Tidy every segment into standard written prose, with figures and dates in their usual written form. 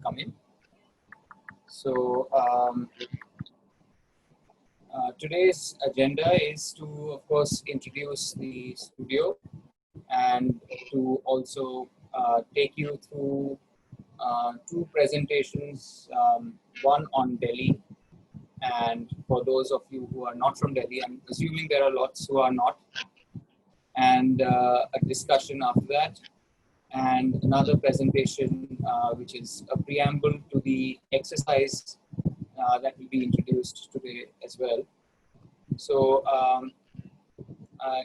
come in. So today's agenda is to, of course, introduce the studio and to also take you through two presentations, one on Delhi. And for those of you who are not from Delhi, I'm assuming there are lots who are not, and a discussion after that, and another presentation which is a preamble to the exercise that will be introduced today as well. So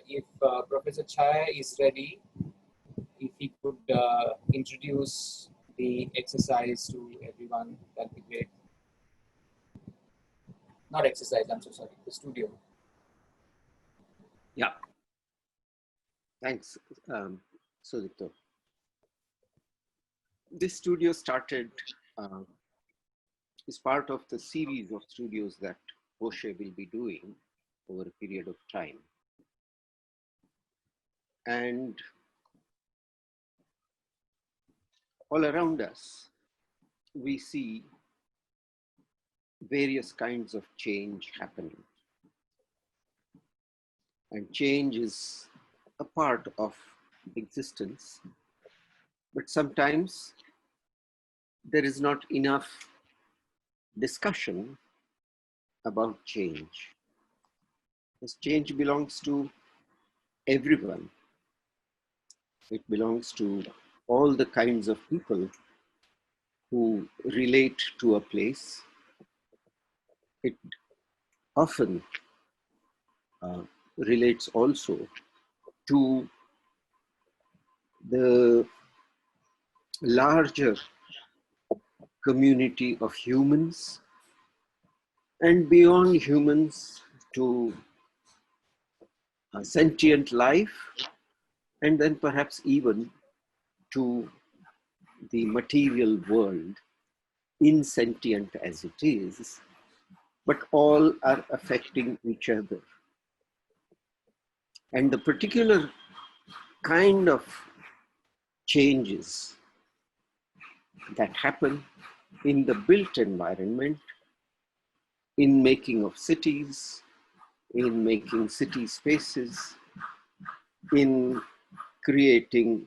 if Professor Chaya is ready, if he could introduce the exercise to everyone, that'd be great. Not exercise, I'm so sorry, the studio. Yeah. Thanks, Sudipto. This studio started is part of the series of studios that Oshe will be doing over a period of time. And all around us, we see various kinds of change happening. And change is a part of existence, but sometimes there is not enough discussion about change. This change belongs to everyone. It belongs to all the kinds of people who relate to a place. It often relates also to the larger community of humans and beyond humans to a sentient life, and then perhaps even to the material world, insentient as it is, but all are affecting each other. And the particular kind of changes that happen in the built environment, in making of cities, in making city spaces, in creating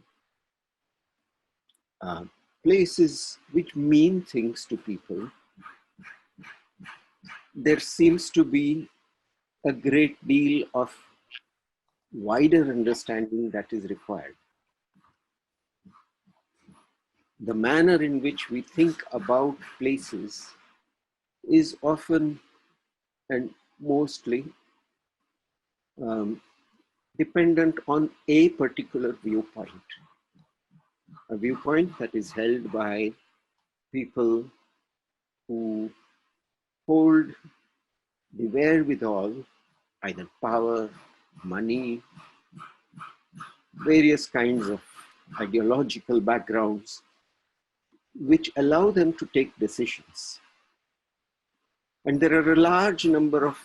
places which mean things to people, there seems to be a great deal of wider understanding that is required. The manner in which we think about places is often and mostly dependent on a particular viewpoint. A viewpoint that is held by people who hold the wherewithal, either power, money, various kinds of ideological backgrounds, which allow them to take decisions. And there are a large number of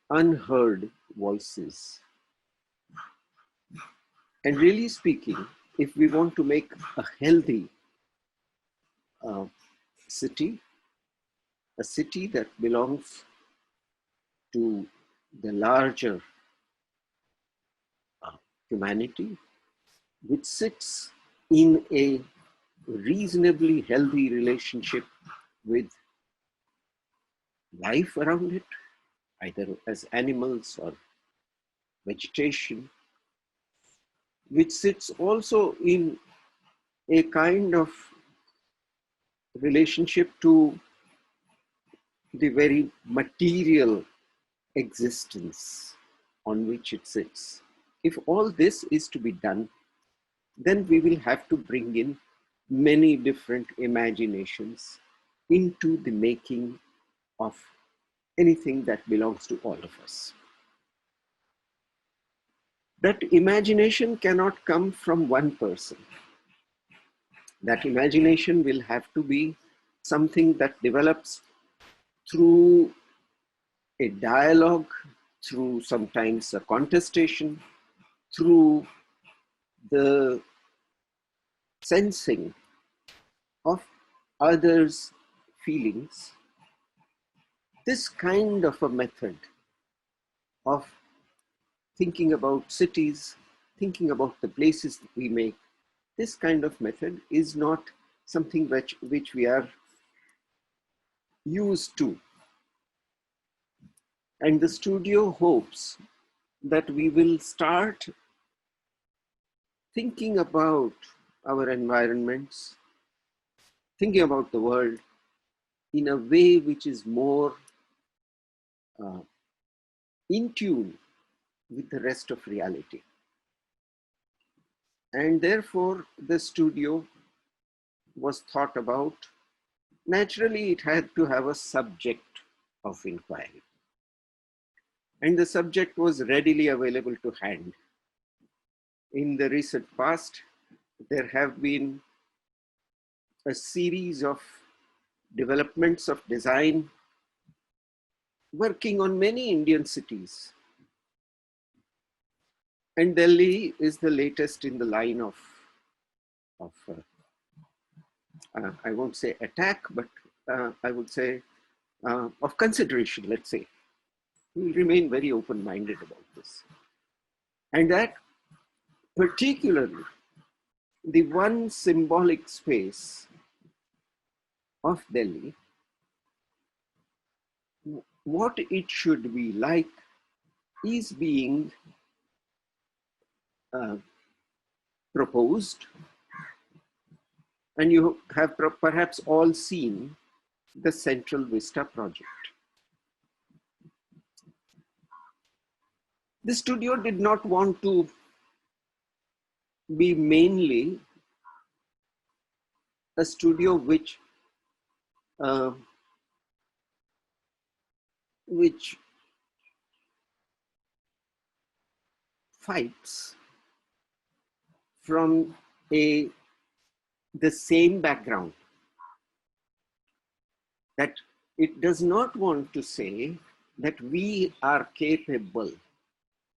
unheard voices. And really speaking, if we want to make a healthy city, a city that belongs to the larger humanity, which sits in a reasonably healthy relationship with life around it, either as animals or vegetation, which sits also in a kind of relationship to the very material existence on which it sits. If all this is to be done, then we will have to bring in many different imaginations into the making of anything that belongs to all of us. That imagination cannot come from one person. That imagination will have to be something that develops through a dialogue, through sometimes a contestation, through the sensing of others' feelings, this kind of a method of thinking about cities, thinking about the places that we make, this kind of method is not something which we are used to. And the studio hopes that we will start thinking about our environments, thinking about the world in a way which is more in tune with the rest of reality. And therefore, the studio was thought about. Naturally, it had to have a subject of inquiry. And the subject was readily available to hand. In the recent past, there have been a series of developments of design working on many Indian cities. And Delhi is the latest in the line of I won't say attack, but I would say of consideration, let's say. We'll remain very open-minded about this. And that particularly, the one symbolic space of Delhi, what it should be like is being proposed. And you have perhaps all seen the Central Vista project. The studio did not want to be mainly a studio which fights from the same background. That it does not want to say that we are capable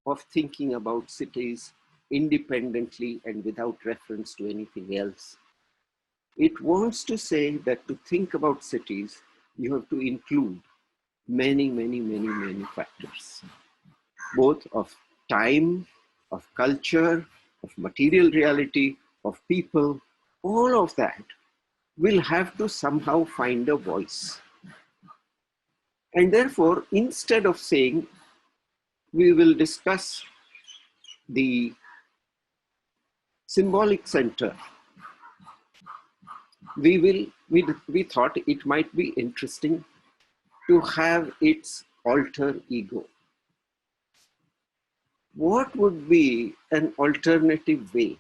of thinking about cities independently and without reference to anything else. It wants to say that to think about cities, you have to include many, many, many, many factors, both of time, of culture, of material reality, of people. All of that will have to somehow find a voice. And therefore, instead of saying, we will discuss the symbolic center, we thought it might be interesting to have its alter ego. What would be an alternative way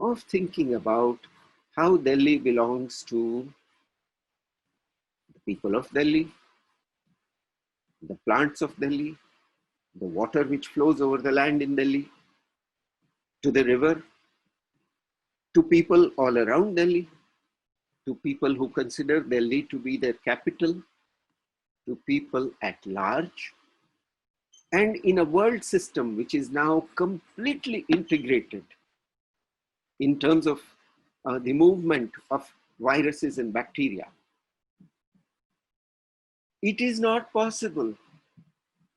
of thinking about how Delhi belongs to the people of Delhi, the plants of Delhi, the water which flows over the land in Delhi, to the river, to people all around Delhi, to people who consider Delhi to be their capital, to people at large, and in a world system which is now completely integrated in terms of the movement of viruses and bacteria. It is not possible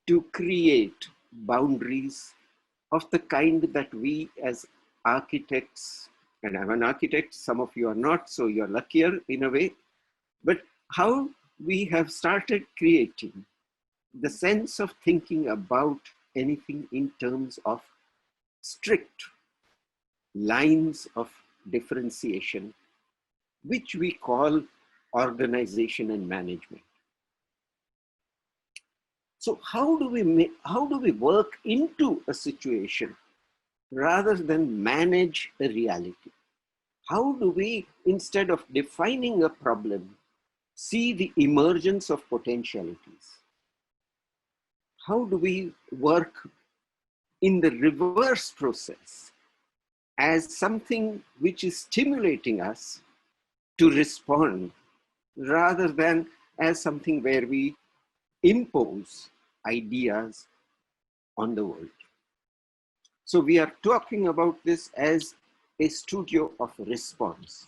to create boundaries of the kind that we as architects, and I'm an architect, some of you are not, so you're luckier in a way, but how we have started creating the sense of thinking about anything in terms of strict lines of differentiation, which we call organization and management. So how do we work into a situation rather than manage a reality? How do we, instead of defining a problem, see the emergence of potentialities? How do we work in the reverse process as something which is stimulating us to respond rather than as something where we impose ideas on the world? So we are talking about this as a studio of response.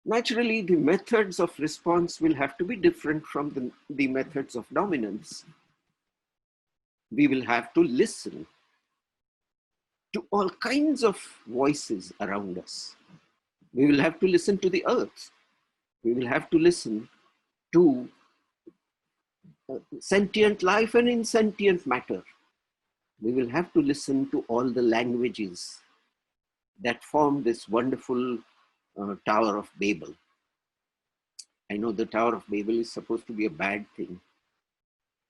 Naturally, the methods of response will have to be different from the methods of dominance. We will have to listen to all kinds of voices around us. We will have to listen to the earth. We will have to listen to sentient life and insentient matter. We will have to listen to all the languages that form this wonderful Tower of Babel. I know the Tower of Babel is supposed to be a bad thing,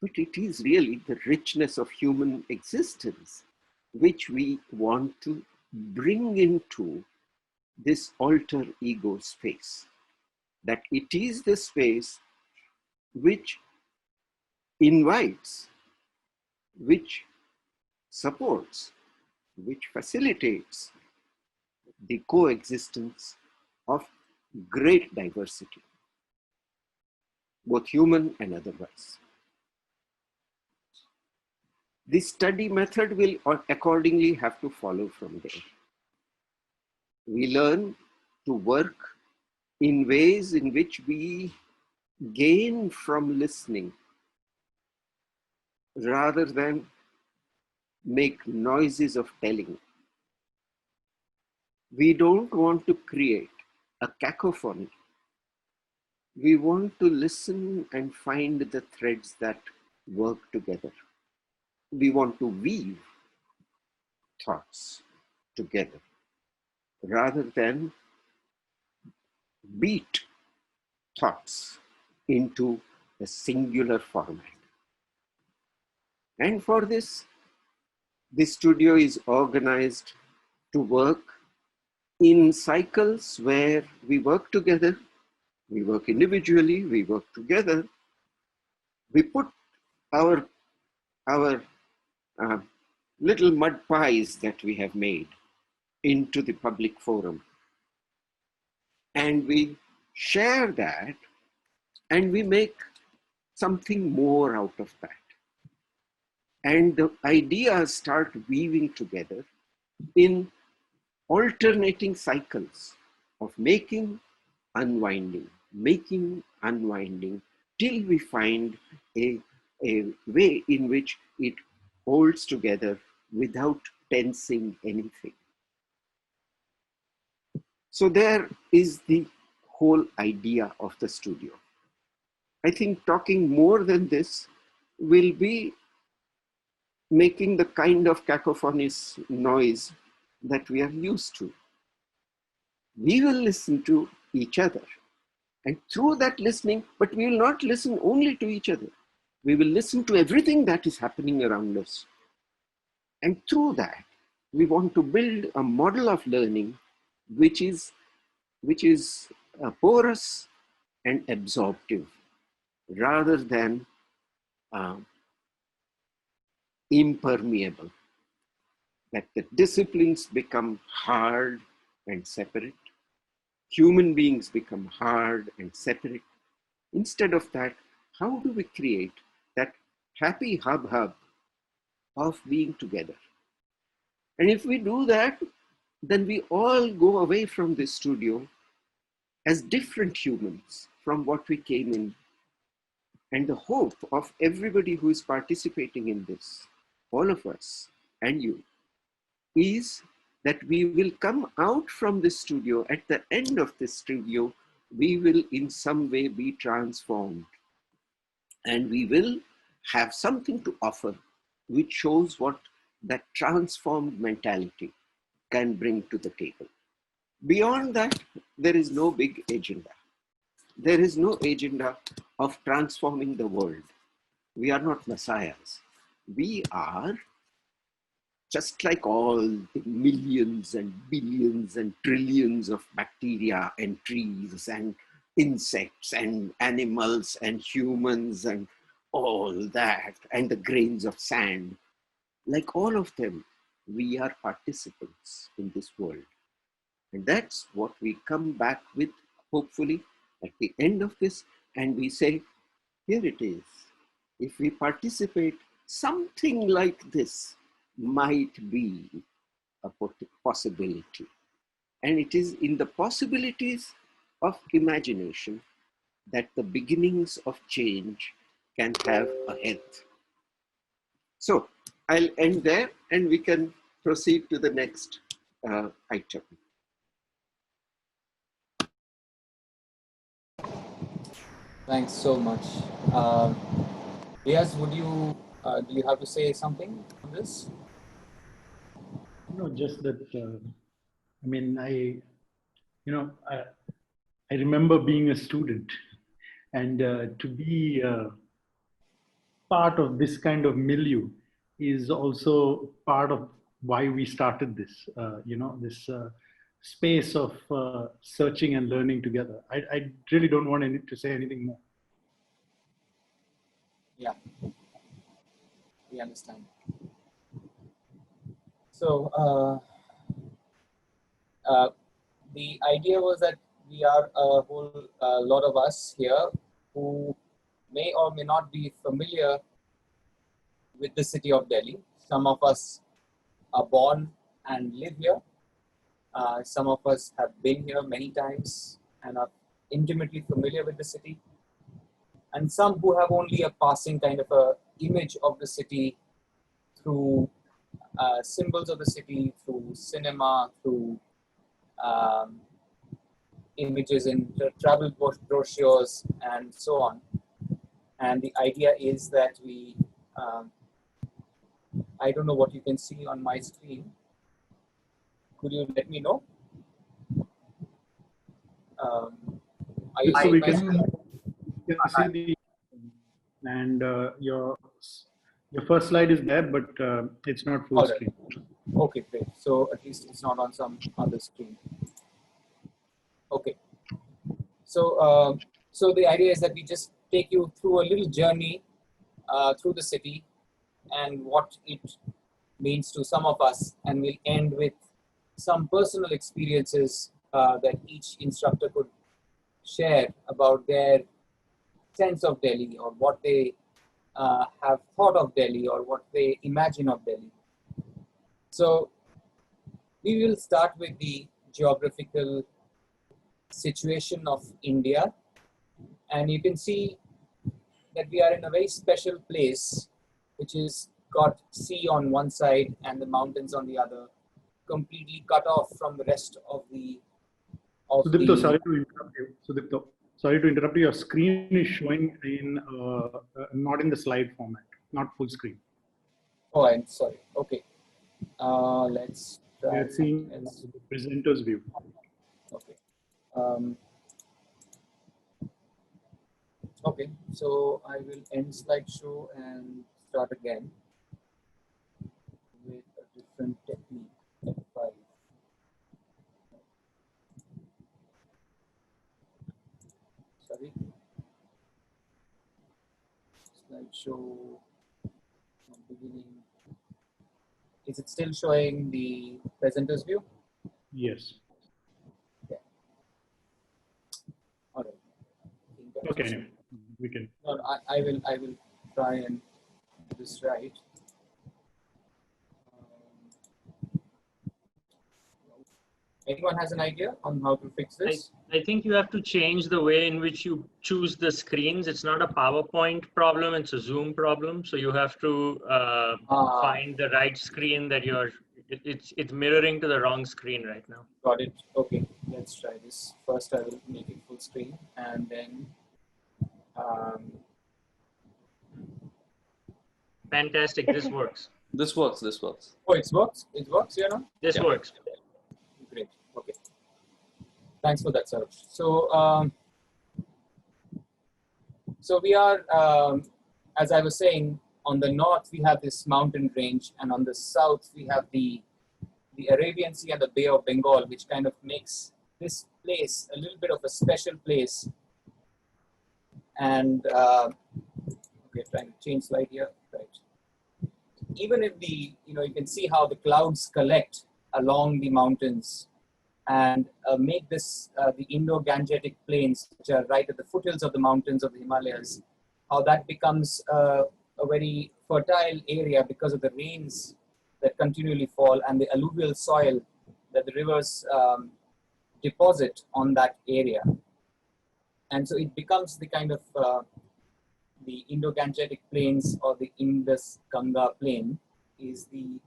but it is really the richness of human existence which we want to bring into this alter ego space. That it is the space which invites, which supports, which facilitates the coexistence of great diversity, both human and otherwise. The study method will accordingly have to follow from there. We learn to work in ways in which we gain from listening rather than make noises of telling. We don't want to create a cacophony. We want to listen and find the threads that work together. We want to weave thoughts together rather than beat thoughts into a singular format. And for this, the studio is organized to work in cycles where we work together, we work individually, we work together. We put our little mud pies that we have made into the public forum. And we share that and we make something more out of that. And the ideas start weaving together in alternating cycles of making, unwinding, till we find a way in which it holds together without tensing anything. So there is the whole idea of the studio. I think talking more than this will be making the kind of cacophonous noise that we are used to. We will listen to each other. And through that listening, but we will not listen only to each other. We will listen to everything that is happening around us. And through that, we want to build a model of learning which is porous and absorptive rather than impermeable. That the disciplines become hard and separate. Human beings become hard and separate. Instead of that, how do we create that happy hub of being together? And if we do that, then we all go away from this studio as different humans from what we came in. And the hope of everybody who is participating in this, all of us and you, is that we will come out from this studio. At the end of this studio, we will in some way be transformed. And we will have something to offer which shows what that transformed mentality can bring to the table. Beyond that, there is no big agenda. There is no agenda of transforming the world. We are not messiahs. We are just like all the millions and billions and trillions of bacteria and trees and insects and animals and humans and all that, and the grains of sand. Like all of them, we are participants in this world. And that's what we come back with, hopefully, at the end of this, and we say, here it is. If we participate, something like this might be a possibility. And it is in the possibilities of imagination that the beginnings of change can have a health. So I'll end there and we can proceed to the next item. Thanks so much. Riaz, do you have to say something on this? No, just that, I mean, I remember being a student, and to be part of this kind of milieu is also part of why we started this, this space of searching and learning together. I really don't want to say anything more. Yeah, we understand. So the idea was that we are a whole lot of us here who may or may not be familiar with the city of Delhi. Some of us are born and live here. Some of us have been here many times and are intimately familiar with the city. And some who have only a passing kind of a image of the city through symbols of the city, through cinema, through images in travel brochures and so on. And the idea is that we, I don't know what you can see on my screen. Could you let me know? Are you So seeing we my can screen? see the, and your first slide is there, but it's not full Alright. screen. Okay, great. So at least it's not on some other screen. Okay. So so the idea is that we just take you through a little journey through the city and what it means to some of us, and we'll end with some personal experiences that each instructor could share about their sense of Delhi, or what they have thought of Delhi, or what they imagine of Delhi. So we will start with the geographical situation of India, and you can see that we are in a very special place, which is got sea on one side and the mountains on the other, completely cut off from the rest of the Sudipto, sorry to interrupt you. Sudipto, sorry to interrupt you. Your screen is showing in not in the slide format, not full screen. Oh, I'm sorry. Okay. Let's try. We are seeing the presenter's view. Okay. Okay. So I will end slideshow and start again with a different technique. F5. Sorry. Slideshow from beginning. Is it still showing the presenter's view? Yes. Okay. All right. Okay. Anyway, we can. No, I will try and do this right. Anyone has an idea on how to fix this? I think you have to change the way in which you choose the screens. It's not a PowerPoint problem, it's a Zoom problem. So you have to find the right screen that it's mirroring to the wrong screen right now. Got it. Okay, let's try this. First, I will make it full screen, and then Fantastic, this works. This works. This works. oh, it works. It works, you know. This works. Great. Okay. Thanks for that, Saroj. So we are, as I was saying, on the north we have this mountain range, and on the south we have the Arabian Sea and the Bay of Bengal, which kind of makes this place a little bit of a special place. And okay, trying to change slide here. Right. Even if you can see how the clouds collect along the mountains and make this the Indo-Gangetic plains, which are right at the foothills of the mountains of the Himalayas, how that becomes a very fertile area because of the rains that continually fall, and the alluvial soil that the rivers deposit on that area. And so it becomes the kind of the Indo-Gangetic plains, or the Indus-Ganga plain, is the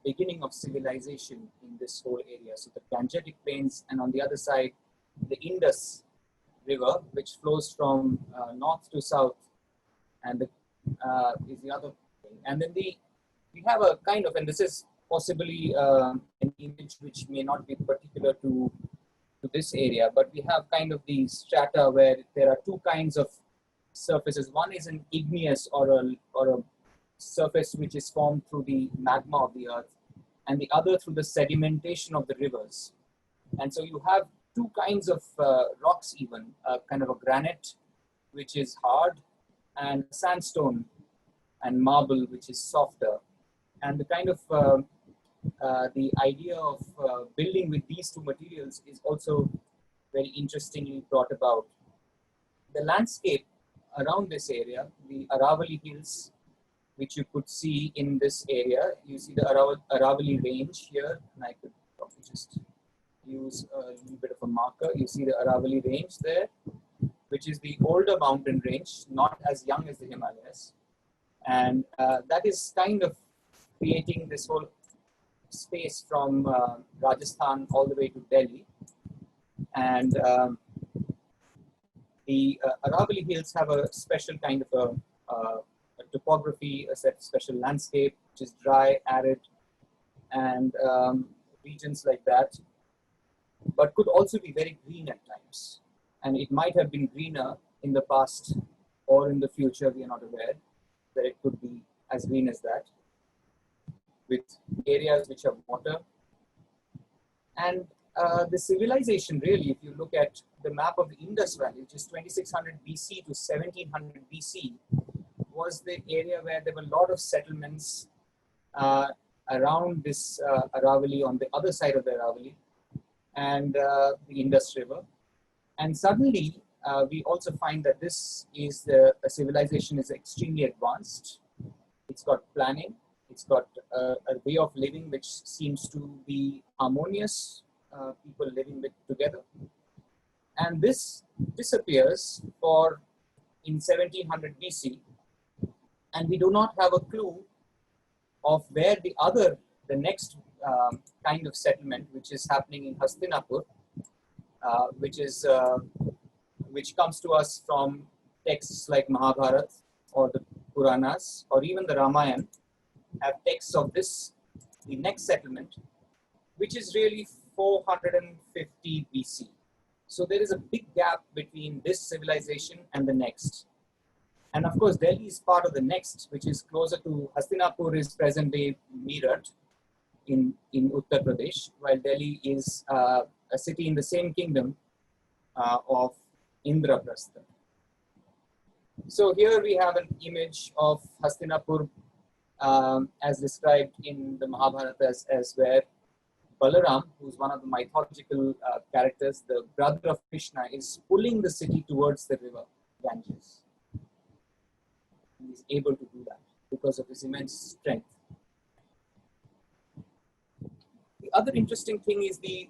beginning of civilization in this whole area. So the Gangetic plains, and on the other side, the Indus River, which flows from north to south, and is the other thing. And then we have a kind of, and this is possibly an image which may not be particular to this area, but we have kind of the strata where there are two kinds of surfaces. One is an igneous, or a surface which is formed through the magma of the earth, and the other through the sedimentation of the rivers. And so you have two kinds of rocks, even kind of a granite, which is hard, and sandstone and marble, which is softer. And the kind of the idea of building with these two materials is also very interestingly brought about. The landscape around this area, the Aravalli Hills, which you could see in this area, you see the Aravalli range here, and I could probably just use a little bit of a marker. You see the Aravalli range there, which is the older mountain range, not as young as the Himalayas. And that is kind of creating this whole space from Rajasthan all the way to Delhi. And the Aravalli Hills have a special kind of a topography, a special landscape, which is dry, arid, and regions like that, but could also be very green at times. And it might have been greener in the past or in the future, we are not aware that it could be as green as that, with areas which have water. And the civilization, really, if you look at the map of the Indus Valley, which is 2600 BC to 1700 BC, was the area where there were a lot of settlements around this Aravalli, on the other side of the Aravalli, and the Indus River. And suddenly, we also find that this is a civilization is extremely advanced. It's got planning. It's got a way of living which seems to be harmonious, people living together. And this disappears in 1700 BC, and we do not have a clue of where the next kind of settlement, which is happening in Hastinapur, which comes to us from texts like Mahabharata or the Puranas or even the Ramayana, have texts of this, the next settlement, which is really 450 BC. So there is a big gap between this civilization and the next. And of course, Delhi is part of the next, which is closer to Hastinapur, is present-day Meerut in Uttar Pradesh, while Delhi is a city in the same kingdom of Indraprastha. So here we have an image of Hastinapur as described in the Mahabharata, as where Balaram, who's one of the mythological characters, the brother of Krishna, is pulling the city towards the river Ganges. And he's able to do that because of his immense strength. The other interesting thing is the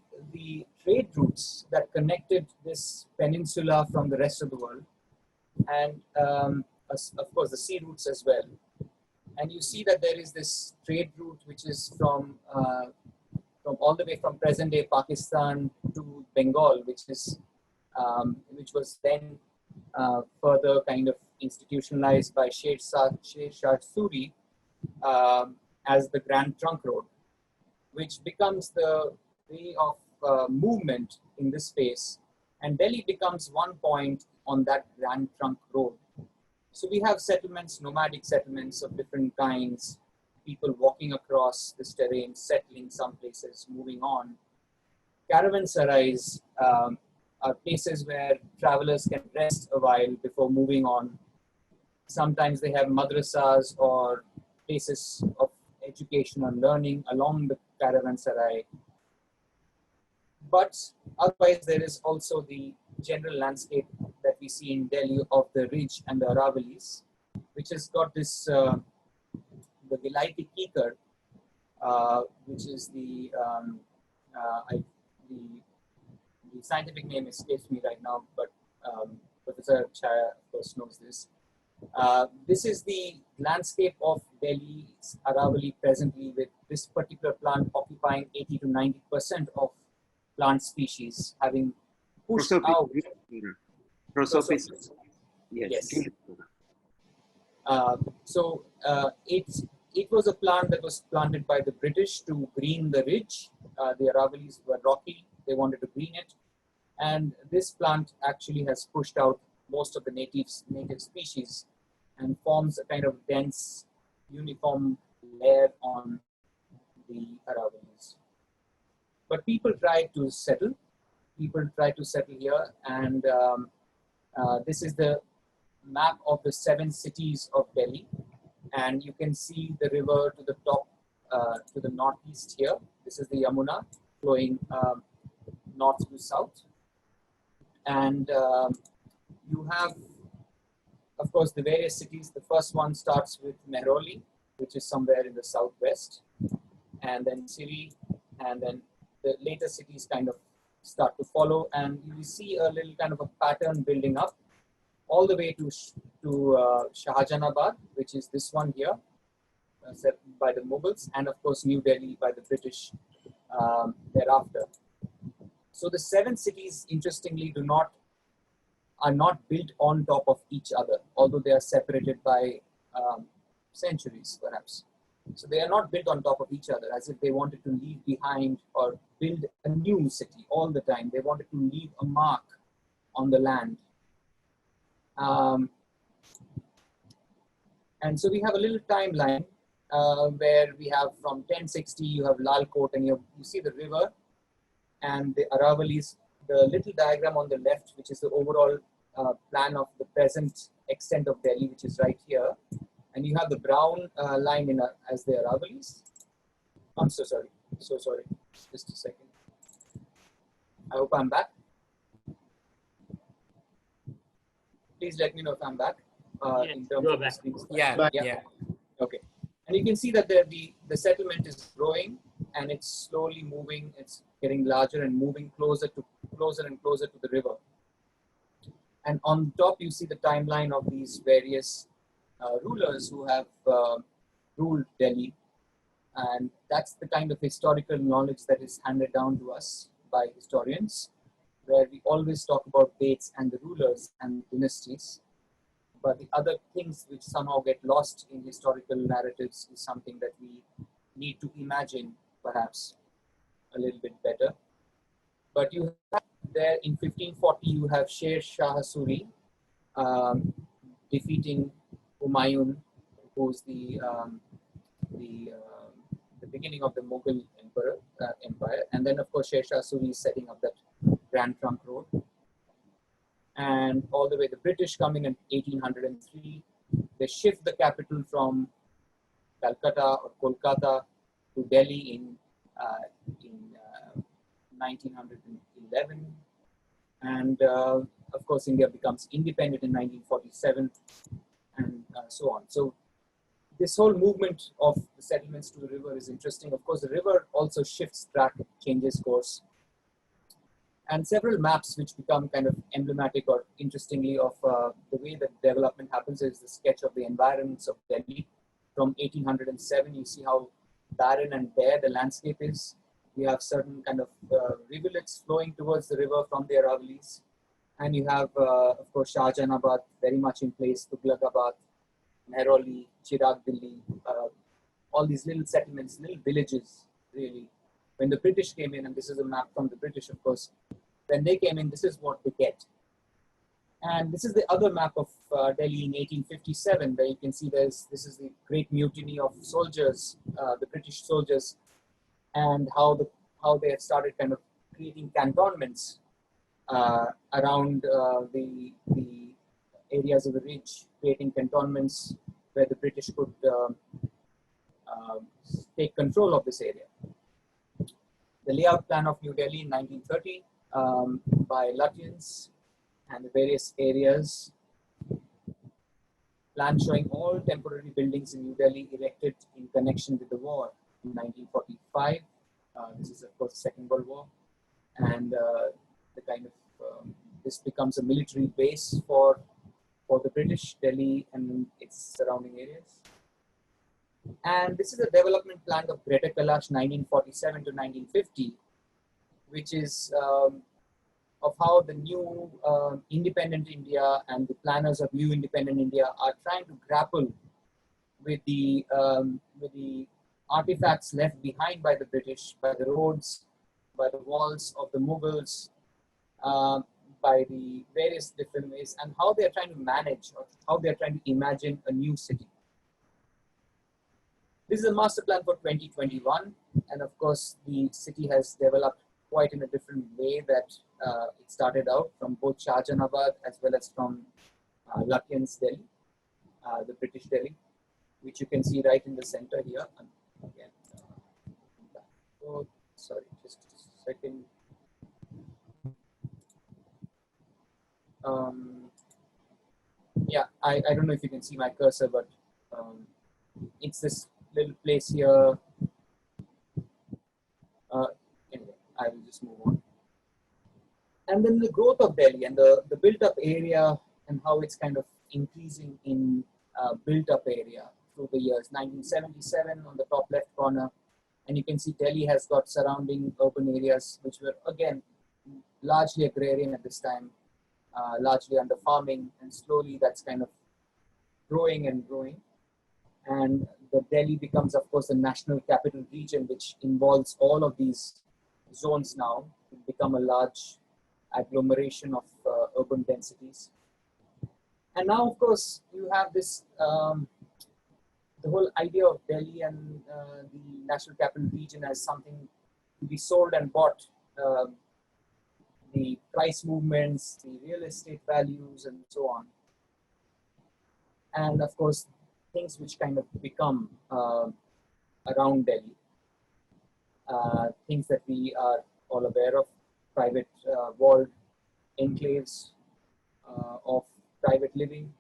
trade routes that connected this peninsula from the rest of the world, and of course the sea routes as well. And you see that there is this trade route which is from all the way from present-day Pakistan to Bengal, which was then further kind of institutionalized by Sher Shah Suri as the Grand Trunk Road, which becomes the way of movement in this space. And Delhi becomes one point on that Grand Trunk Road. So we have settlements, nomadic settlements of different kinds, people walking across this terrain, settling some places, moving on. Caravansarais are places where travelers can rest a while before moving on. Sometimes they have madrasas or places of education and learning along the caravansarai. But otherwise, there is also the general landscape that we see in Delhi of the ridge and the Aravallis, which has got this, the Vilaiti Kikar, which is the scientific name escapes me right now, but Professor Chaya, of course, knows this. This is the landscape of Delhi's Aravali presently, with this particular plant occupying 80 to 90% of plant species, having pushed out. Prosopis. Yes. Yes. It was a plant that was planted by the British to green the ridge. The Aravalis were rocky; they wanted to green it, and this plant actually has pushed out most of the native species and forms a kind of dense, uniform layer on the Aravalis. But people tried to settle. People tried to settle here, and this is the map of the 7 cities of Delhi. And you can see the river to the top, to the northeast here. This is the Yamuna flowing north to south. And you have, of course, the various cities. The first one starts with Mehrauli, which is somewhere in the southwest, and then Siri, and then the later cities kind of start to follow. And you see a little kind of a pattern building up all the way to Shahjahanabad, which is this one here, set by the Mughals, and of course New Delhi by the British thereafter. So the 7 cities, interestingly, are not built on top of each other, although they are separated by centuries, perhaps. So they are not built on top of each other, as if they wanted to leave behind or build a new city all the time. They wanted to leave a mark on the land. And so we have a little timeline where we have from 1060, you have Lal Kot, and you see the river and the Aravalis, the little diagram on the left, which is the overall plan of the present extent of Delhi, which is right here. And you have the brown line as the Aravalis. I'm so sorry. So sorry. Just a second. I hope I'm back. Please let me know if I'm back. Yes, in terms you are of back. Yeah. Okay. And you can see that the settlement is growing and it's slowly moving. It's getting larger and moving closer and closer to the river. And on top, you see the timeline of these various rulers who have ruled Delhi. And that's the kind of historical knowledge that is handed down to us by historians, where we always talk about dates and the rulers and dynasties. But the other things which somehow get lost in historical narratives is something that we need to imagine perhaps a little bit better. But you have there in 1540, you have Sher Shah Suri defeating Humayun, who's the beginning of the Mughal empire. And then, of course, Sher Shah Suri is setting up that Grand Trunk Road. And all the way the British come in 1803. They shift the capital from Calcutta or Kolkata to Delhi in 1911. And of course, India becomes independent in 1947 and so on. So this whole movement of the settlements to the river is interesting. Of course, the river also shifts track, changes course. And several maps which become kind of emblematic or interestingly of the way that development happens is the sketch of the environments of Delhi. From 1807, you see how barren and bare the landscape is. You have certain kind of rivulets flowing towards the river from the Aravalis. And you have, of course, Shahjahanabad very much in place, Tughlaqabad, Mehrauli, Chirag Dilli, all these little settlements, little villages, really. When the British came in, and this is a map from the British, of course, when they came in, this is what they get. And this is the other map of Delhi in 1857, where you can see this is the great mutiny of soldiers, the British soldiers, and how they have started kind of creating cantonments around the areas of the ridge, creating cantonments where the British could take control of this area. The layout plan of New Delhi in 1930 by Lutyens and the various areas. Plan showing all temporary buildings in New Delhi erected in connection with the war in 1945. This is, of course, the Second World War. And the kind of, this becomes a military base for the British, Delhi and its surrounding areas. And this is a development plan of Greater Kailash 1947 to 1950, which is of how the new independent India and the planners of new independent India are trying to grapple with the artifacts left behind by the British, by the roads, by the walls of the Mughals, by the various different ways, and how they're trying to manage or how they're trying to imagine a new city. This is a master plan for 2021, and of course the city has developed quite in a different way that it started out from both Shahjahanabad as well as from Lutyens Delhi, the British Delhi, which you can see right in the center here. And again, oh, sorry, just a second. Yeah, I don't know if you can see my cursor, but it's this little place here. Anyway, I will just move on. And then the growth of Delhi and the built up area and how it's kind of increasing in built up area through the years. 1977 on the top left corner, and you can see Delhi has got surrounding urban areas which were again largely agrarian at this time, largely under farming, and slowly that's kind of growing and growing. And the Delhi becomes, of course, the national capital region, which involves all of these zones now to become a large agglomeration of urban densities. And now, of course, you have this, the whole idea of Delhi and the national capital region as something to be sold and bought. The price movements, the real estate values, and so on. And of course, things which kind of become around Delhi. Things that we are all aware of, private walled enclaves of private living,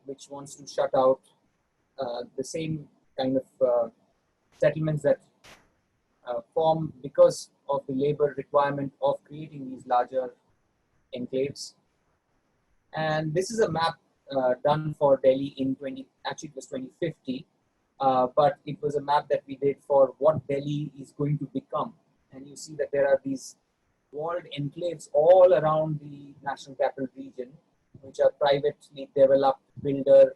which wants to shut out the same kind of settlements that form because of the labor requirement of creating these larger enclaves. And this is a map done for Delhi in actually it was 2050, but it was a map that we did for what Delhi is going to become. And you see that there are these walled enclaves all around the national capital region, which are privately developed, builder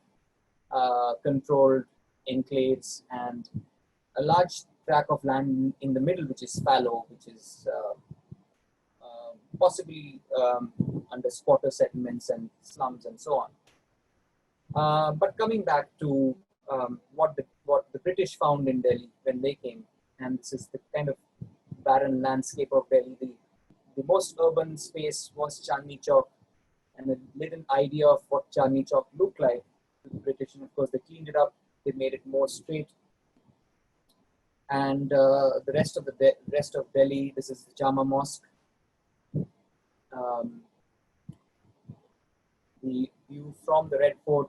controlled enclaves, and a large tract of land in the middle, which is fallow, which is possibly under squatter settlements and slums and so on. But coming back to what the British found in Delhi when they came, and this is the kind of barren landscape of Delhi. The most urban space was Chandni Chowk, and a little idea of what Chandni Chowk looked like to the British. And of course, they cleaned it up. They made it more straight. And the rest of Delhi, this is the Jama Mosque. The view from the Red Fort,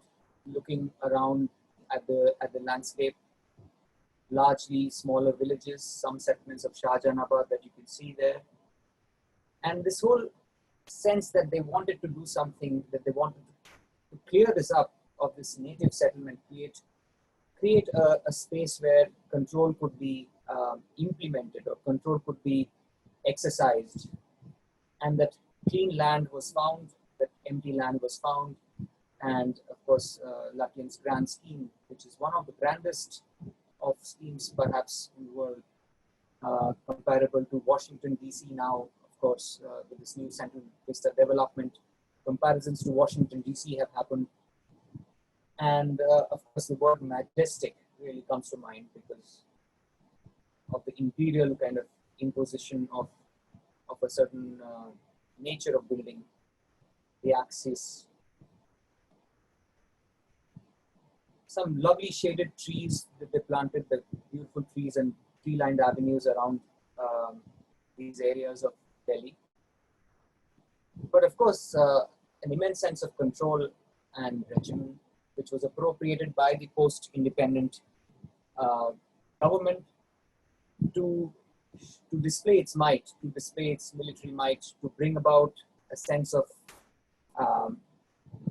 looking around at the landscape, largely smaller villages, some settlements of Shahjahanabad that you can see there. And this whole sense that they wanted to do something, that they wanted to clear this up of this native settlement, create a space where control could be implemented or control could be exercised, and that clean land was found, that empty land was found, and of course Lutyens' grand scheme, which is one of the grandest of schemes perhaps in the world, comparable to Washington DC now, of course, with this new Central Vista development. Comparisons to Washington DC have happened. And of course, the word majestic really comes to mind because of the imperial kind of imposition of a certain nature of building, the axis. Some lovely shaded trees that they planted, the beautiful trees and tree-lined avenues around these areas of Delhi. But of course, an immense sense of control and regimen, which was appropriated by the post-independent government to display its might, to display its military might, to bring about a sense of um,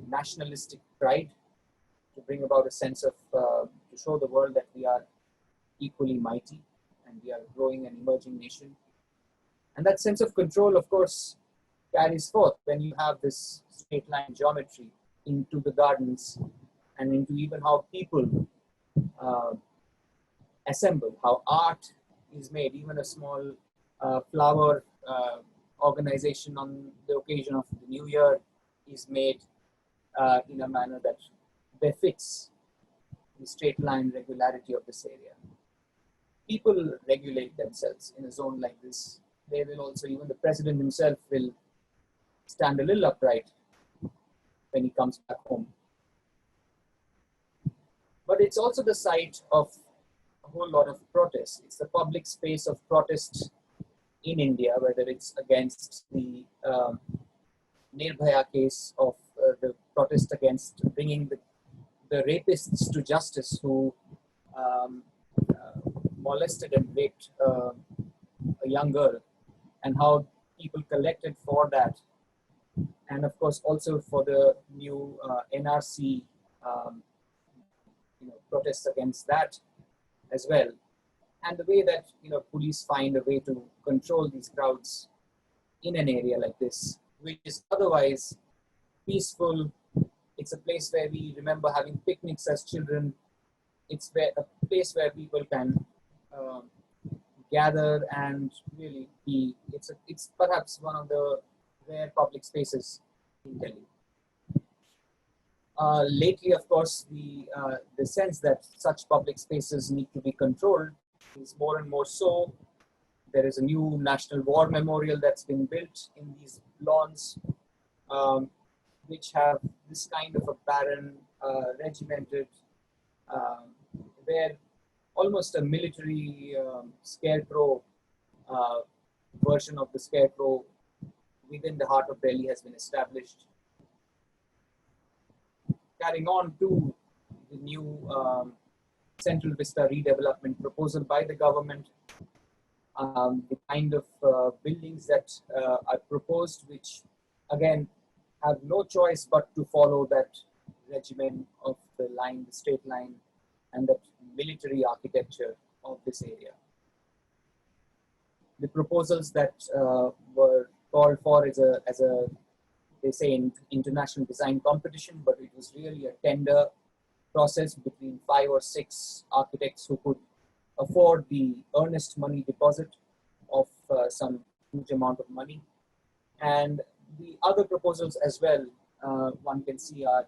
nationalistic pride, to bring about a sense of, to show the world that we are equally mighty and we are a growing and emerging nation. And that sense of control, of course, carries forth when you have this straight line geometry into the gardens and into even how people assemble, how art is made, even a small flower organization on the occasion of the New Year is made in a manner that befits the straight line regularity of this area. People regulate themselves in a zone like this. They will also, even the president himself will stand a little upright when he comes back home. But it's also the site of a whole lot of protests. It's the public space of protest in India, whether it's against the Nirbhaya case of the protest against bringing the rapists to justice who molested and raped a young girl, and how people collected for that. And of course, also for the new NRC protests against that as well. And the way that police find a way to control these crowds in an area like this, which is otherwise peaceful. It's a place where we remember having picnics as children. It's a place where people can gather and really be. It's perhaps one of the rare public spaces in Delhi. Lately, of course, the sense that such public spaces need to be controlled is more and more so. There is a new National War Memorial that's been built in these lawns, which have this kind of a barren, regimented, where almost a military scarecrow version of the scarecrow within the heart of Delhi has been established. Carrying on to the new Central Vista redevelopment proposal by the government, the kind of buildings that are proposed, which again have no choice but to follow that regimen of the line, the straight line, and that military architecture of this area. The proposals that were called for as a they say in international design competition, but it was really a tender process between 5 or 6 architects who could afford the earnest money deposit of some huge amount of money. And the other proposals as well, one can see, are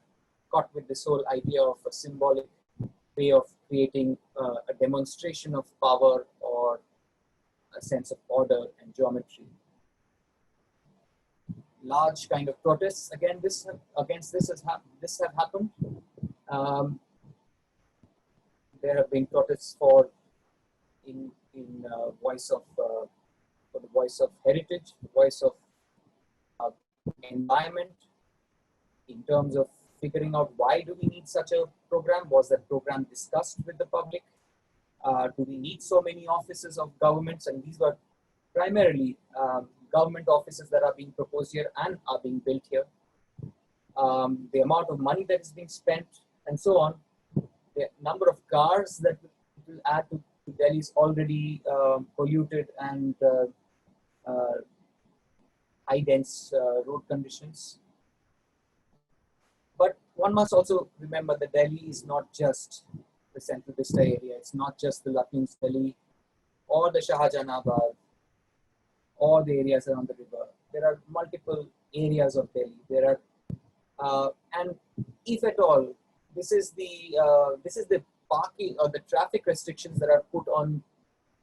caught with this whole idea of a symbolic way of creating a demonstration of power or a sense of order and geometry. Large kind of protests again. This have happened. There have been protests for the voice of heritage, the voice of environment, in terms of figuring out why do we need such a program? Was that program discussed with the public? Do we need so many offices of governments? And these were primarily government offices that are being proposed here and are being built here. The amount of money that is being spent and so on. The number of cars that will add to Delhi's already polluted and high dense road conditions. But one must also remember that Delhi is not just the Central Vista area. It's not just the Lutyens Delhi or the Shahjahanabad or the areas around the river. There are multiple areas of Delhi. There are, and if at all, this is the parking or the traffic restrictions that are put on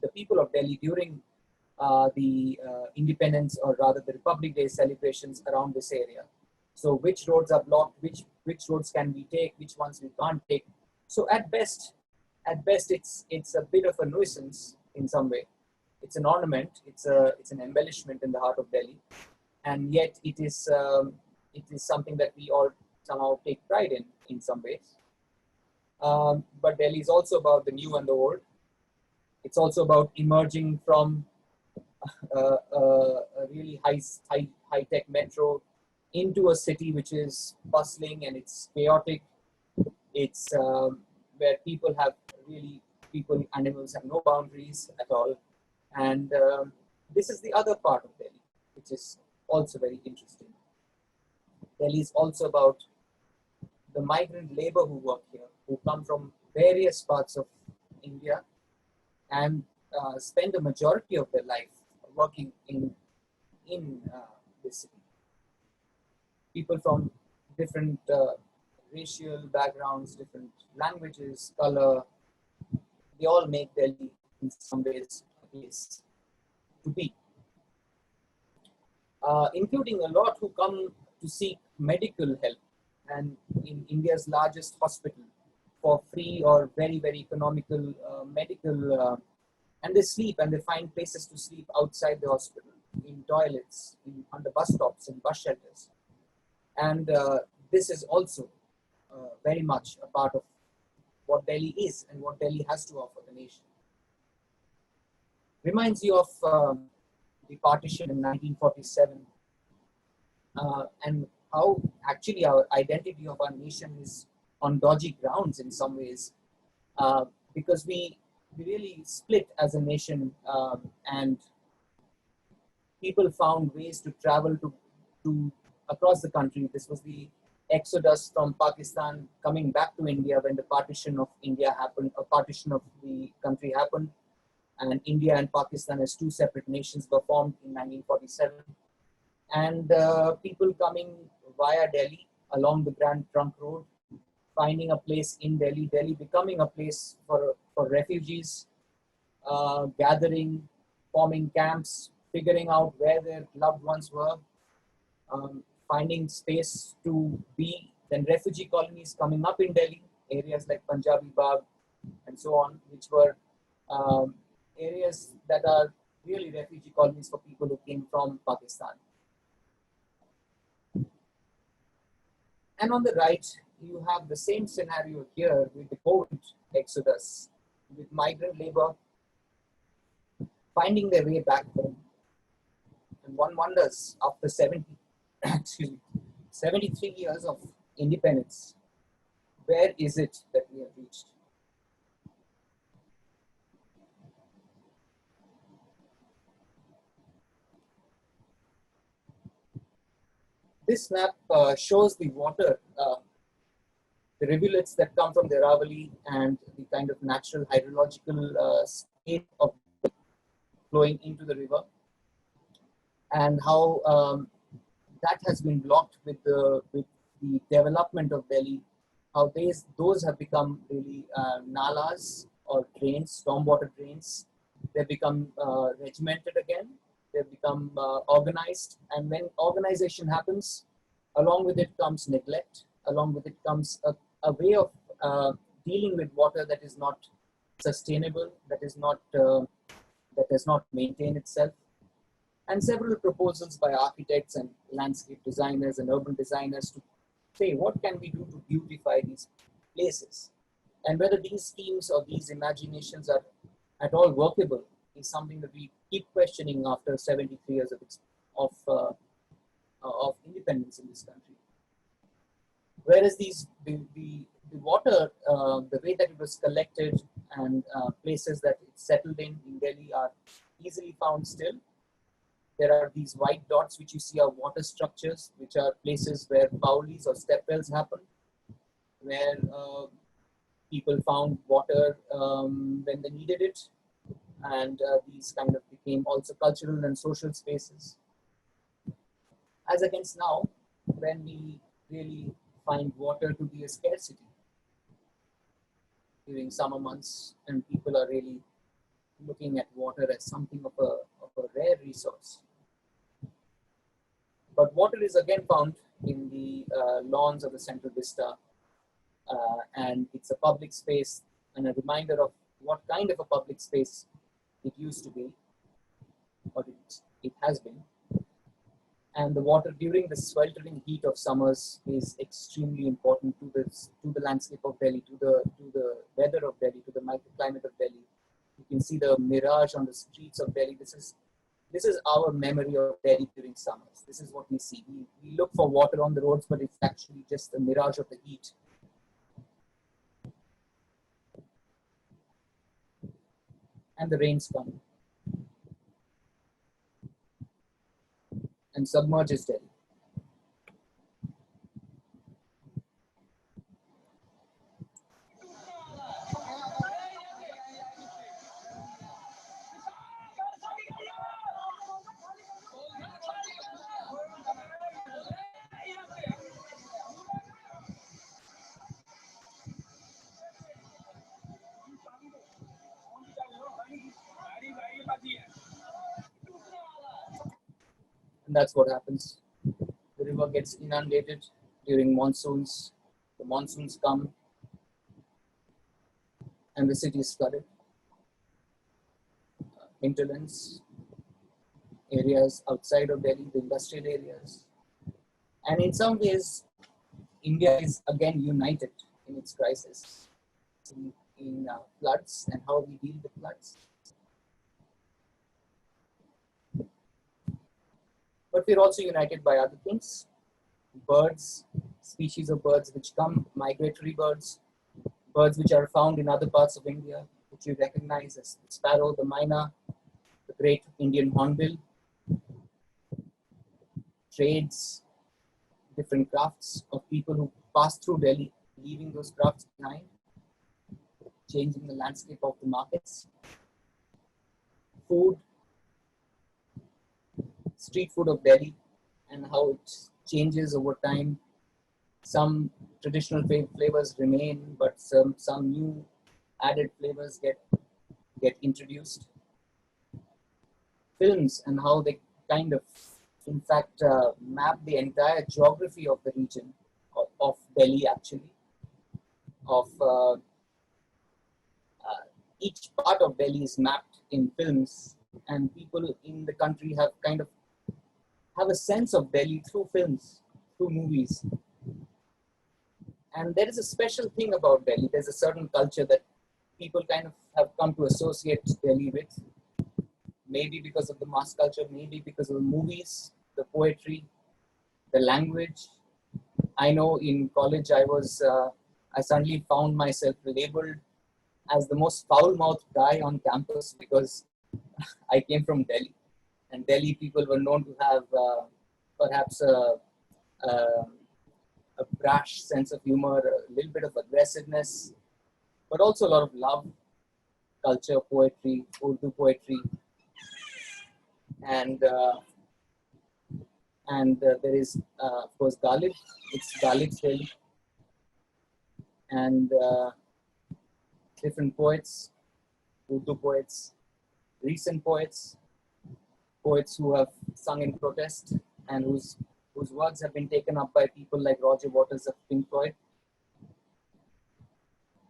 the people of Delhi during the Independence, or rather the Republic Day celebrations around this area. So which roads are blocked, which roads can we take, which ones we can't take. So at best it's a bit of a nuisance in some way. It's an ornament, it's an embellishment in the heart of Delhi, and yet it is something that we all somehow take pride in some ways. But Delhi is also about the new and the old. It's also about emerging from a really high-tech metro into a city which is bustling and it's chaotic. It's where people, animals have no boundaries at all. And this is the other part of Delhi, which is also very interesting. Delhi is also about the migrant labor who work here, who come from various parts of India and spend the majority of their life working in this city. People from different racial backgrounds, different languages, color, they all make Delhi in some ways a place to be. Including a lot who come to seek medical help, and in India's largest hospital for free or very, very economical medical, and they sleep and they find places to sleep outside the hospital, in toilets, on the bus stops, in bus shelters. And this is also very much a part of what Delhi is and what Delhi has to offer the nation. Reminds you of the partition in 1947 and how actually our identity of our nation is on dodgy grounds in some ways, because we really split as a nation, and people found ways to travel to across the country. This was the exodus from Pakistan coming back to India when the partition of India happened, a partition of the country happened, and India and Pakistan as two separate nations were formed in 1947. And people coming via Delhi along the Grand Trunk Road, finding a place in Delhi, Delhi becoming a place for refugees, gathering, forming camps, figuring out where their loved ones were, finding space to be. Then refugee colonies coming up in Delhi, areas like Punjabi Bagh and so on, which were areas that are really refugee colonies for people who came from Pakistan. And on the right, you have the same scenario here with the COVID exodus, with migrant labor finding their way back home. And one wonders, after 73 years of independence, where is it that we have reached? This map shows the water, the rivulets that come from the Aravalli and the kind of natural hydrological state of flowing into the river, and how that has been blocked with the development of Delhi, how those have become really nalas or drains, stormwater drains. They've become regimented again. They've become organized, and when organization happens, along with it comes neglect. Along with it comes a way of dealing with water that is not sustainable, that does not maintain itself. And several proposals by architects and landscape designers and urban designers to say, what can we do to beautify these places? And whether these schemes or these imaginations are at all workable is something that we keep questioning after 73 years of independence in this country. Whereas the water, the way that it was collected and places that it settled in Delhi are easily found still. There are these white dots which you see are water structures, which are places where boulis or step wells happen, where people found water when they needed it. And these kind of became also cultural and social spaces. As against now, when we really find water to be a scarcity during summer months, and people are really looking at water as something of a rare resource. But water is again found in the lawns of the Central Vista, and it's a public space and a reminder of what kind of a public space it used to be, or it has been. And the water during the sweltering heat of summers is extremely important to the landscape of Delhi, to the weather of Delhi, to the microclimate of Delhi. You can see the mirage on the streets of Delhi. This is our memory of Delhi during summers. This is what we see. We look for water on the roads, but it's actually just the mirage of the heat. And the rains come and submerges Delhi. And that's what happens. The river gets inundated during monsoons. The monsoons come and the city is flooded. Hinterlands, areas outside of Delhi, the industrial areas. And in some ways, India is again united in its crisis in floods and how we deal with floods. But we're also united by other things. Birds, species of birds which come, migratory birds, birds which are found in other parts of India, which you recognize as the sparrow, the myna, the great Indian hornbill, trades, different crafts of people who pass through Delhi, leaving those crafts behind, changing the landscape of the markets, food, street food of Delhi, and how it changes over time. Some traditional flavors remain, but some new added flavors get introduced. Films and how they kind of, in fact, map the entire geography of the region of Delhi, actually. Of each part of Delhi is mapped in films, and people in the country have kind of have a sense of Delhi through films, through movies. And there is a special thing about Delhi. There's a certain culture that people kind of have come to associate Delhi with. Maybe because of the mass culture, maybe because of the movies, the poetry, the language. I know in college I suddenly found myself labeled as the most foul-mouthed guy on campus because I came from Delhi. And Delhi people were known to have perhaps a brash sense of humor, a little bit of aggressiveness, but also a lot of love, culture, poetry, Urdu poetry. And there is, of course, Ghalib. It's Ghalib's Delhi. And different poets, Urdu poets, recent poets, poets who have sung in protest and whose words have been taken up by people like Roger Waters of Pink Floyd,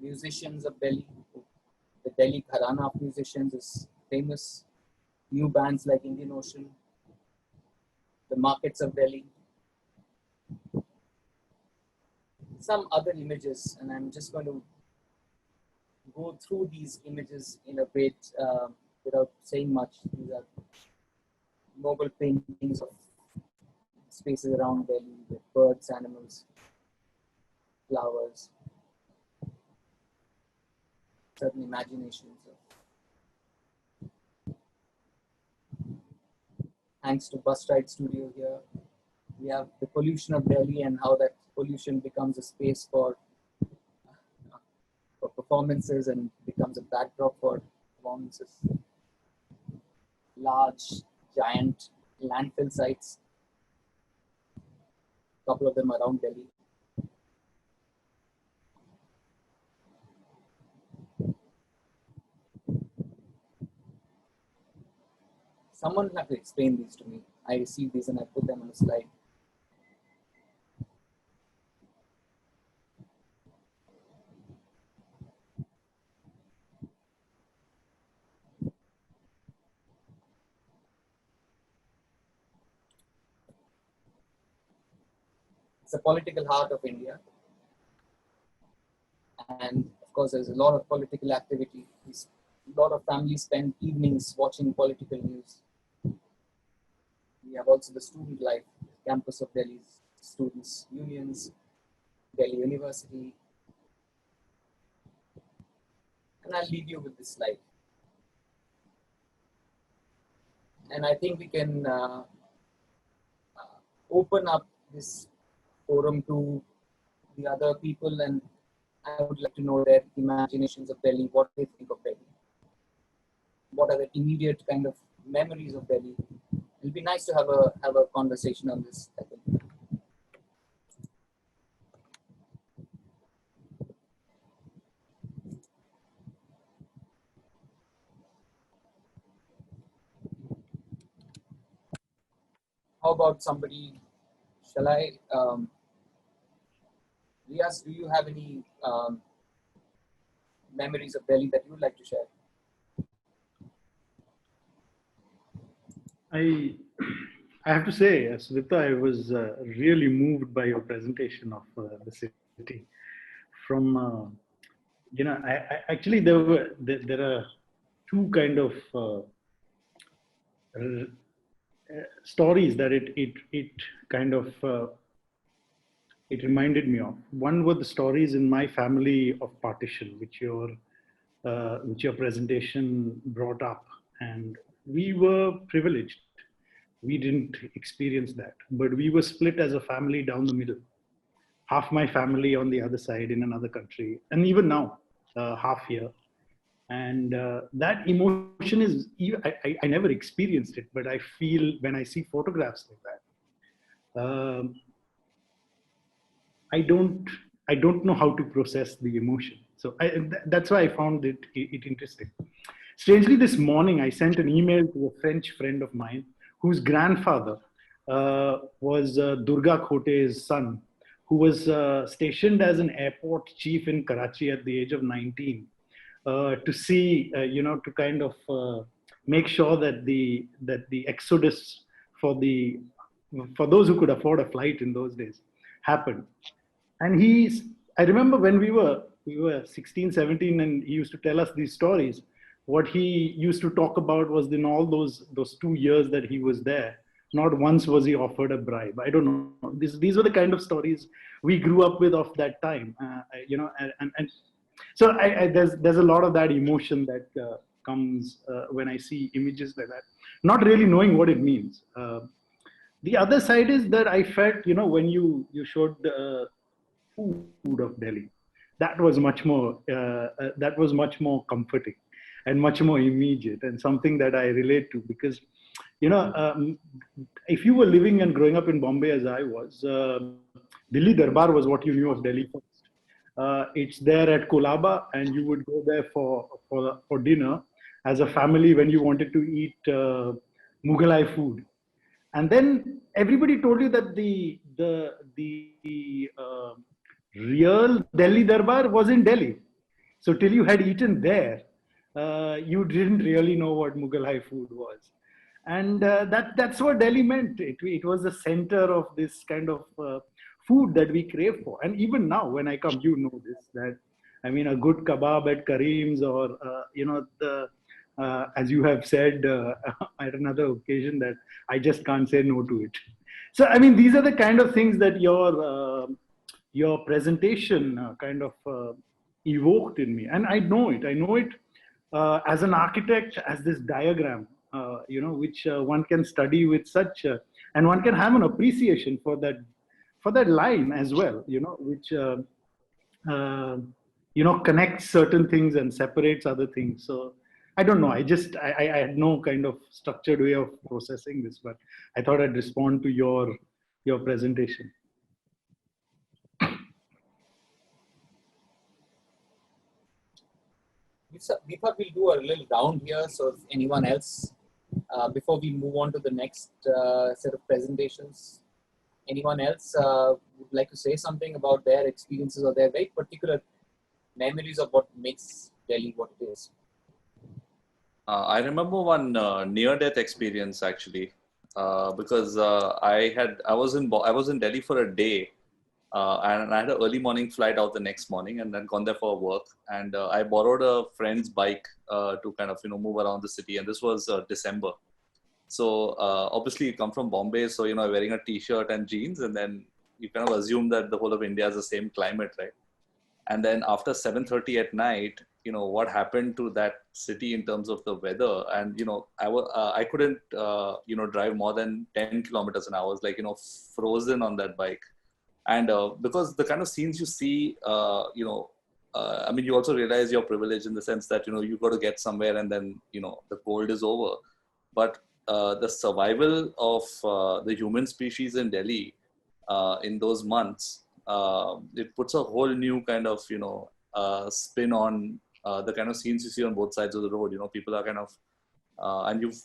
musicians of Delhi. The Delhi Gharana of musicians is famous. New bands like Indian Ocean, the markets of Delhi. Some other images, and I'm just going to go through these images in a bit without saying much. These are noble paintings of spaces around Delhi with birds, animals, flowers, certain imaginations. Thanks to Bus Ride Studio here, we have the pollution of Delhi and how that pollution becomes a space for performances and becomes a backdrop for performances. Large, giant landfill sites, a couple of them around Delhi. Someone will have to explain these to me. I received these and I put them on a slide. It's the political heart of India. And of course, there's a lot of political activity. a lot of families spend evenings watching political news. We have also the student life, campus of Delhi's students' unions, Delhi University. And I'll leave you with this slide. And I think we can open up this forum to the other people, and I would like to know their imaginations of Delhi, what they think of Delhi. What are the immediate kind of memories of Delhi? It'll be nice to have a conversation on this, I think. How about somebody? Shall I? Riaz, do you have any memories of Delhi that you would like to share? I have to say, Smita, I was really moved by your presentation of the city. From I actually there are two kind of stories that it kind of it reminded me of. One were the stories in my family of partition, which your presentation brought up, and we were privileged. We didn't experience that, but we were split as a family down the middle. Half my family on the other side in another country, and even now, half here. And that emotion is, I never experienced it, but I feel when I see photographs like that, I don't know how to process the emotion. So that's why I found it interesting. Strangely, this morning I sent an email to a French friend of mine whose grandfather was Durga Khote's son, who was stationed as an airport chief in Karachi at the age of 19, to see, to kind of make sure that the exodus for those who could afford a flight in those days happened. And I remember when we were 16, 17, and he used to tell us these stories. What he used to talk about was in all those 2 years that he was there, not once was he offered a bribe. I don't know. These were the kind of stories we grew up with of that time, and so there's a lot of that emotion that comes when I see images like that, not really knowing what it means. The other side is that I felt, when you showed the food of Delhi, that was much more comforting and much more immediate, and something that I relate to, because if you were living and growing up in Bombay as I was, Delhi Darbar was what you knew of Delhi first. It's there at Kolaba, and you would go there for dinner as a family when you wanted to eat Mughalai food. And then everybody told you that the real Delhi Darbar was in Delhi. So till you had eaten there, you didn't really know what Mughalai food was. And that's what Delhi meant. It was the center of this kind of food that we crave for. And even now, when I come, you know this, that a good kebab at Karim's, or as you have said at another occasion, that I just can't say no to it. So these are the kind of things that your presentation kind of evoked in me, and I know it as an architect, as this diagram, which one can study with such, and one can have an appreciation for that line as well, which connects certain things and separates other things. So I don't know. I had no kind of structured way of processing this, but I thought I'd respond to your presentation. We thought we'll do a little round here. So if anyone else, before we move on to the next set of presentations, anyone else would like to say something about their experiences or their very particular memories of what makes Delhi what it is? I remember one near-death experience actually, because I was in Delhi for a day, and I had an early morning flight out the next morning, and then gone there for work. And I borrowed a friend's bike to kind of move around the city. And this was December. So obviously you come from Bombay, so wearing a t-shirt and jeans, and then you kind of assume that the whole of India is the same climate, right? And then after 7:30 at night, what happened to that city in terms of the weather, and I couldn't drive more than 10 kilometers an hour. I was like frozen on that bike. And because the kind of scenes you see, I mean, you also realize your privilege in the sense that you got to get somewhere, and then the cold is over. But the survival of the human species in Delhi in those months, it puts a whole new kind of spin on the kind of scenes you see on both sides of the road. People are kind of and you've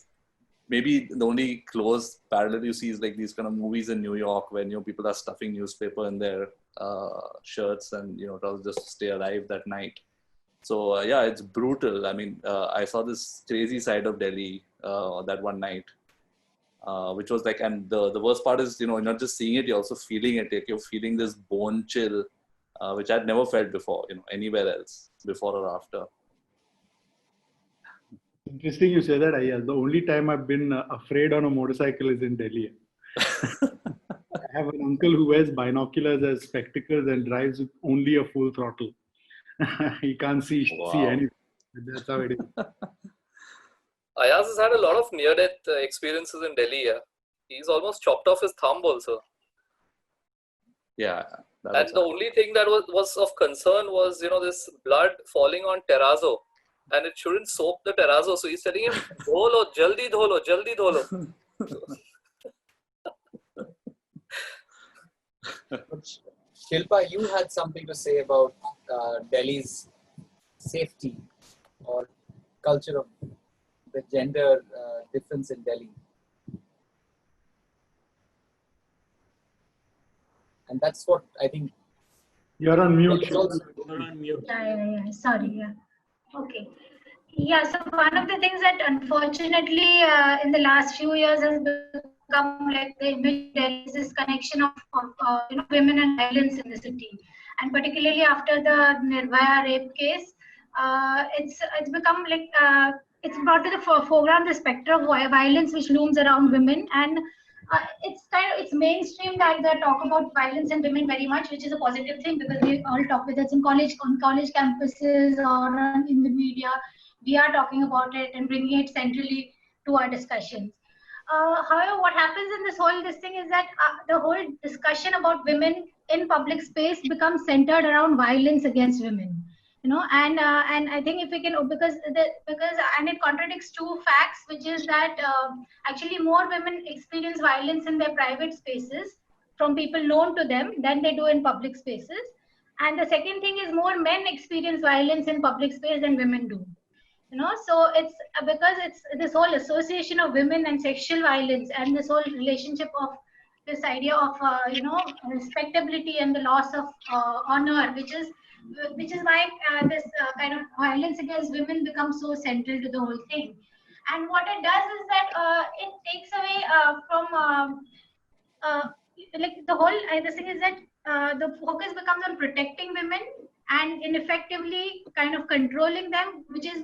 maybe the only close parallel you see is like these kind of movies in New York when people are stuffing newspaper in their shirts and to just stay alive that night. So yeah, it's brutal. I mean, I saw this crazy side of Delhi that one night, which was like, and the worst part is you're not just seeing it, you're also feeling it. Like you're feeling this bone chill, which I'd never felt before, anywhere else before or after. Interesting you say that, Ayaz. The only time I've been afraid on a motorcycle is in Delhi. I have an uncle who wears binoculars as spectacles and drives with only a full throttle. He can't see anything. That's how it is. Ayaz has had a lot of near-death experiences in Delhi. Yeah. He's almost chopped off his thumb also. Yeah. And the only thing that was of concern was, this blood falling on terrazzo. And it shouldn't soak the terrazzo. So he's telling him, dholo, jaldi dholo, jaldi dholo. Shilpa, you had something to say about Delhi's safety or culture of the gender difference in Delhi. And that's what I think. You're on mute. You're on mute. Yeah. Sorry. Yeah. Okay. Yeah. So one of the things that unfortunately in the last few years has become like the image is this connection of women and violence in the city, and particularly after the Nirbhaya rape case, it's become like it's brought to the foreground the specter of violence which looms around women, and it's mainstream that they talk about violence and women very much, which is a positive thing because we all talk with us on college campuses or in the media. We are talking about it and bringing it centrally to our discussions. However, what happens in this thing is that the whole discussion about women in public space becomes centered around violence against women. And I think if we can, because it contradicts two facts, which is that actually more women experience violence in their private spaces from people known to them than they do in public spaces. And the second thing is more men experience violence in public space than women do. So it's because it's this whole association of women and sexual violence and this whole relationship of this idea of respectability and the loss of honor, which is why this kind of violence against women becomes so central to the whole thing. And what it does is that it takes away from like the whole the thing is that the focus becomes on protecting women and ineffectively kind of controlling them, which is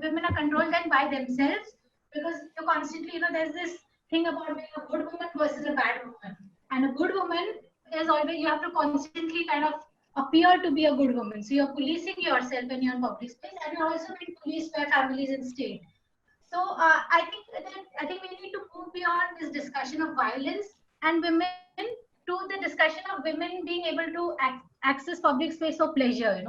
women are controlled then by themselves, because you constantly there's this thing about being a good woman versus a bad woman, and a good woman is always you have to constantly kind of appear to be a good woman. So you're policing yourself when you're in public space, and you're also being policed by families and state. So I think we need to move beyond this discussion of violence and women to the discussion of women being able to access public space for pleasure,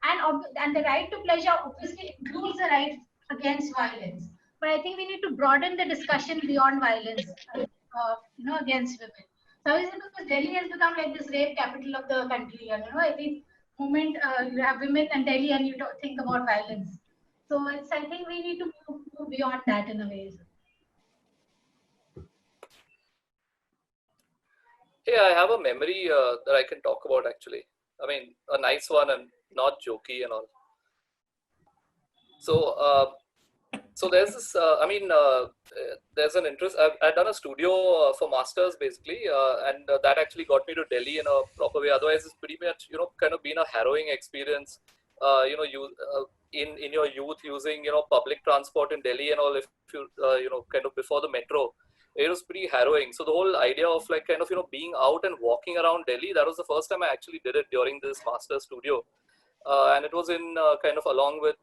and the right to pleasure obviously includes the right against violence. But I think we need to broaden the discussion beyond violence, against women. So is it because Delhi has become like this rape capital of the country, and every moment you have women and Delhi, and you don't think about violence. So I think we need to move beyond that in a way. Hey, I have a memory that I can talk about actually. I mean, a nice one and not jokey and all. So So there's this, there's an interest. I've done a studio for masters basically, and that actually got me to Delhi in a proper way. Otherwise, it's pretty much, kind of been a harrowing experience. In your youth using, public transport in Delhi and all. If you, kind of before the metro, it was pretty harrowing. So the whole idea of like kind of, being out and walking around Delhi, that was the first time I actually did it during this master studio. And it was in kind of along with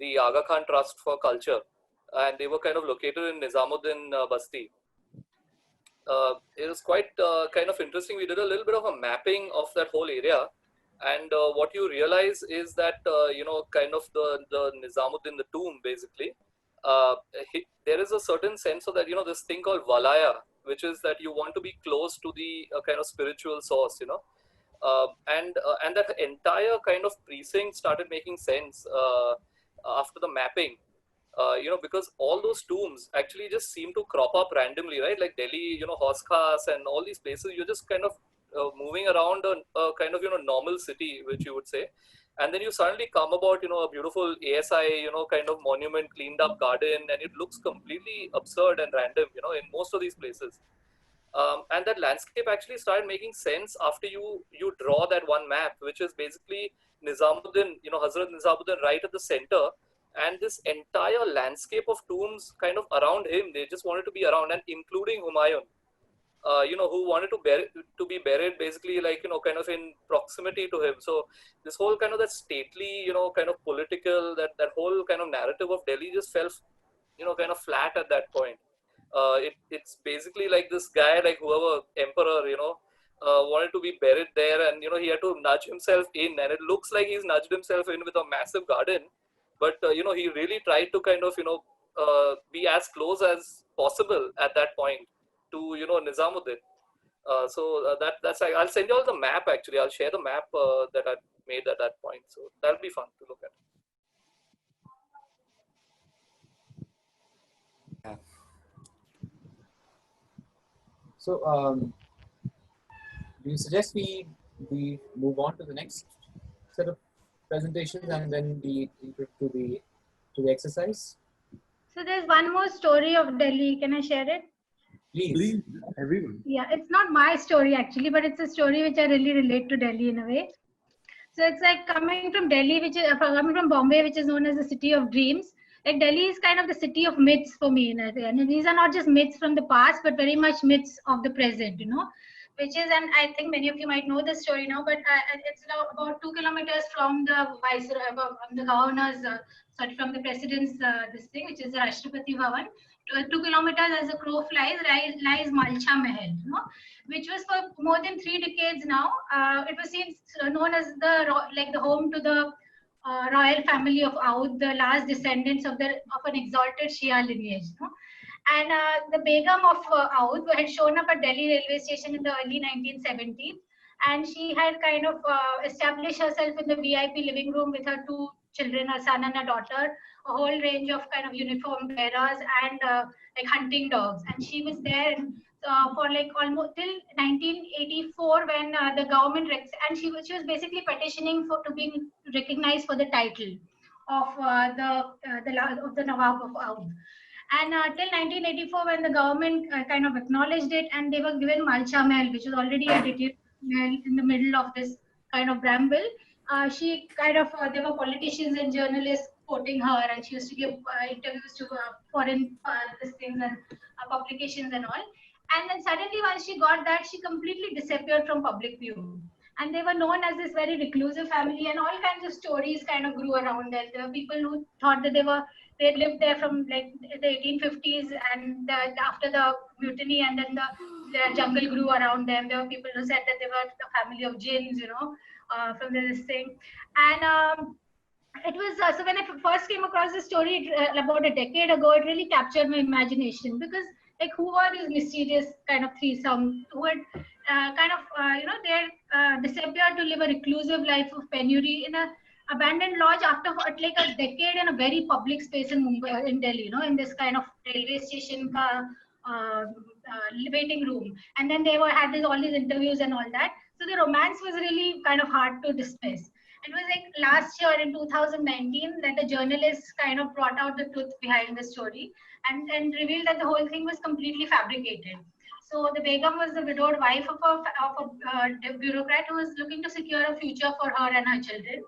the Aga Khan Trust for Culture, and they were kind of located in Nizamuddin Basti. It was quite kind of interesting. We did a little bit of a mapping of that whole area, and what you realize is that kind of the Nizamuddin, the tomb, basically, there is a certain sense of that, this thing called Valaya, which is that you want to be close to the kind of spiritual source, and that entire kind of precinct started making sense after the mapping, because all those tombs actually just seem to crop up randomly, right? Like Delhi, Hauz Khas and all these places, you're just kind of moving around a kind of, normal city, which you would say. And then you suddenly come about, a beautiful ASI, kind of monument, cleaned up garden, and it looks completely absurd and random, in most of these places. And that landscape actually started making sense after you draw that one map, which is basically Nizamuddin, Hazrat Nizamuddin right at the center, and this entire landscape of tombs kind of around him. They just wanted to be around, and including Humayun, who wanted to be buried basically like, kind of in proximity to him. So this whole kind of that stately, kind of political, that whole kind of narrative of Delhi just fell, kind of flat at that point. It's basically like this guy, like whoever emperor, wanted to be buried there, and he had to nudge himself in, and it looks like he's nudged himself in with a massive garden, but he really tried to kind of be as close as possible at that point to Nizamuddin. So that's like, I'll send you all the map. Actually, I'll share the map that I made at that point, so that'll be fun to look at. So, do you suggest we move on to the next set of presentations and then we to the exercise? So there's one more story of Delhi. Can I share it? Please, everyone. Yeah, it's not my story actually, but it's a story which I really relate to Delhi in a way. So it's like coming from Delhi, coming from Bombay, which is known as the city of dreams. Like Delhi is kind of the city of myths for me, and these are not just myths from the past, but very much myths of the present, which is, and I think many of you might know this story now, but it's about 2 kilometers from the from the governor's, from the president's this thing, which is the Rashtrapati Bhavan. 2 kilometers as the crow flies lies Malcha Mahal, which was for more than 3 decades now. It was known as the home to the royal family of Oudh, the last descendants of an exalted Shia lineage. And the Begum of Oudh had shown up at Delhi railway station in the early 1970s, and she had kind of established herself in the VIP living room with her 2 children, a son and a daughter, a whole range of kind of uniform bearers and like hunting dogs. And she was there for like almost till 1984 when the government, and she was basically petitioning to being recognized for the title of the Nawab of Oudh. And till 1984 when the government kind of acknowledged it, and they were given Malcha Mahal, which was already a detailed mahal in the middle of this kind of bramble. She kind of, there were politicians and journalists quoting her, and she used to give interviews to foreign things and publications and all. And then suddenly, once she got that, she completely disappeared from public view. And they were known as this very reclusive family, and all kinds of stories kind of grew around them. There were people who thought that they lived there from like the 1850s, and after the mutiny, and then the jungle grew around them. There were people who said that they were the family of jinns, from this thing. And it was so when I first came across this story about a decade ago, it really captured my imagination, because like who are these mysterious kind of threesome who had they disappeared to live a reclusive life of penury in a abandoned lodge after like a decade in a very public space in Mumbai, in Delhi, in this kind of railway station waiting room. And then they had all these interviews and all that. So the romance was really kind of hard to dismiss. It was like last year in 2019 that the journalists kind of brought out the truth behind the story and revealed that the whole thing was completely fabricated. So the Begum was the widowed wife of a bureaucrat who was looking to secure a future for her and her children.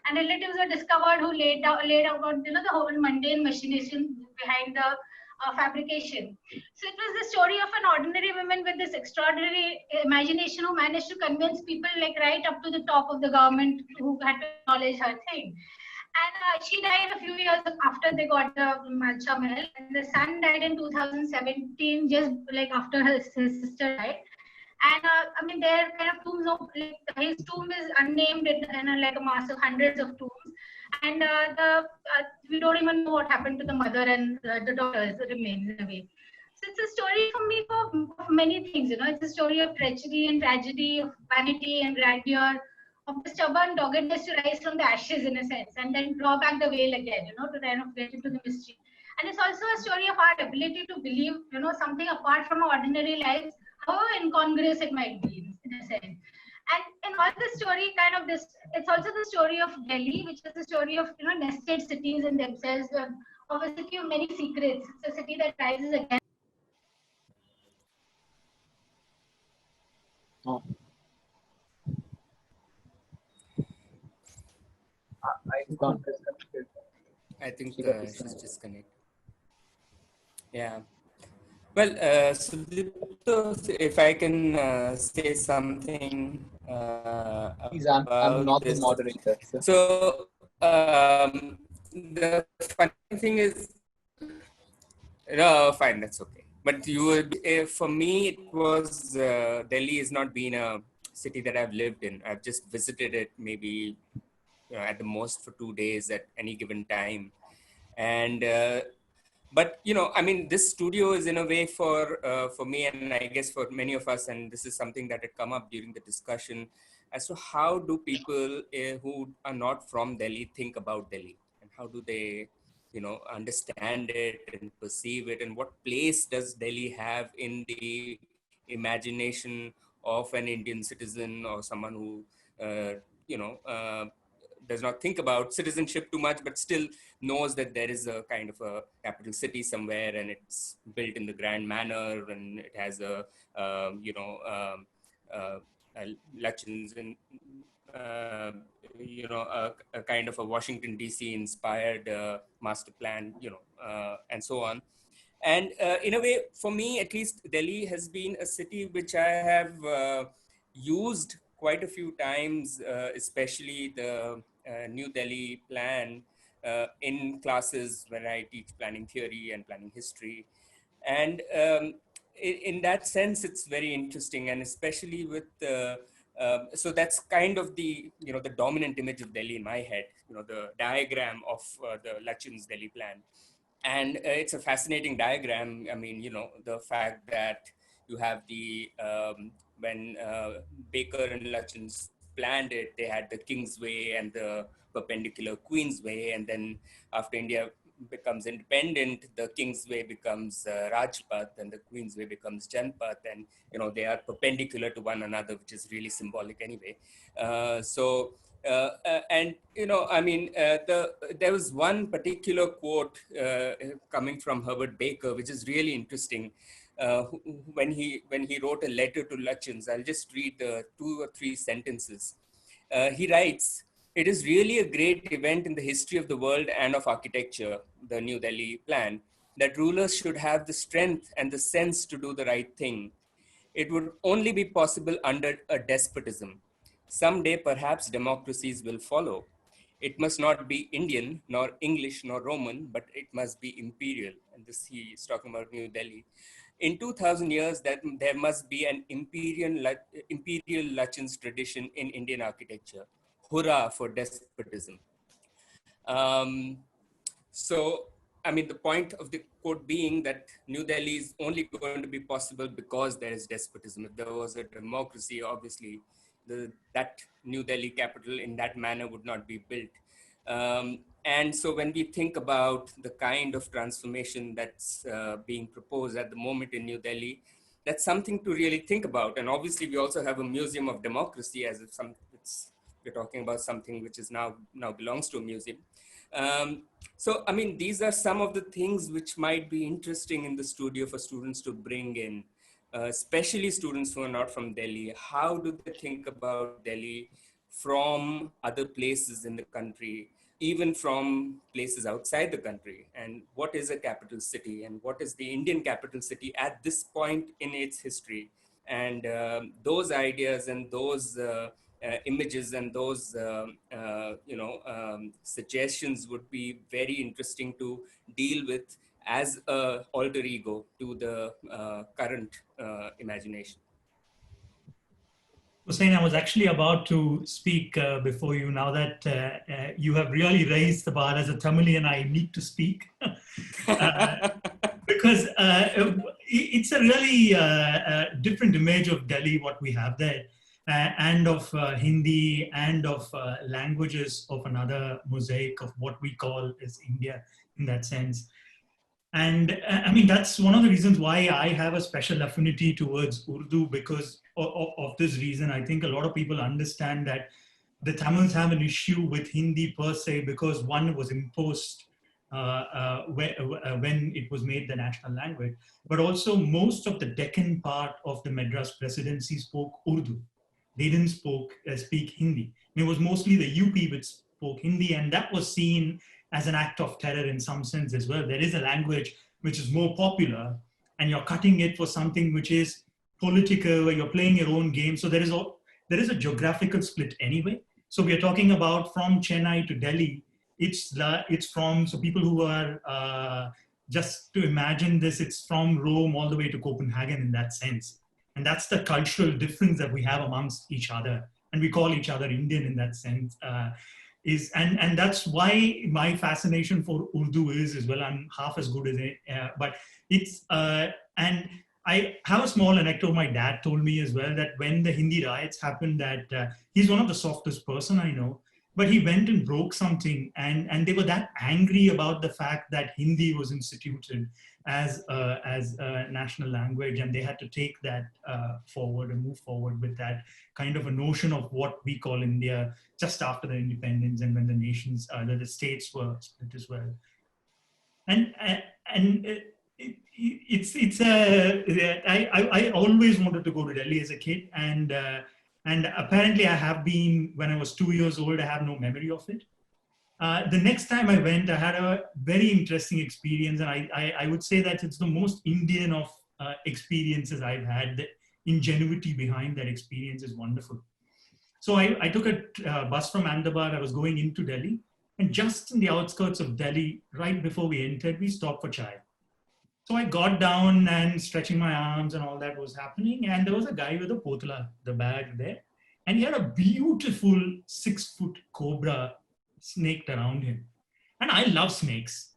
And relatives were discovered who laid out the whole mundane machination behind the fabrication. So it was the story of an ordinary woman with this extraordinary imagination who managed to convince people like right up to the top of the government who had to acknowledge her thing. And she died a few years after they got the Malcha Mahal, and the son died in 2017, just like after his sister died. And I mean, their kind of tombs of like his tomb is unnamed in like a mass of hundreds of tombs, and we don't even know what happened to the mother and the daughter's remains in a way. So it's a story for me of many things. It's a story of treachery and tragedy, of vanity and grandeur, of the stubborn doggedness to rise from the ashes in a sense, and then draw back the veil again. To kind of get into the mystery. And it's also a story of our ability to believe, something apart from our ordinary lives, however incongruous it might be in a sense. And in all the story, it's also the story of Delhi, which is the story of nested cities in themselves, of a city of many secrets. It's a city that rises again. Oh. I think she's disconnected. Yeah. Well, Sudipto, if I can say something Please, I'm not the moderator. So the funny thing is, no, fine, that's okay. But you would, for me, it was Delhi has not been a city that I've lived in. I've just visited it maybe at the most for 2 days at any given time, and. But I mean, this studio is in a way for me, and I guess for many of us, and this is something that had come up during the discussion as to how do people who are not from Delhi think about Delhi, and how do they, understand it and perceive it, and what place does Delhi have in the imagination of an Indian citizen or someone who, does not think about citizenship too much, but still knows that there is a kind of a capital city somewhere, and it's built in the grand manner, and it has Lutyens and a kind of a Washington DC inspired master plan, and so on. And in a way, for me at least, Delhi has been a city which I have used quite a few times, especially the New Delhi plan in classes when I teach planning theory and planning history. And in that sense, it's very interesting, and especially with so that's kind of the the dominant image of Delhi in my head, the diagram of the Lutyens Delhi plan. And it's a fascinating diagram. I mean, the fact that you have the when Baker and Lutyens planned it, they had the Kingsway and the perpendicular Queensway, and then after India becomes independent, the Kingsway becomes Rajpath and the Queensway becomes Janpath, and they are perpendicular to one another, which is really symbolic anyway. And I mean, there was one particular quote coming from Herbert Baker, which is really interesting. When he wrote a letter to Lutyens, I'll just read 2 or 3 sentences. He writes, "It is really a great event in the history of the world and of architecture, the New Delhi plan, that rulers should have the strength and the sense to do the right thing. It would only be possible under a despotism. Someday, perhaps, democracies will follow. It must not be Indian, nor English, nor Roman, but it must be imperial." And this, he is talking about New Delhi. "In 2000 years, that there must be an imperial Lutyens tradition in Indian architecture. Hurrah for despotism." So, I mean, the point of the quote being that New Delhi is only going to be possible because there is despotism. If there was a democracy, obviously, that New Delhi capital in that manner would not be built. And so when we think about the kind of transformation that's being proposed at the moment in New Delhi, that's something to really think about. And obviously, we also have a museum of democracy as if it's we're talking about something which is now belongs to a museum. So, I mean, these are some of the things which might be interesting in the studio for students to bring in, especially students who are not from Delhi. How do they think about Delhi from other places in the country, even from places outside the country? And what is a capital city, and what is the Indian capital city at this point in its history? And those ideas and those images and those suggestions would be very interesting to deal with as a alter ego to the current imagination. Hussain, I was actually about to speak before you. Now that you have really raised the bar, as a Tamilian, I need to speak because it's a really different image of Delhi, what we have there, and of Hindi, and of languages of another mosaic of what we call as India in that sense. And I mean, that's one of the reasons why I have a special affinity towards Urdu, because of this reason. I think a lot of people understand that the Tamils have an issue with Hindi per se, because one was imposed when it was made the national language, but also most of the Deccan part of the Madras presidency spoke Urdu. They didn't speak Hindi. It was mostly the UP which spoke Hindi, and that was seen as an act of terror in some sense as well. There is a language which is more popular, and you're cutting it for something which is political, where you're playing your own game. So there is a geographical split anyway. So we are talking about from Chennai to Delhi. It's from, so people who are, just to imagine this, it's from Rome all the way to Copenhagen in that sense. And that's the cultural difference that we have amongst each other. And we call each other Indian in that sense. And that's why my fascination for Urdu is as well. I'm half as good as it, but it's, and I have a small anecdote. My dad told me as well that when the Hindi riots happened, that he's one of the softest person I know, but he went and broke something, and they were that angry about the fact that Hindi was instituted as a national language, and they had to take that forward and move forward with that kind of a notion of what we call India just after the independence, and when the nations, the states were split as well. I always wanted to go to Delhi as a kid, and apparently I have been, when I was 2 years old, I have no memory of it. The next time I went, I had a very interesting experience, and I would say that it's the most Indian of experiences I've had. The ingenuity behind that experience is wonderful. So I took a bus from Ahmedabad. I was going into Delhi, and just in the outskirts of Delhi, right before we entered, we stopped for chai. So I got down and stretching my arms and all that was happening. And there was a guy with a potla, the bag there. And he had a beautiful 6-foot cobra snaked around him. And I love snakes.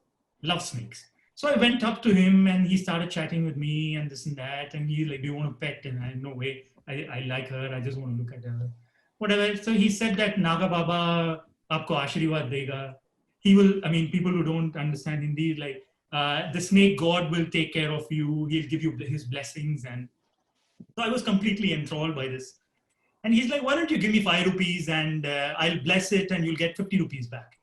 So I went up to him and he started chatting with me and this and that. And he's like, do you want a pet? And I, no way, I like her. I just want to look at her. Whatever. So he said that Naga Baba aapko ashirwad dega. He will, I mean, people who don't understand Hindi, like, the snake god will take care of you. He'll give you his blessings. And so I was completely enthralled by this. And he's like, why don't you give me 5 rupees and I'll bless it and you'll get 50 rupees back.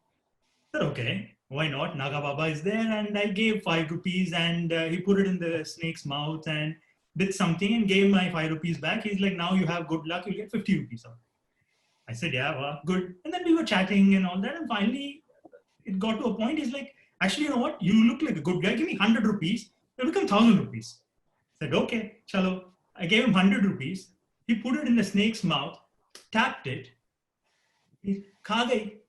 I said, okay, why not? Naga Baba is there. And I gave 5 rupees and he put it in the snake's mouth and did something and gave my 5 rupees back. He's like, now you have good luck. You'll get 50 rupees out. I said, yeah, well, good. And then we were chatting and all that. And finally, it got to a point. He's like, actually, you know what? You look like a good guy. Give me 100 rupees. It'll become 1,000 rupees. I said, okay, chalo. I gave him 100 rupees. He put it in the snake's mouth, tapped it. He, kha gayi.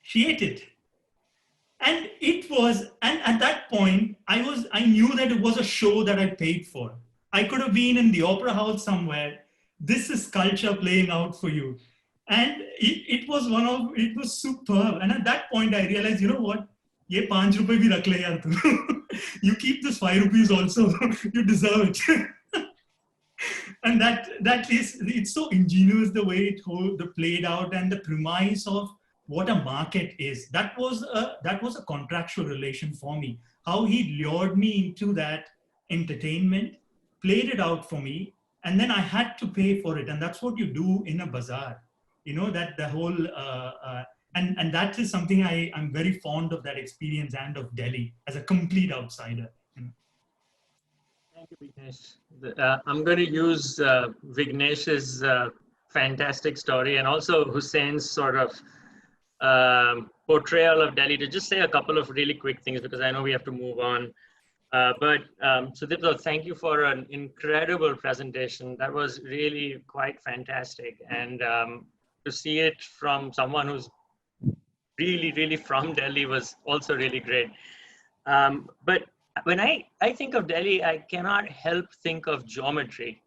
She ate it. And it was, and at that point, I knew that it was a show that I paid for. I could have been in the opera house somewhere. This is culture playing out for you. And it was superb. And at that point, I realized, you know what? Ye 5 rupees bhi rakh le yaar tu. You keep this 5 rupees also. You deserve it. And that is, it's so ingenious the way it played out, and the premise of what a market is. That was a contractual relation for me. How he lured me into that entertainment, played it out for me, and then I had to pay for it. And that's what you do in a bazaar. that the whole, and that is something I'm very fond of, that experience and of Delhi as a complete outsider. Thank you, Vignesh. I'm going to use Vignesh's fantastic story and also Hussein's sort of portrayal of Delhi to just say a couple of really quick things, because I know we have to move on. Sudipto, thank you for an incredible presentation. That was really quite fantastic. And to see it from someone who's really, really from Delhi was also really great. But when I think of Delhi, I cannot help think of geometry.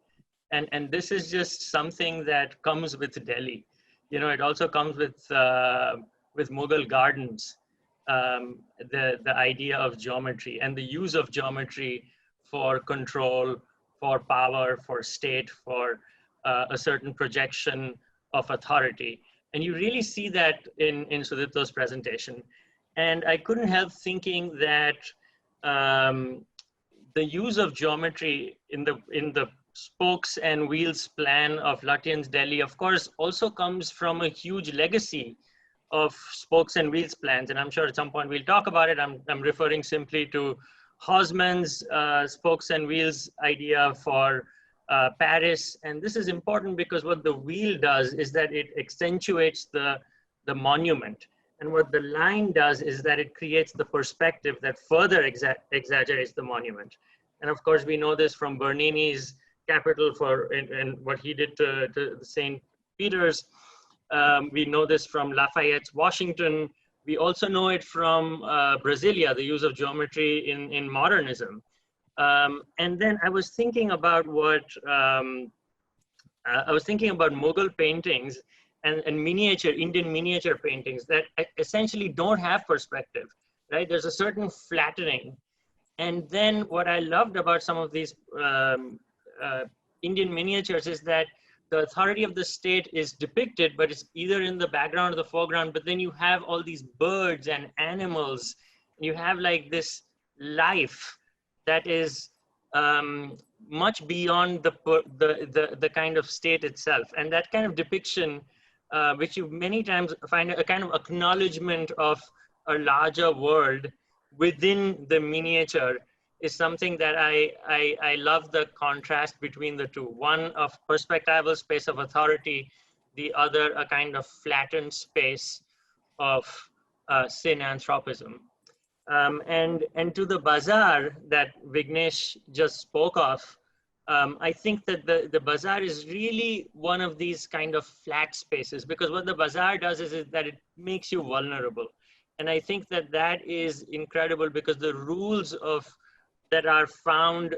And this is just something that comes with Delhi. It also comes with Mughal gardens, the idea of geometry and the use of geometry for control, for power, for state, for a certain projection of authority. And you really see that in Sudipto's presentation. And I couldn't help thinking that the use of geometry in the spokes and wheels plan of Lutyens' Delhi, of course, also comes from a huge legacy of spokes and wheels plans. And I'm sure at some point we'll talk about it. I'm referring simply to Haussmann's spokes and wheels idea for Paris. And this is important because what the wheel does is that it accentuates the monument. And what the line does is that it creates the perspective that further exaggerates the monument. And of course, we know this from Bernini's Capital and what he did to St. Peter's. We know this from Lafayette's Washington. We also know it from Brasilia, the use of geometry in modernism. And then I was thinking about Mughal paintings and Indian miniature paintings that essentially don't have perspective, right? There's a certain flattening. And then what I loved about some of these Indian miniatures is that the authority of the state is depicted, but it's either in the background or the foreground, but then you have all these birds and animals. And you have like this life that is much beyond the kind of state itself. And that kind of depiction, which you many times find a kind of acknowledgement of a larger world within the miniature, is something that I love the contrast between the two. One of perspectival space of authority, the other a kind of flattened space of synanthropism. And to the bazaar that Vignesh just spoke of, I think that the bazaar is really one of these kind of flat spaces, because what the bazaar does is that it makes you vulnerable. And I think that is incredible, because the rules that are found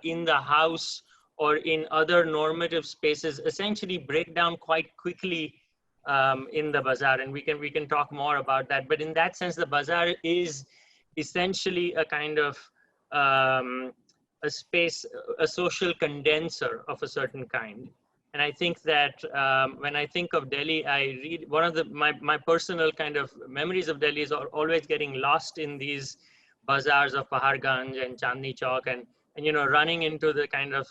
in the house or in other normative spaces essentially break down quite quickly in the bazaar. And we can talk more about that. But in that sense, the bazaar is essentially a kind of a space, a social condenser of a certain kind. And I think that when I think of Delhi, I read one of my personal kind of memories of Delhi is always getting lost in these bazaars of Paharganj and Chandni Chowk, and running into the kind of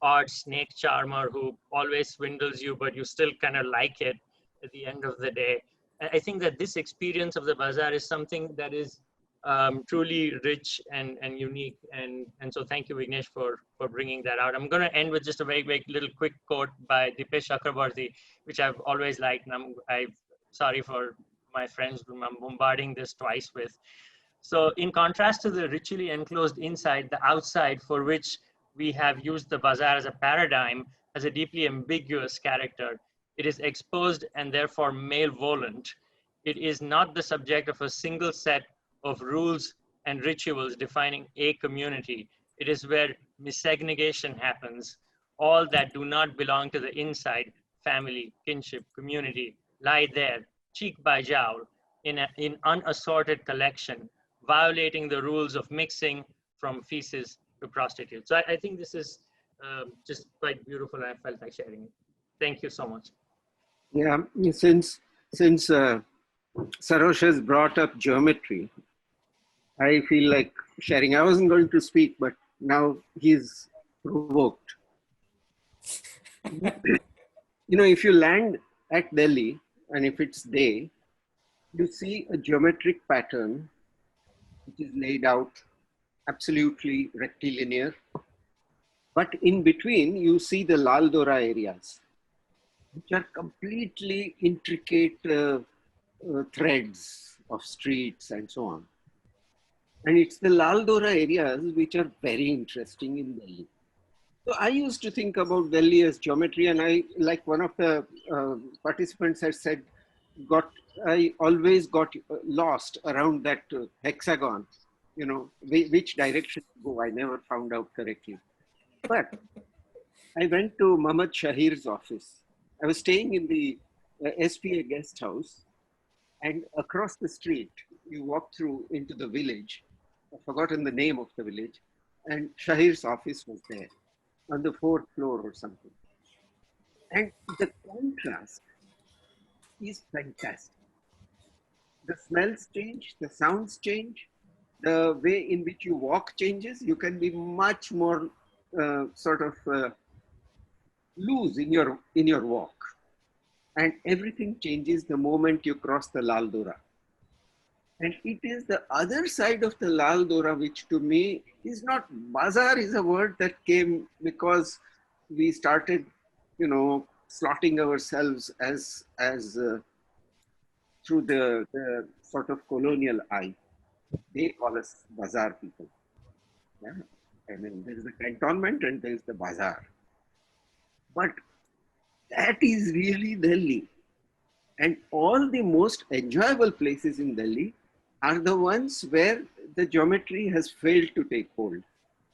odd snake charmer who always swindles you, but you still kind of like it at the end of the day. And I think that this experience of the bazaar is something that is truly rich and unique. And so thank you, Vignesh, for bringing that out. I'm going to end with just a very, very little quick quote by Dipesh Chakraborty, which I've always liked. And I'm sorry for my friends whom I'm bombarding this twice with. So in contrast to the ritually enclosed inside, the outside, for which we have used the bazaar as a paradigm, as a deeply ambiguous character, it is exposed and therefore malevolent. It is not the subject of a single set of rules and rituals defining a community. It is where miscegnation happens. All that do not belong to the inside, family, kinship, community, lie there, cheek by jowl, in unassorted collection, violating the rules of mixing from feces to prostitutes. So I think this is just quite beautiful, and I felt like sharing it. Thank you so much. Yeah, since Sarosh has brought up geometry, I feel like sharing. I wasn't going to speak, but now he's provoked. If you land at Delhi, and if it's day, you see a geometric pattern which is laid out absolutely rectilinear. But in between, you see the Lal Dora areas, which are completely intricate threads of streets and so on. And it's the Lal Dora areas which are very interesting in Delhi. So I used to think about Delhi as geometry, and I, like one of the participants had said, I always got lost around that hexagon, you know, which direction to go. I never found out correctly. But I went to Muhammad Shahir's office. I was staying in the SPA guest house, and across the street, you walk through into the village. I've forgotten the name of the village, and Shahir's office was there on the 4th floor or something. And the contrast is fantastic. The smells change, the sounds change, the way in which you walk changes. You can be much more loose in your walk, and everything changes the moment you cross the Lal Dora. And it is the other side of the Lal Dora which to me is not, bazaar is a word that came because we started, you know, slotting ourselves as through the sort of colonial eye. They call us bazaar people. Yeah. I mean, there is the cantonment and there is the bazaar. But that is really Delhi. And all the most enjoyable places in Delhi are the ones where the geometry has failed to take hold.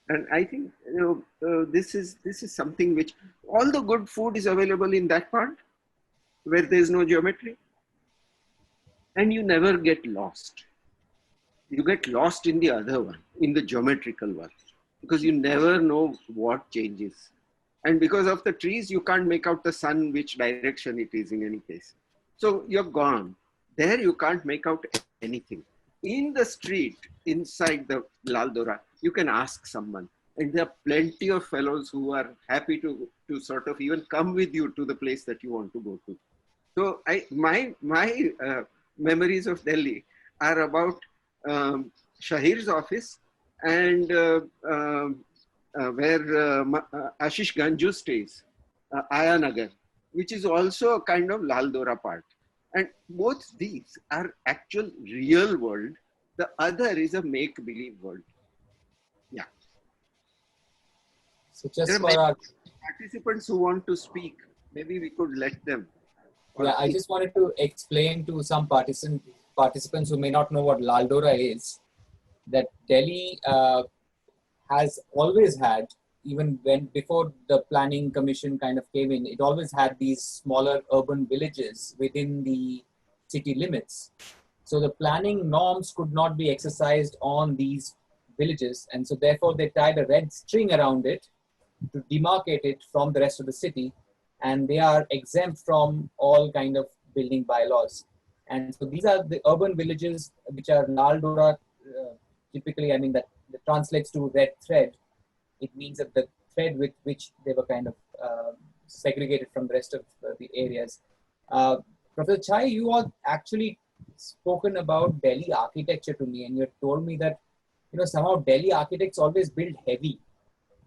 And I think, you know, this is something which, all the good food is available in that part where there is no geometry. And you never get lost. You get lost in the other one, in the geometrical one, because you never know what changes. And because of the trees, you can't make out the sun, which direction it is in any case. So you're gone. There you can't make out anything. In the street, inside the Lal Dora, you can ask someone. And there are plenty of fellows who are happy to sort of even come with you to the place that you want to go to. So my memories of Delhi are about Shahir's office and where Ashish Ganju stays, Ayanagar, which is also a kind of Lal Dora part. And both these are actual real world. The other is a make-believe world. Yeah. So just there are for our participants who want to speak, maybe we could let them. Yeah, I just wanted to explain to some participants who may not know what Lal Dora is, that Delhi has always had, even before the planning commission kind of came in, it always had these smaller urban villages within the city limits. So the planning norms could not be exercised on these villages. And so therefore they tied a red string around it to demarcate it from the rest of the city. And they are exempt from all kind of building bylaws. And so these are the urban villages which are Lal Dora. Typically, I mean, that translates to red thread. It means that the thread with which they were kind of segregated from the rest of the areas. Professor Chai, you all actually spoken about Delhi architecture to me, and you told me that, you know, somehow Delhi architects always build heavy.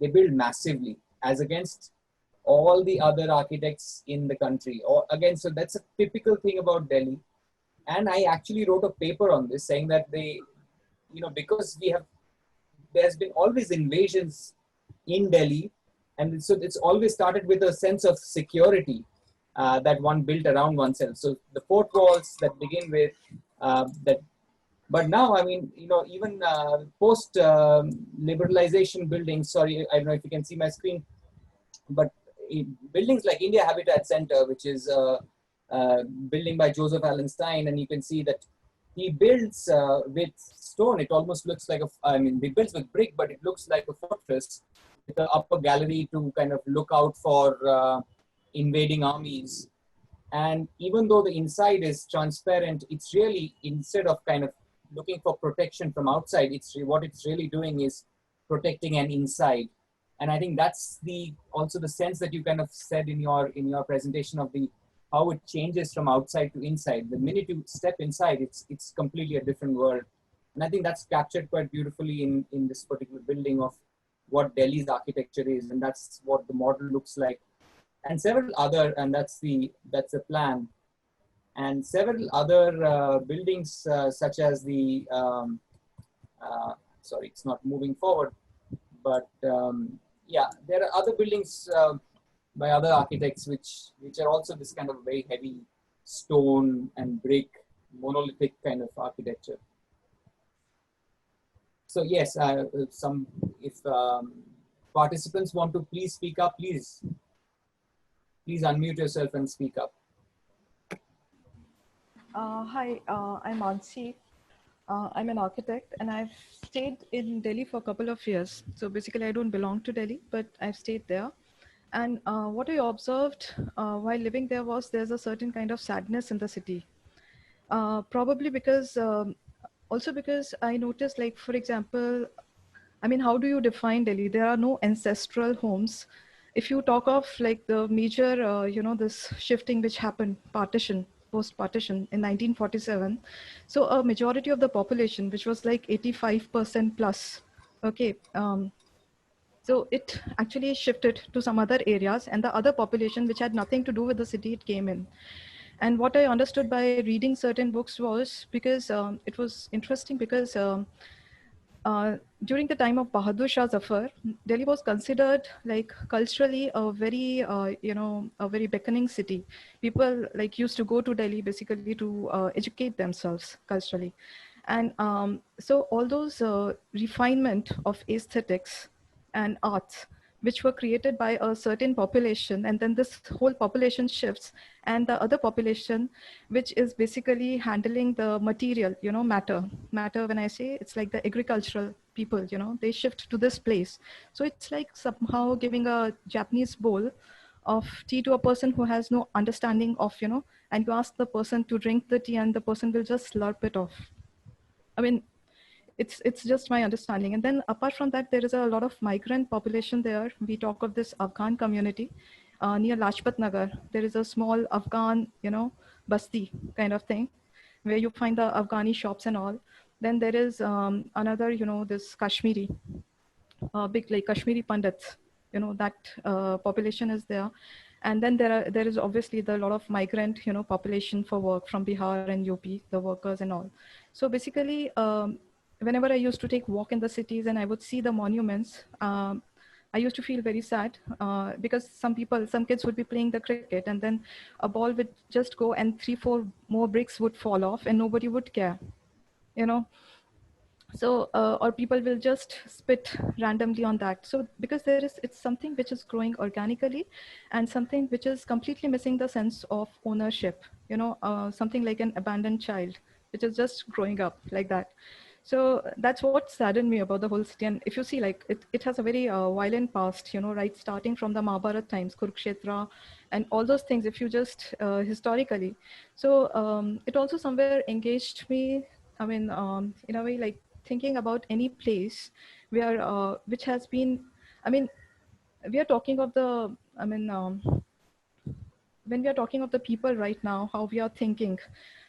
They build massively as against all the other architects in the country. Or again, so that's a typical thing about Delhi. And I actually wrote a paper on this saying that they, you know, because there's been always invasions in Delhi. And so it's always started with a sense of security that one built around oneself. So the fort walls that begin with that. But now, I mean, you know, even post liberalization buildings, sorry, I don't know if you can see my screen, but buildings like India Habitat Center, which is a building by Joseph Allen Stein, and you can see that he builds with stone. It almost looks like he builds with brick, but it looks like a fortress with the upper gallery to kind of look out for invading armies. And even though the inside is transparent, it's really, instead of kind of looking for protection from outside, what it's really doing is protecting an inside. And I think that's also the sense that you kind of said in your presentation of the how it changes from outside to inside. The minute you step inside, it's completely a different world. And I think that's captured quite beautifully in this particular building of what Delhi's architecture is, and that's what the model looks like. And several other, and that's the plan. And several other buildings, such as the, sorry, it's not moving forward, but yeah, there are other buildings by other architects which are also this kind of very heavy stone and brick, monolithic kind of architecture. So yes, if participants want to please speak up, please unmute yourself and speak up. Hi, I'm Ansi. I'm an architect and I've stayed in Delhi for a couple of years. So basically I don't belong to Delhi, but I've stayed there. And what I observed while living there was there's a certain kind of sadness in the city. Probably because, also because I noticed, like, for example, I mean, how do you define Delhi? There are no ancestral homes. If you talk of like the major, this shifting which happened, post-partition in 1947. So a majority of the population, which was like 85% plus, okay. So it actually shifted to some other areas, and the other population, which had nothing to do with the city, it came in. And what I understood by reading certain books was because it was interesting because during the time of Bahadur Shah Zafar, Delhi was considered like culturally a very, a very beckoning city. People like used to go to Delhi basically to educate themselves culturally. And so all those refinement of aesthetics and arts, which were created by a certain population, and then this whole population shifts, and the other population, which is basically handling the material, matter. When I say, it's like the agricultural people, they shift to this place. So it's like somehow giving a Japanese bowl of tea to a person who has no understanding of, and you ask the person to drink the tea and the person will just slurp it off. I mean, it's just my understanding. And then apart from that, there is a lot of migrant population there. We talk of this Afghan community near Lajpat Nagar. There is a small Afghan, basti kind of thing, where you find the Afghani shops and all. Then there is another, this Kashmiri, big like Kashmiri Pandits, that population is there. And then there is obviously the lot of migrant, population for work from Bihar and UP, the workers and all. So basically, whenever I used to take walk in the cities and I would see the monuments, I used to feel very sad because some kids would be playing the cricket and then a ball would just go and 3-4 more bricks would fall off and nobody would care, So, or people will just spit randomly on that. So because it's something which is growing organically and something which is completely missing the sense of ownership, something like an abandoned child, which is just growing up like that. So that's what saddened me about the whole city. And if you see, like, it has a very violent past, right, starting from the Mahabharat times, Kurukshetra, and all those things, if you just historically. So it also somewhere engaged me, I mean, in a way, like thinking about any place where, which has been, I mean, we are talking of the, I mean, when we are talking of the people right now, how we are thinking,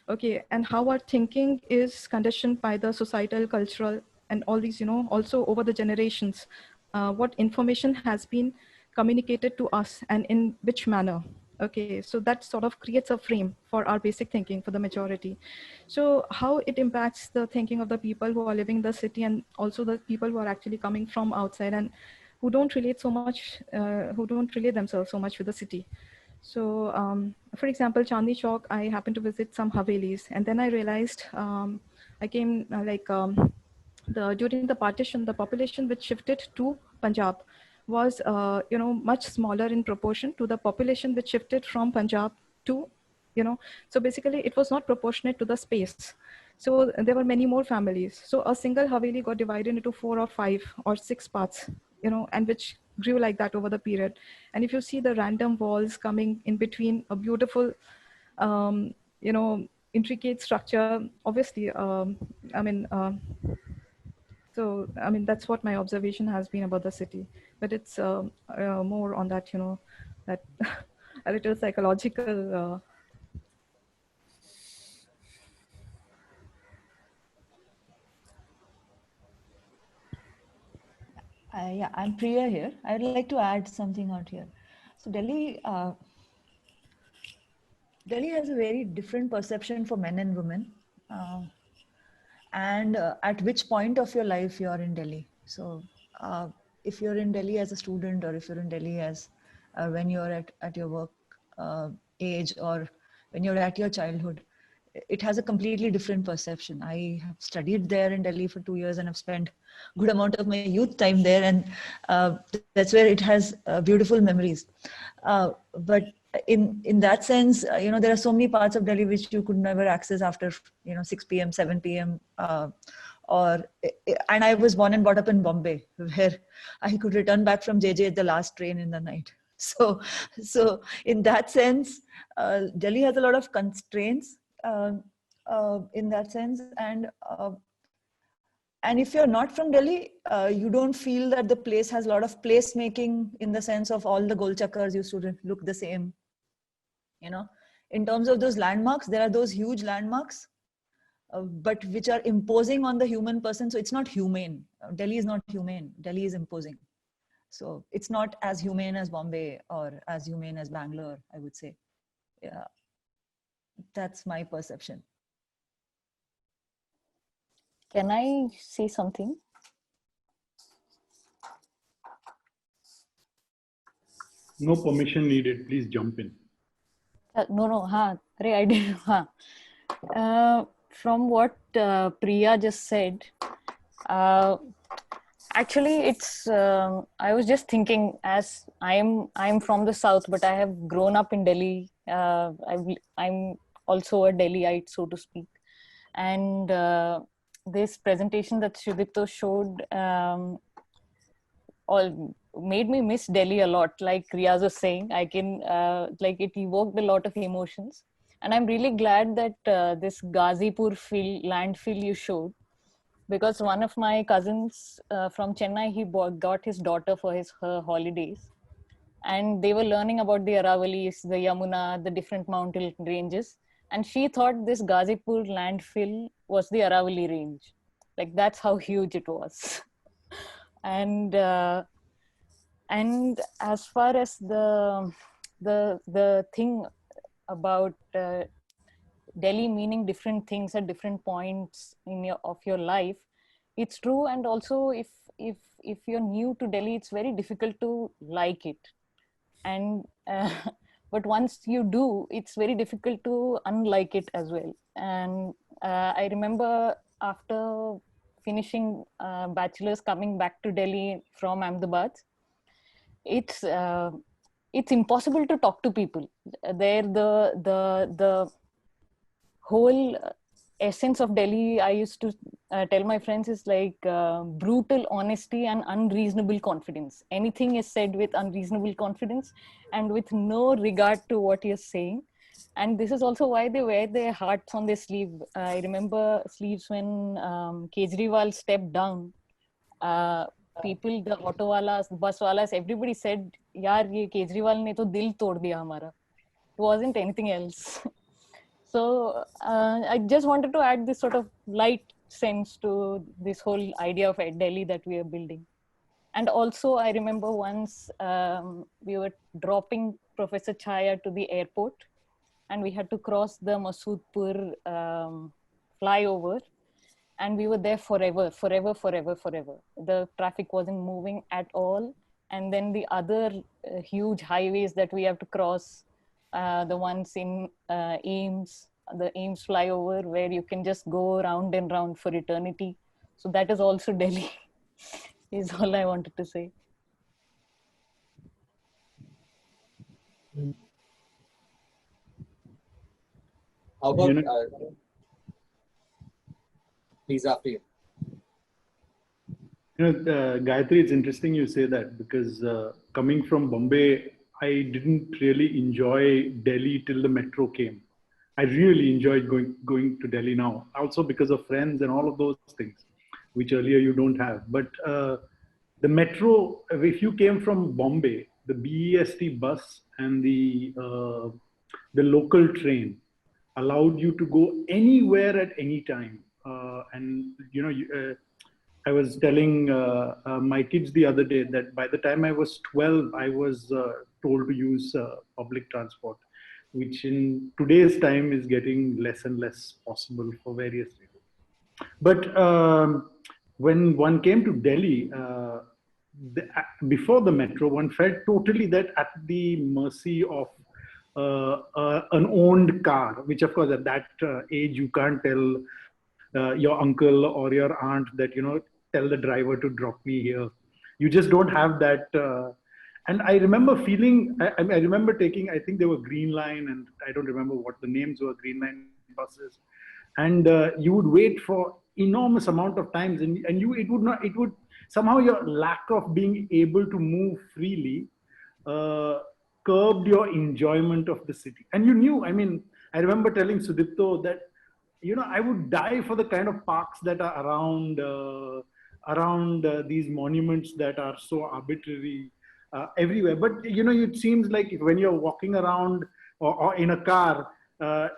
okay, and how our thinking is conditioned by the societal, cultural, and all these, also over the generations, what information has been communicated to us and in which manner. Okay, so that sort of creates a frame for our basic thinking for the majority. So how it impacts the thinking of the people who are living in the city and also the people who are actually coming from outside and who don't relate so much, who don't relate themselves so much with the city. So, for example, Chandni Chowk, I happened to visit some Havelis, and then I realized I came during the partition, the population which shifted to Punjab was, much smaller in proportion to the population which shifted from Punjab to, so basically it was not proportionate to the space. So there were many more families. So a single Haveli got divided into 4 or 5 or 6 parts, and which grew like that over the period. And if you see the random walls coming in between a beautiful, intricate structure, obviously, so, I mean, that's what my observation has been about the city, but it's more on that, that a little psychological Yeah, I'm Priya here. I would like to add something out here. So Delhi has a very different perception for men and women, and at which point of your life you are in Delhi. So if you're in Delhi as a student, or if you're in Delhi as when you're at your work age, or when you're at your childhood, it has a completely different perception. I have studied there in Delhi for 2 years and I've spent good amount of my youth time there, and that's where it has beautiful memories. But in that sense, there are so many parts of Delhi which you could never access after 6 p.m., 7 p.m. And I was born and brought up in Bombay, where I could return back from JJ at the last train in the night. So in that sense, Delhi has a lot of constraints in that sense, and if you're not from Delhi, you don't feel that the place has a lot of place making, in the sense of all the Golchakkars used to look the same. In terms of those landmarks, there are those huge landmarks, but which are imposing on the human person. So it's not humane. Delhi is not humane. Delhi is imposing. So it's not as humane as Bombay or as humane as Bangalore, I would say. Yeah, that's my perception. Can I say something? No permission needed. Please jump in. No. I did. From what Priya just said, actually, it's. I was just thinking, as I'm from the south, but I have grown up in Delhi. I'm also a Delhiite, so to speak, and this presentation that Sudipto showed all made me miss Delhi a lot. Like Riyaz was saying, I can it evoked a lot of emotions, and I'm really glad that this Ghazipur landfill you showed, because one of my cousins from Chennai, he got his daughter for her holidays, and they were learning about the Aravalis, the Yamuna, the different mountain ranges, and she thought this Ghazipur landfill was the Aravali range. Like, that's how huge it was. And as far as the thing about Delhi meaning different things at different points of your life, it's true. And also, if you're new to Delhi, it's very difficult to like it. And but once you do, it's very difficult to unlike it as well. And I remember after finishing bachelor's, coming back to Delhi from Ahmedabad, it's impossible to talk to people there. The whole essence of Delhi, I used to tell my friends, is like brutal honesty and unreasonable confidence. Anything is said with unreasonable confidence and with no regard to what you're saying. And this is also why they wear their hearts on their sleeve. I remember sleeves when Kejriwal stepped down. People, the auto walas, the bus walas, everybody said, "Yaar, ye Kejriwal ne to dil tod diya hamara." It wasn't anything else. So I just wanted to add this sort of light sense to this whole idea of Delhi that we are building. And also, I remember once we were dropping Professor Chaya to the airport, and we had to cross the Masoodpur flyover, and we were there forever. The traffic wasn't moving at all. And then the other huge highways that we have to cross, the ones in Ames, the Ames flyover, where you can just go round and round for eternity. So that is also Delhi, is all I wanted to say. How about, please, after you. Gayatri, it's interesting you say that, because coming from Bombay, I didn't really enjoy Delhi till the metro came. I really enjoyed going to Delhi now, also because of friends and all of those things, which earlier you don't have. But the metro, if you came from Bombay, the BEST bus and the local train allowed you to go anywhere at any time. And I was telling my kids the other day that by the time I was 12, I was told to use public transport, which in today's time is getting less and less possible for various reasons. But when one came to Delhi, before the metro, one felt totally that at the mercy of an owned car, which of course at that age you can't tell your uncle or your aunt that, you know, tell the driver to drop me here. You just don't have that. And I remember feeling, I remember taking, I think they were Green Line, and I don't remember what the names were, Green Line buses. And you would wait for enormous amount of times, and it would somehow, your lack of being able to move freely curbed your enjoyment of the city. And you knew, I mean, I remember telling Sudipto that, you know, I would die for the kind of parks that are around these monuments that are so arbitrary everywhere. But, you know, it seems like when you're walking around or in a car,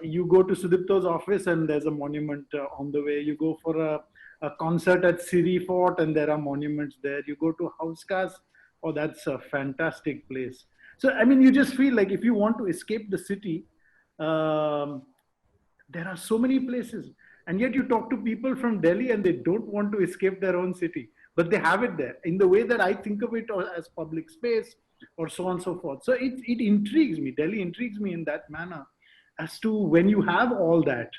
you go to Sudipto's office and there's a monument on the way. You go for a concert at Siri Fort and there are monuments there. You go to Hauskas, oh, that's a fantastic place. So, I mean, you just feel like if you want to escape the city, there are so many places. And yet you talk to people from Delhi and they don't want to escape their own city, but they have it there in the way that I think of it, or as public space or so on and so forth. So it intrigues me. Delhi intrigues me in that manner as to when you have all that,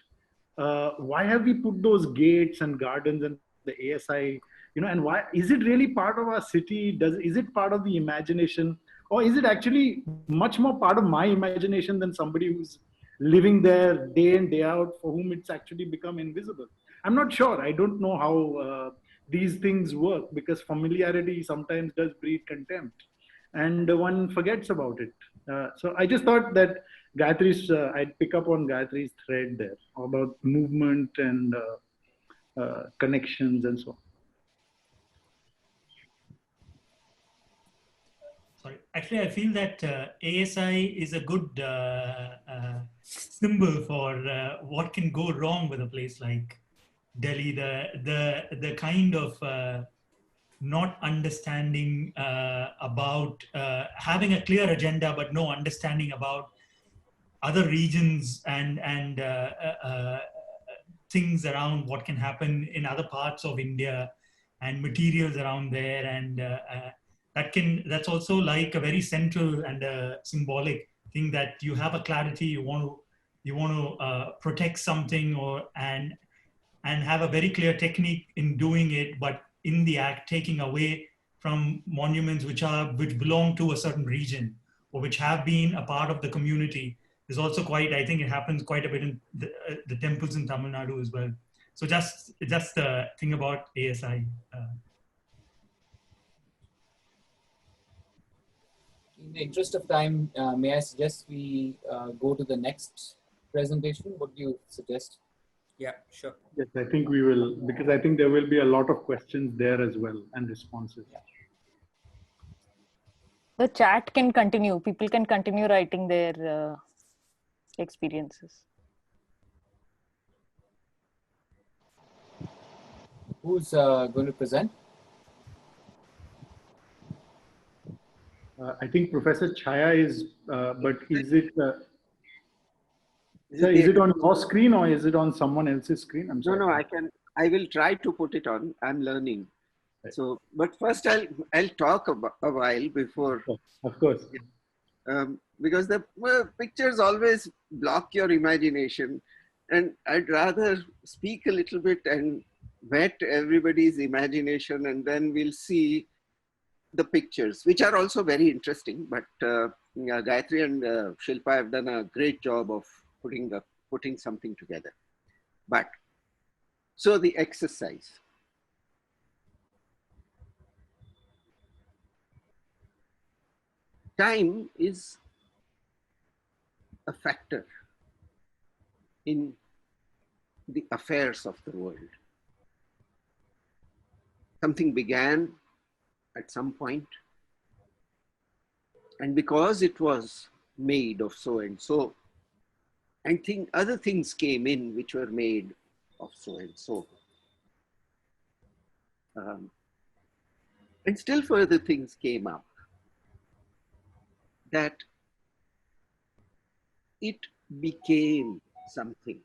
why have we put those gates and gardens and the ASI, you know, and why is it really part of our city? Is it part of the imagination, or is it actually much more part of my imagination than somebody who's living there day in, day out, for whom it's actually become invisible? I'm not sure. I don't know how these things work, because familiarity sometimes does breed contempt and one forgets about it. So I just thought that Gayatri's, I'd pick up on Gayatri's thread there about movement and connections and so on. Sorry, actually, I feel that ASI is a good symbol for what can go wrong with a place like Delhi. The kind of not understanding about having a clear agenda, but no understanding about other regions and things around what can happen in other parts of India and materials around there, and that's also like a very central and symbolic thing, that you have a clarity, you want to protect something, or and have a very clear technique in doing it, but in the act taking away from monuments which belong to a certain region or which have been a part of the community. There's also quite, I think it happens quite a bit in the temples in Tamil Nadu as well. So just the thing about ASI. In the interest of time, may I suggest we go to the next presentation? What do you suggest? Yeah, sure. Yes, I think we will, because I think there will be a lot of questions there as well and responses. Yeah. The chat can continue. People can continue writing their experiences. Who's going to present? I think Professor Chaya is, but is it, sir, is it on your screen or is it on someone else's screen? I'm sorry. No, I will try to put it on. I'm learning. Right. So, but first I'll talk a while before. Of course. Because the pictures always block your imagination, and I'd rather speak a little bit and whet everybody's imagination, and then we'll see the pictures, which are also very interesting. But Gayatri and Shilpa have done a great job of putting something together. But so the exercise. Time is a factor in the affairs of the world. Something began at some point, and because it was made of so and so, I think other things came in which were made of so and so. And still further things came up, that it became something.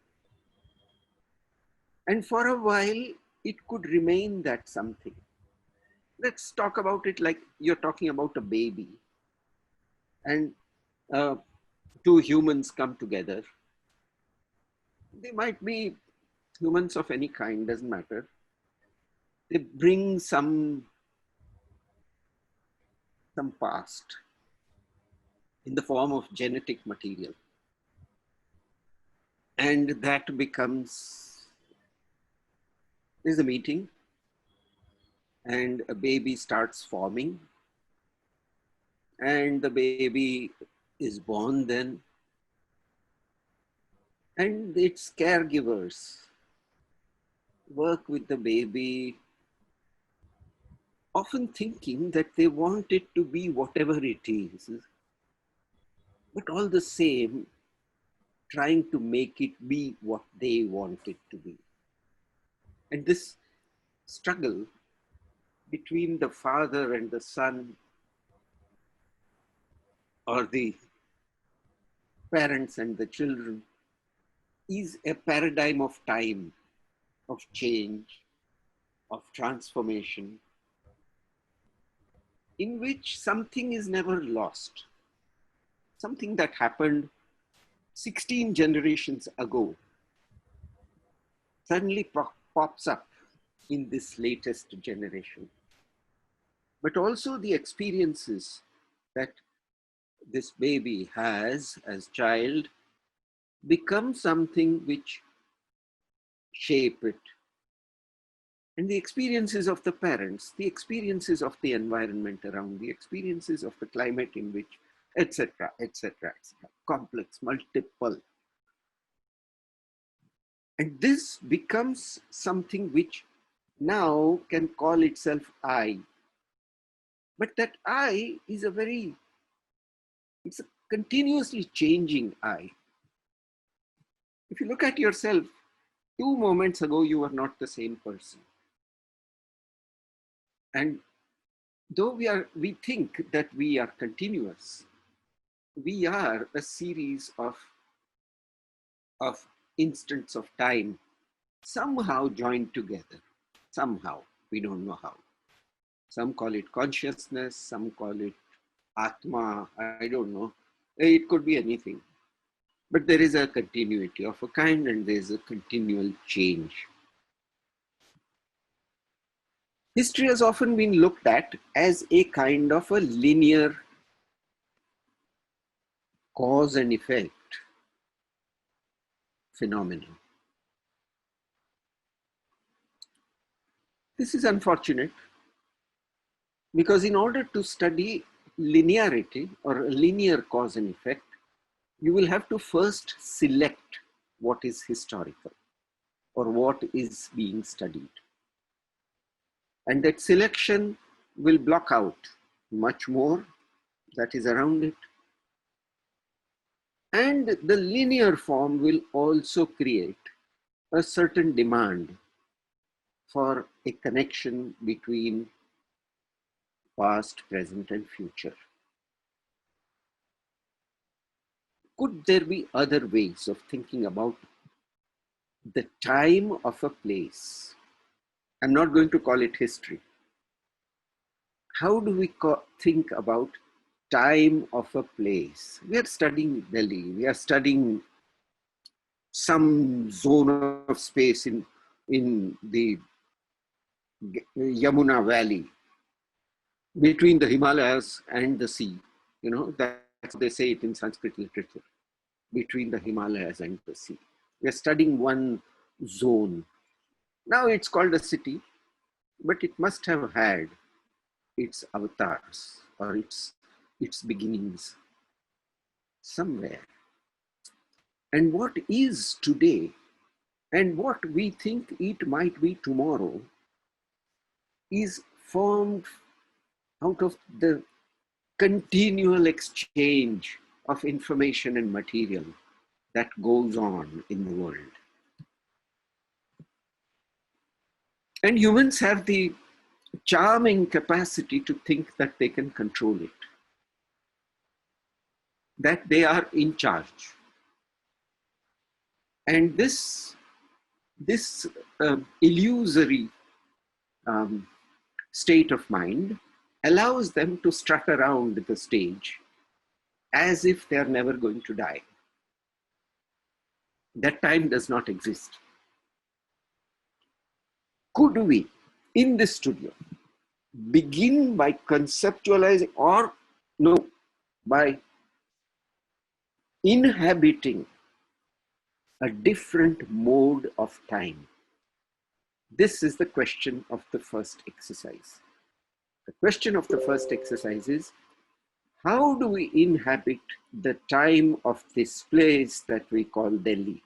And for a while, it could remain that something. Let's talk about it like you're talking about a baby. And two humans come together. They might be humans of any kind, doesn't matter. They bring some past in the form of genetic material. And that becomes, there's a meeting and a baby starts forming, and the baby is born then, and its caregivers work with the baby, often thinking that they want it to be whatever it is, but all the same trying to make it be what they want it to be. And this struggle between the father and the son, or the parents and the children, is a paradigm of time, of change, of transformation, in which something is never lost. Something that happened 16 generations ago suddenly pops up in this latest generation. But also the experiences that this baby has as child become something which shape it. And the experiences of the parents, the experiences of the environment around, the experiences of the climate in which, etc., etc., etc., complex, multiple. And this becomes something which now can call itself I. But that I is it's a continuously changing I. If you look at yourself, 2 moments ago, you were not the same person. And though we think that we are continuous, we are a series of instants of time somehow joined together. Somehow, we don't know how. Some call it consciousness, some call it Atma, I don't know. It could be anything. But there is a continuity of a kind, and there is a continual change. History has often been looked at as a kind of a linear cause and effect phenomenon. This is unfortunate, because in order to study linearity or linear cause and effect, you will have to first select what is historical or what is being studied. And that selection will block out much more that is around it. And the linear form will also create a certain demand for a connection between past, present, and future. Could there be other ways of thinking about the time of a place? I'm not going to call it history. How do we think about time of a place? We are studying Delhi. We are studying some zone of space in the Yamuna Valley between the Himalayas and the sea. You know, that's how they say it in Sanskrit literature, between the Himalayas and the sea. We are studying one zone. Now it's called a city, but it must have had its avatars or its beginnings somewhere. And what is today and what we think it might be tomorrow is formed out of the continual exchange of information and material that goes on in the world. And humans have the charming capacity to think that they can control it, that they are in charge. And this illusory state of mind allows them to strut around the stage as if they are never going to die. That time does not exist. Could we, in this studio, begin by conceptualizing, or no, by inhabiting a different mode of time? This is the question of the first exercise. The question of the first exercise is, how do we inhabit the time of this place that we call Delhi?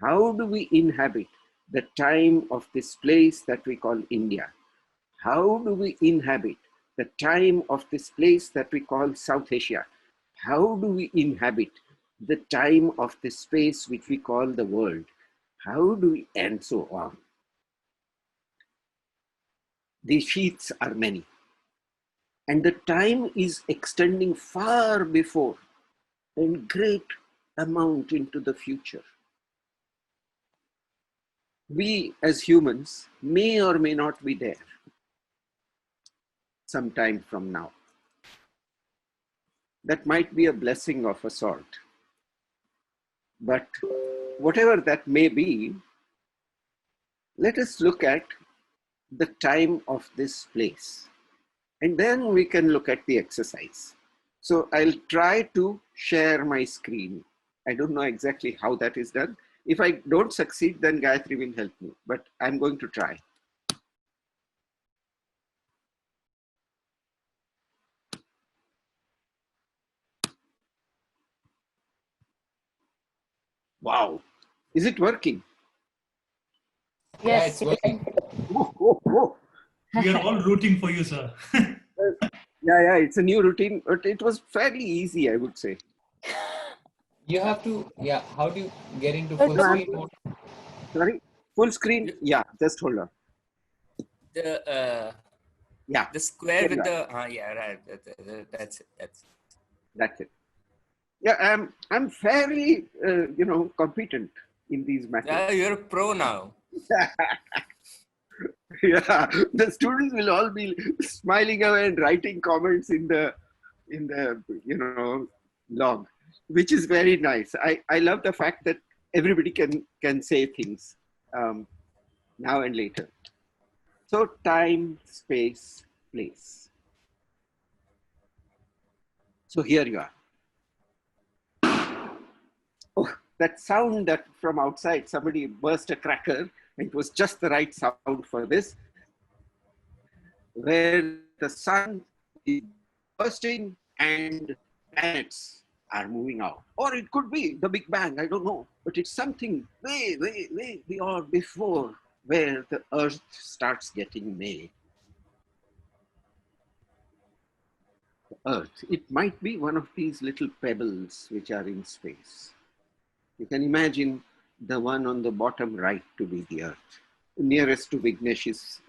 How do we inhabit the time of this place that we call India? How do we inhabit the time of this place that we call South Asia? How do we inhabit the time of this space which we call the world? How do we, and so on. The sheaths are many. And the time is extending far before and great amount into the future. We as humans may or may not be there sometime from now. That might be a blessing of a sort. But whatever that may be, let us look at the time of this place. And then we can look at the exercise. So I'll try to share my screen. I don't know exactly how that is done. If I don't succeed, then Gayatri will help me, but I'm going to try. Wow, is it working? Yes. Yeah, it's working. We are all rooting for you, sir. Yeah, it's a new routine, but it was fairly easy, I would say. You have to, yeah, how do you get into full screen mode? Sorry, full screen? Yeah, just hold on. The yeah, the square with the yeah, right. That's it. That's it. Yeah, I'm fairly competent in these matters. Yeah, you're a pro now. Yeah, the students will all be smiling away and writing comments in the log, which is very nice. I love the fact that everybody can say things now and later. So time, space, place. So here you are. Oh, that sound that from outside, somebody burst a cracker. It was just the right sound for this, where the sun is bursting and planets are moving out. Or it could be the Big Bang, I don't know. But it's something way, way, way beyond before where the Earth starts getting made. The Earth, it might be one of these little pebbles which are in space. You can imagine the one on the bottom right to be the Earth, nearest to Vignesh's,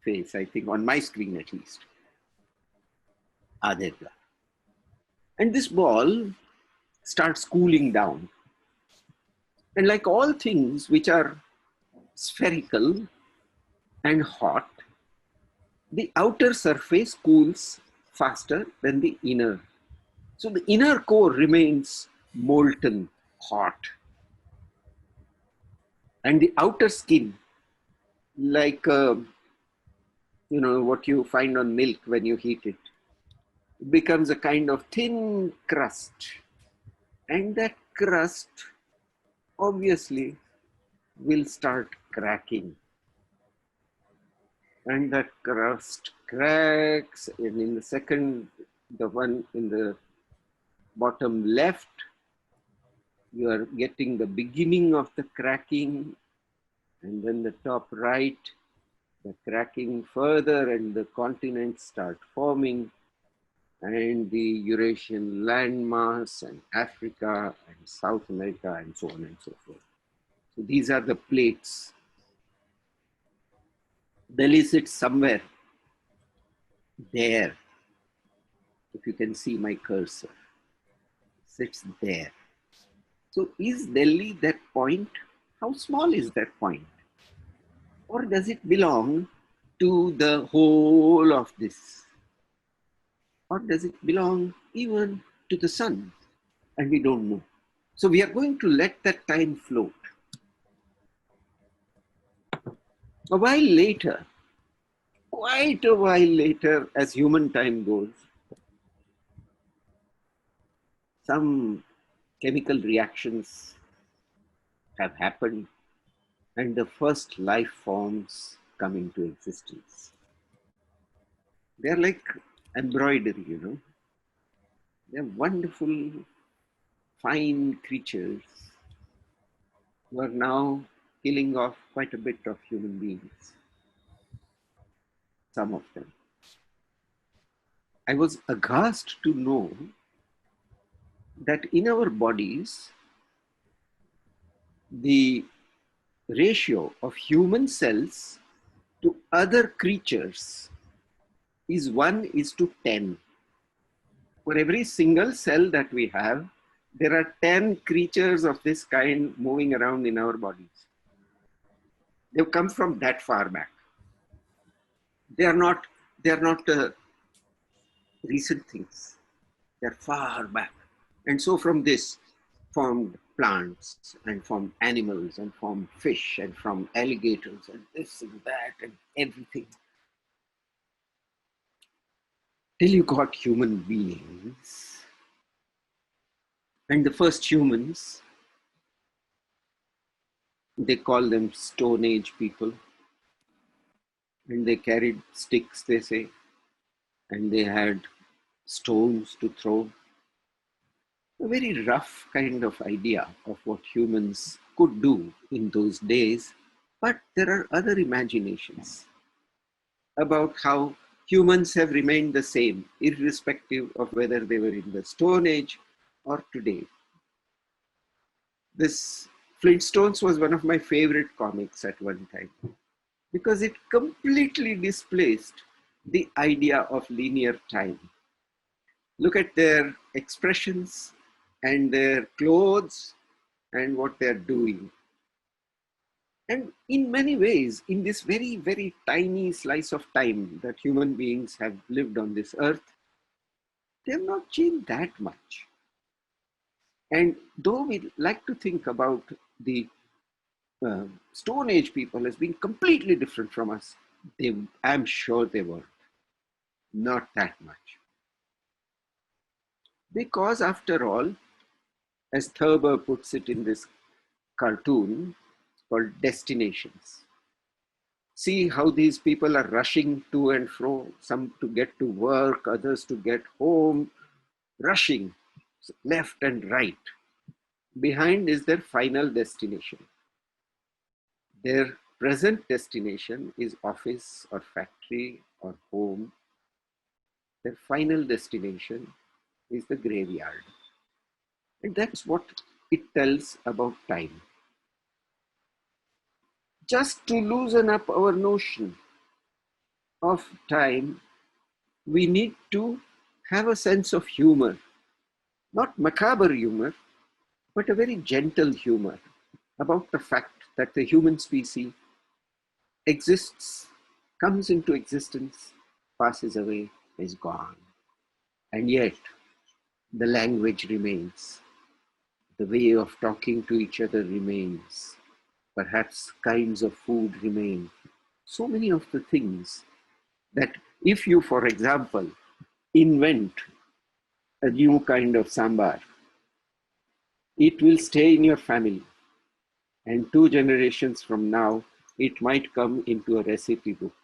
face, I think, on my screen at least. There you are. And this ball starts cooling down. And like all things which are spherical and hot, the outer surface cools faster than the inner. So the inner core remains molten hot. And the outer skin, like what you find on milk when you heat it, becomes a kind of thin crust. And that crust obviously will start cracking. And that crust cracks, and in the second, the one in the bottom left, you are getting the beginning of the cracking, and then the top right, the cracking further, and the continents start forming, and the Eurasian landmass, and Africa, and South America, and so on and so forth. So these are the plates. Delhi sits somewhere there. If you can see my cursor, sits there. So is Delhi that point? How small is that point? Or does it belong to the whole of this? Or does it belong even to the sun? And we don't know. So we are going to let that time float. A while later, quite a while later, as human time goes, some chemical reactions have happened and the first life forms come into existence. They're like embroidery, you know. They're wonderful, fine creatures who are now killing off quite a bit of human beings. Some of them. I was aghast to know that in our bodies, the ratio of human cells to other creatures is 1:10. For every single cell that we have, there are 10 creatures of this kind moving around in our bodies. They've come from that far back. They are not recent things. They're far back. And so from this formed plants and from animals and from fish and from alligators and this and that and everything. Till you got human beings. And the first humans, they call them Stone Age people. And they carried sticks, they say, and they had stones to throw. A very rough kind of idea of what humans could do in those days. But there are other imaginations about how humans have remained the same, irrespective of whether they were in the Stone Age or today. This Flintstones was one of my favorite comics at one time because it completely displaced the idea of linear time. Look at their expressions and their clothes and what they're doing. And in many ways, in this very, very tiny slice of time that human beings have lived on this earth, they have not changed that much. And though we like to think about the Stone Age people as being completely different from us, I'm sure they weren't. Not that much. Because after all, as Thurber puts it in this cartoon called Destinations, see how these people are rushing to and fro, some to get to work, others to get home, rushing left and right. Behind is their final destination. Their present destination is office or factory or home. Their final destination is the graveyard. And that's what it tells about time. Just to loosen up our notion of time, we need to have a sense of humor. Not macabre humor, but a very gentle humor about the fact that the human species exists, comes into existence, passes away, is gone. And yet, the language remains. The way of talking to each other remains. Perhaps kinds of food remain. So many of the things that if you, for example, invent a new kind of sambar, it will stay in your family. And 2 generations from now, it might come into a recipe book.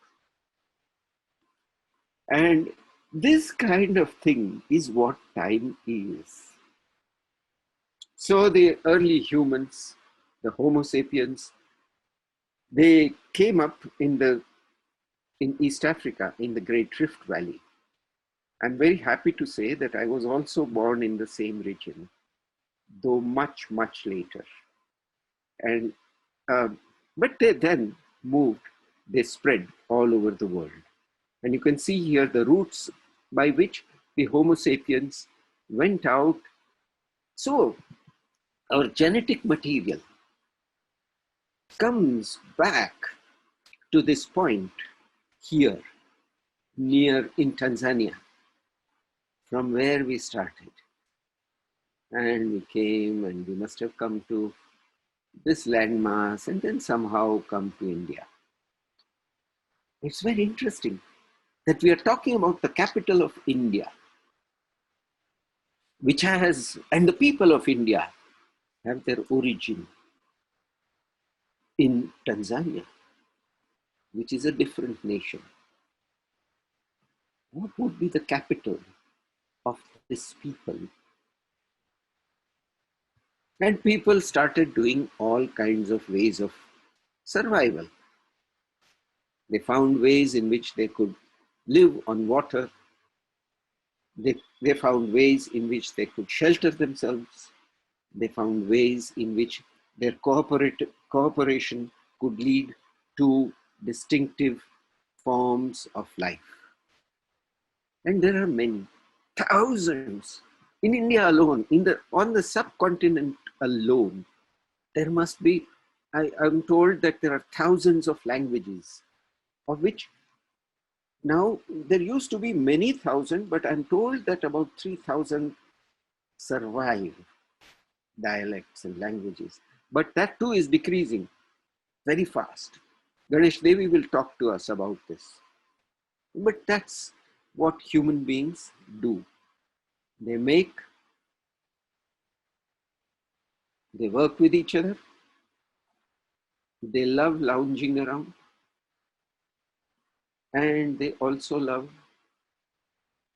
And this kind of thing is what time is. So the early humans, the Homo sapiens, they came up in East Africa, in the Great Rift Valley. I'm very happy to say that I was also born in the same region, though much, much later. And but they then moved they spread all over the world. And you can see here the routes by which the Homo sapiens went out. So our genetic material comes back to this point here, near in Tanzania, from where we started. And we came, and we must have come to this landmass and then somehow come to India. It's very interesting that we are talking about the capital of India, which has, and the people of India have their origin in Tanzania, which is a different nation. What would be the capital of this people? And people started doing all kinds of ways of survival. They found ways in which they could live on water. They found ways in which they could shelter themselves. They found ways in which their cooperation could lead to distinctive forms of life. And there are many, thousands. In India alone, on the subcontinent alone, there must be, I'm told that there are thousands of languages, of which now there used to be many thousand, but I'm told that about 3,000 survive dialects and languages. But that too is decreasing very fast. Ganesh Devi will talk to us about this. But that's what human beings do. They work with each other. They love lounging around. And they also love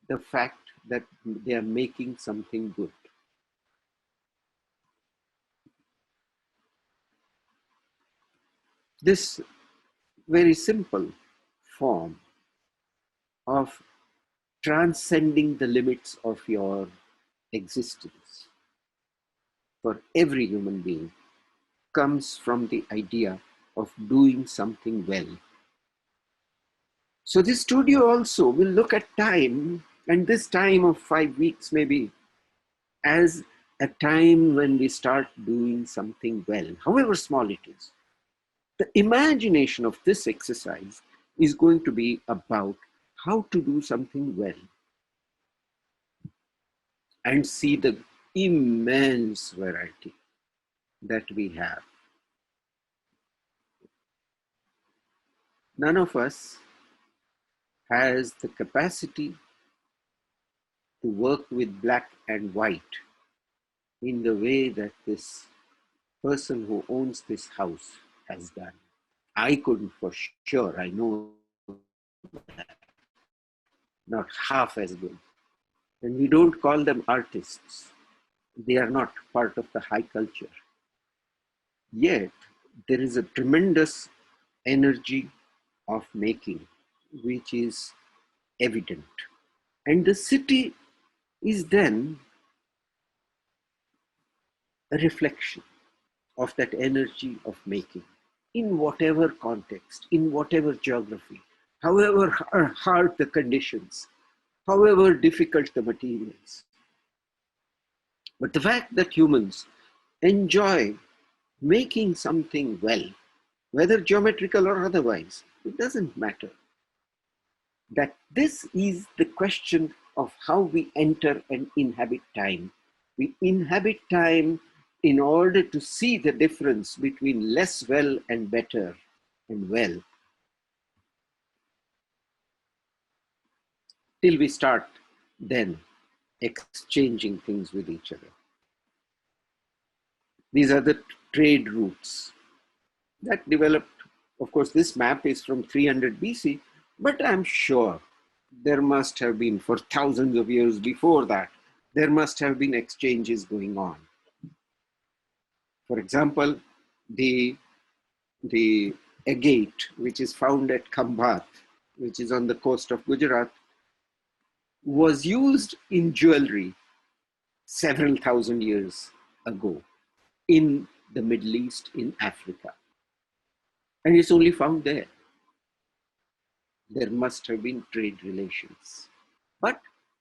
the fact that they are making something good. This very simple form of transcending the limits of your existence for every human being comes from the idea of doing something well. So this studio also will look at time, and this time of 5 weeks maybe, as a time when we start doing something well, however small it is. The imagination of this exercise is going to be about how to do something well and see the immense variety that we have. None of us has the capacity to work with black and white in the way that this person who owns this house has done. I couldn't for sure, I know that. Not half as good. And we don't call them artists. They are not part of the high culture. Yet, there is a tremendous energy of making, which is evident. And the city is then a reflection of that energy of making in whatever context, in whatever geography, however hard the conditions, however difficult the materials. But the fact that humans enjoy making something well, whether geometrical or otherwise, it doesn't matter. That this is the question of how we enter and inhabit time. We inhabit time in order to see the difference between less well and better and well, till we start then exchanging things with each other. These are the trade routes that developed. Of course, this map is from 300 BC, but I'm sure there must have been, for thousands of years before that, there must have been exchanges going on. For example, the agate, which is found at Khambhat, which is on the coast of Gujarat, was used in jewelry several thousand years ago in the Middle East, in Africa. And it's only found there. there must have been trade relations. But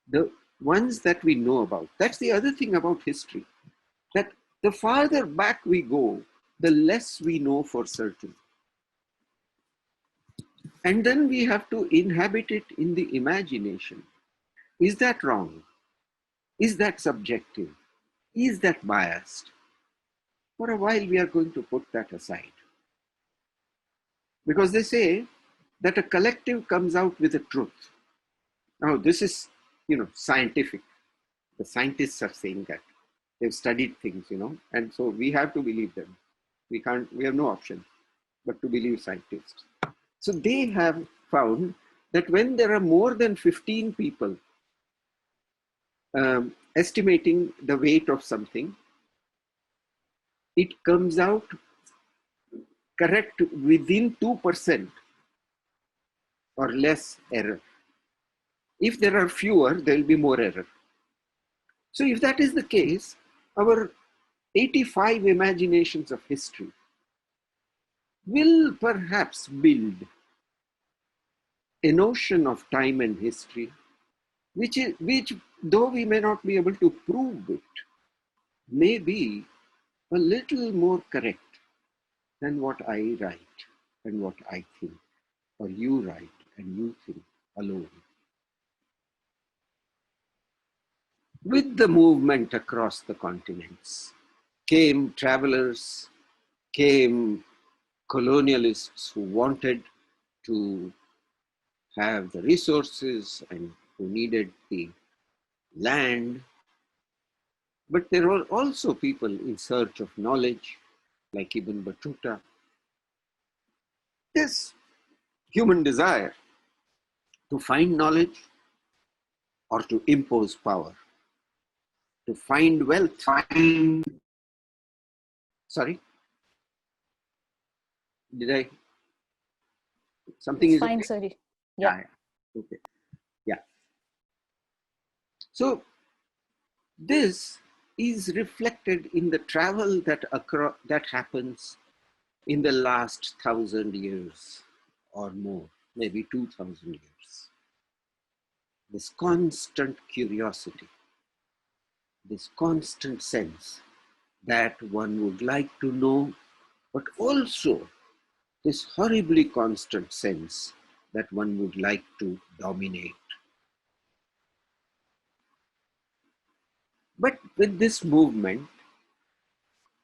the ones that we know about, that's the other thing about history, that the farther back we go, the less we know for certain. And then we have to inhabit it in the imagination. Is that wrong? Is that subjective? Is that biased? For a while, we are going to put that aside. Because they say that a collective comes out with a truth. Now, this is, scientific. The scientists are saying that. They've studied things, and so we have to believe them. We have no option but to believe scientists. So they have found that when there are more than 15 people estimating the weight of something, it comes out correct within 2% or less error. If there are fewer, there will be more error. So if that is the case, our 85 imaginations of history will perhaps build a notion of time and history, which though we may not be able to prove it, may be a little more correct than what I write and what I think, or you write and you think alone. With the movement across the continents came travelers, came colonialists who wanted to have the resources and who needed the land. But there were also people in search of knowledge, like Ibn Battuta. This human desire to find knowledge or to impose power, to find wealth. Sorry? Did I? Something is fine, okay? sorry. Yeah. Okay. Yeah. So this is reflected in the travel that happens in the last 1,000 years or more, maybe 2,000 years. This constant curiosity, this constant sense that one would like to know, but also this horribly constant sense that one would like to dominate. But with this movement,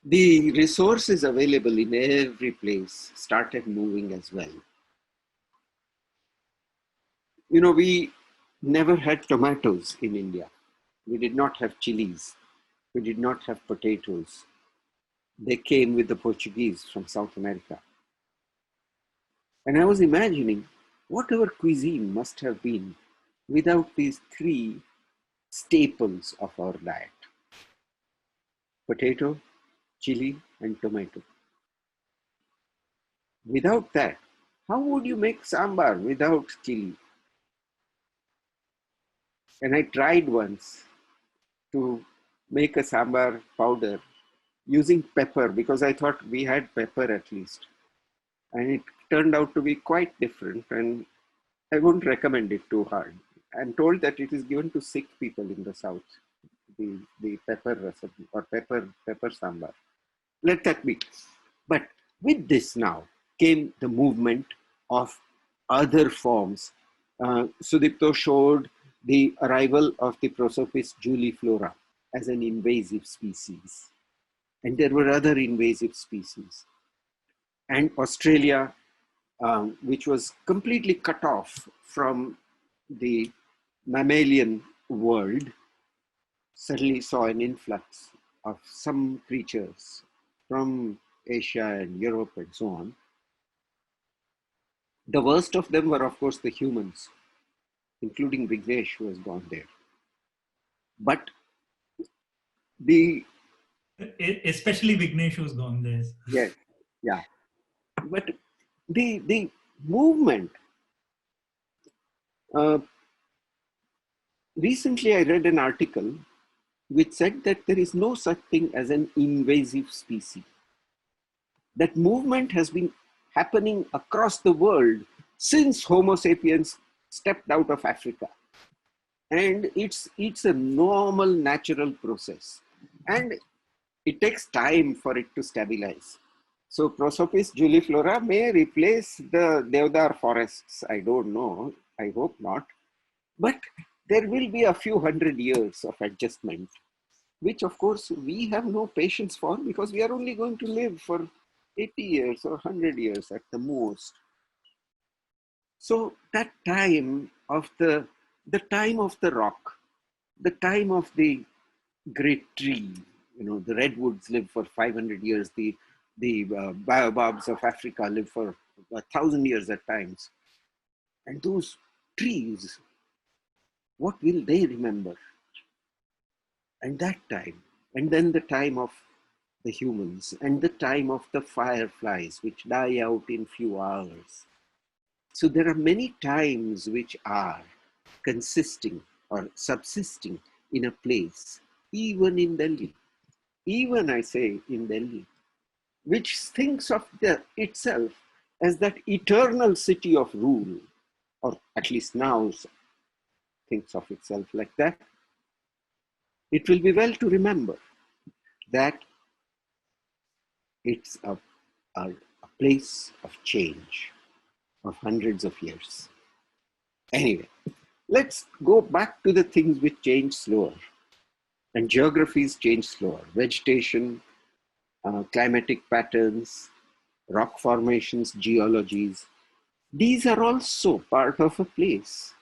the resources available in every place started moving as well. We never had tomatoes in India. We did not have chilies. We did not have potatoes. They came with the Portuguese from South America. And I was imagining what our cuisine must have been without these three staples of our diet: potato, chili, and tomato. Without that, how would you make sambar without chili? And I tried once to make a sambar powder using pepper, because I thought we had pepper at least. And it turned out to be quite different, and I wouldn't recommend it too hard. I'm told that it is given to sick people in the South, the pepper recipe or pepper sambar. Let that be. But with this now came the movement of other forms. Sudipto showed the arrival of the Prosopis juliflora as an invasive species. And there were other invasive species. And Australia, which was completely cut off from the mammalian world, suddenly saw an influx of some creatures from Asia and Europe and so on. The worst of them were, of course, the humans, including Vignesh, who has gone there. But especially Vignesh, who's gone there. Yes, yeah. But the movement, recently I read an article which said that there is no such thing as an invasive species. That movement has been happening across the world since Homo sapiens stepped out of Africa. And it's a normal, natural process. And it takes time for it to stabilize. So Prosopis juliflora may replace the Deodar forests. I don't know. I hope not. But there will be a few hundred years of adjustment, which of course we have no patience for, because we are only going to live for 80 years or 100 years at the most. So that time of the time of the rock, the time of the great tree, the redwoods live for 500 years, the baobabs of Africa live for 1,000 years at times. And those trees, what will they remember? And that time, and then the time of the humans, and the time of the fireflies, which die out in few hours. So there are many times which are consisting or subsisting in a place, even in Delhi, even I say in Delhi, which thinks of itself as that eternal city of rule, or at least now thinks of itself like that. It will be well to remember that it's a place of change of hundreds of years. Anyway, let's go back to the things which change slower. And geographies change slower. Vegetation, climatic patterns, rock formations, geologies. These are also part of a place.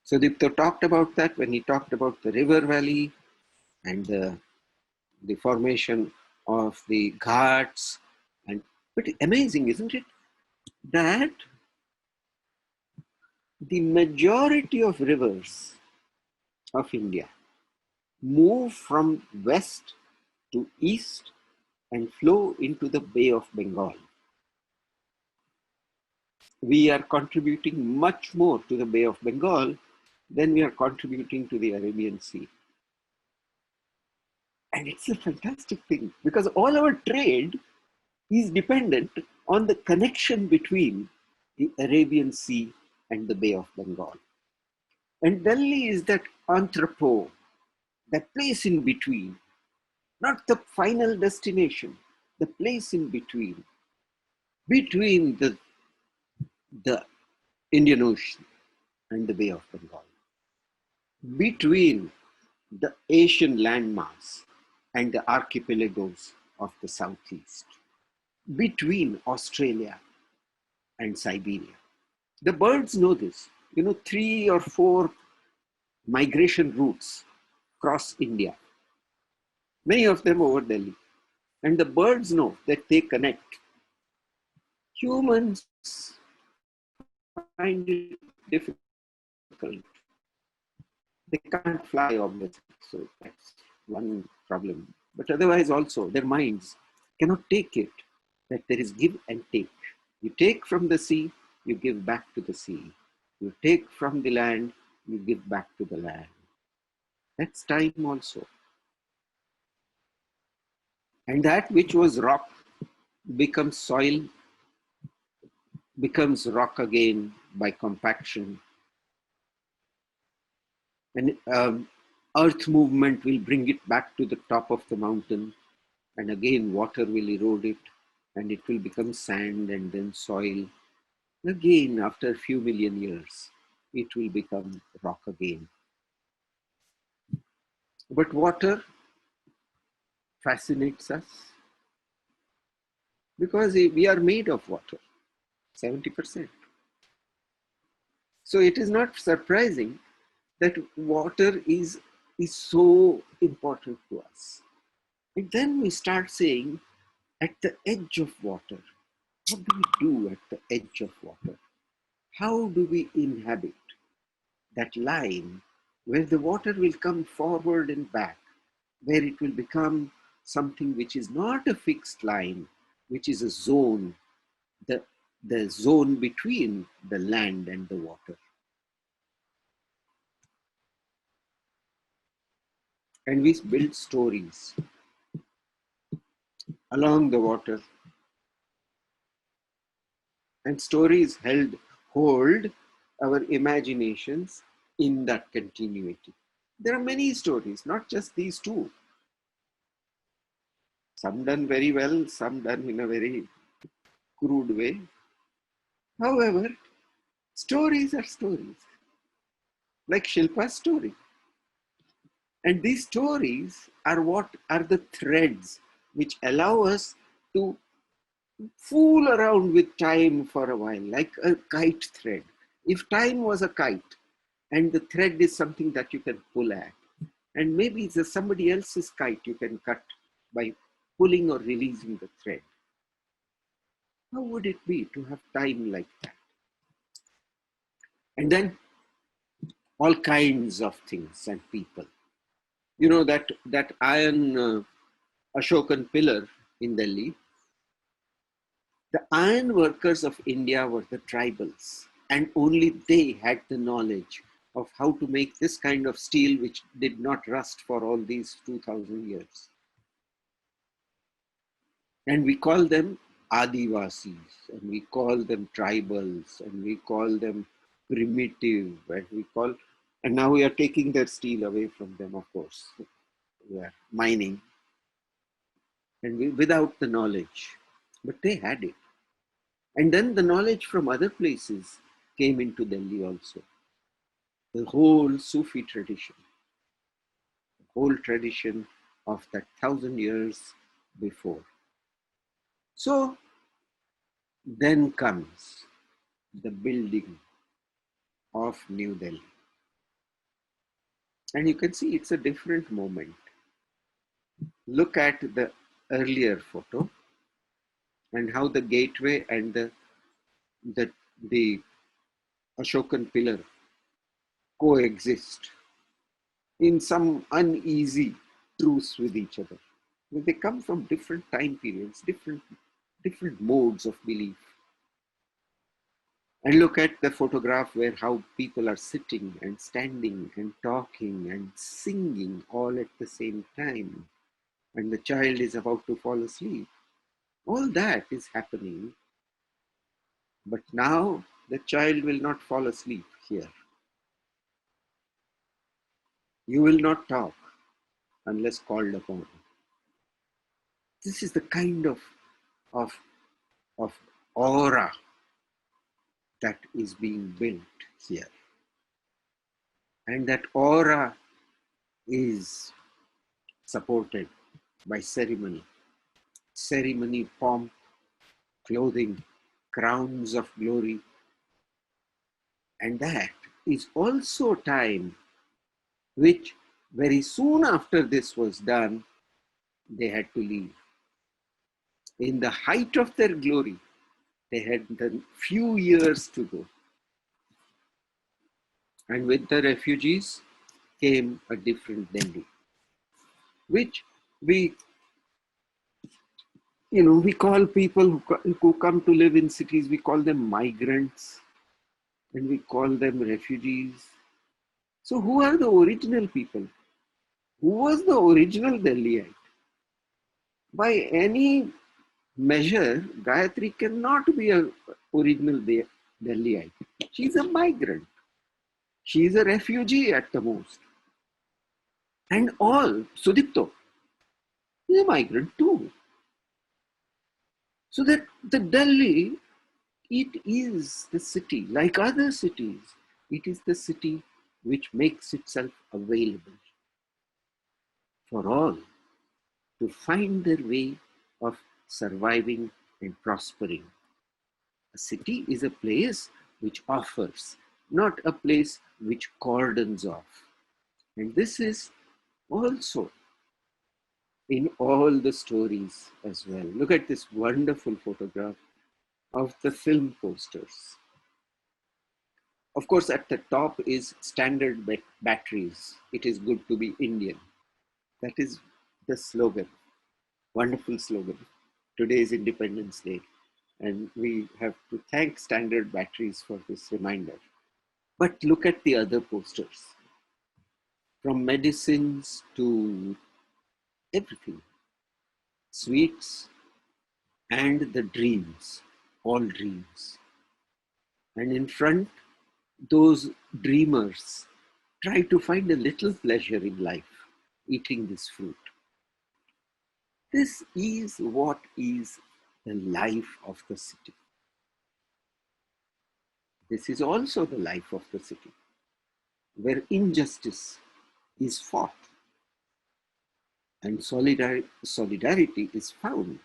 So Dipto talked about that when he talked about the river valley and the formation of the ghats. But amazing, isn't it, that the majority of rivers of India move from west to east and flow into the Bay of Bengal. We are contributing much more to the Bay of Bengal than we are contributing to the Arabian Sea. And it's a fantastic thing, because all our trade is dependent on the connection between the Arabian Sea and the Bay of Bengal. And Delhi is that entrepot, that place in between, not the final destination, the place in between the Indian Ocean and the Bay of Bengal, between the Asian landmass and the archipelagos of the southeast, between Australia and Siberia. The birds know this. 3 or 4 migration routes cross India, many of them over Delhi. And the birds know that they connect. Humans find it difficult. They can't fly, obviously, so that's one problem. But otherwise also, their minds cannot take it, that there is give and take. You take from the sea, you give back to the sea. You take from the land, you give back to the land. That's time also. And that which was rock becomes soil, becomes rock again by compaction. And earth movement will bring it back to the top of the mountain. And again, water will erode it, and it will become sand and then soil. Again, after a few million years, it will become rock again. But water fascinates us because we are made of water, 70%. So it is not surprising that water is so important to us. And then we start saying, at the edge of water, what do we do at the edge of water? How do we inhabit that line where the water will come forward and back, where it will become something which is not a fixed line, which is a zone, the zone between the land and the water. And we build stories along the water. And stories hold our imaginations in that continuity. There are many stories, not just these two. Some done very well, some done in a very crude way. However, stories are stories, like Shilpa's story. And these stories are what are the threads which allow us to fool around with time for a while, like a kite thread. If time was a kite and the thread is something that you can pull at, and maybe it's somebody else's kite you can cut by pulling or releasing the thread. How would it be to have time like that? And then all kinds of things and people. You know, that iron Ashokan pillar in Delhi, the iron workers of India were the tribals, and only they had the knowledge of how to make this kind of steel which did not rust for all these 2000 years. And we call them Adivasis, and we call them tribals, and we call them primitive, and now we are taking their steel away from them, of course. We are mining, and without the knowledge, but they had it. And then the knowledge from other places came into Delhi also. The whole Sufi tradition, the whole tradition of that 1,000 years before. So then comes the building of New Delhi. And you can see it's a different moment. Look at the earlier photo and how the gateway and the Ashokan pillar coexist in some uneasy truce with each other. They come from different time periods, different modes of belief. And look at the photograph where how people are sitting and standing and talking and singing all at the same time. And the child is about to fall asleep. All that is happening. But now the child will not fall asleep here. You will not talk unless called upon. This is the kind of aura that is being built here. And that aura is supported by ceremony. Ceremony, pomp, clothing, crowns of glory. And that is also time which very soon after this was done, they had to leave. In the height of their glory, they had the few years to go. And with the refugees came a different Delhi, which we call people who come to live in cities, we call them migrants, and we call them refugees. So who are the original people? Who was the original Delhiite? By any measure, Gayatri cannot be an original Delhiite. She's a migrant. She's a refugee at the most. And all, Sudipto is a migrant too. So that the Delhi, it is the city, like other cities, it is the city which makes itself available for all to find their way of surviving and prospering. A city is a place which offers, not a place which cordons off. And this is also in all the stories as well. Look at this wonderful photograph of the film posters. Of course, at the top is standard batteries. It is good to be Indian. That is the slogan, wonderful slogan. Today is Independence Day, and we have to thank Standard Batteries for this reminder. But look at the other posters. From medicines to everything, sweets and the dreams, all dreams. And in front, those dreamers try to find a little pleasure in life, eating this fruit. This is what is the life of the city. This is also the life of the city, where injustice is fought and solidarity is found,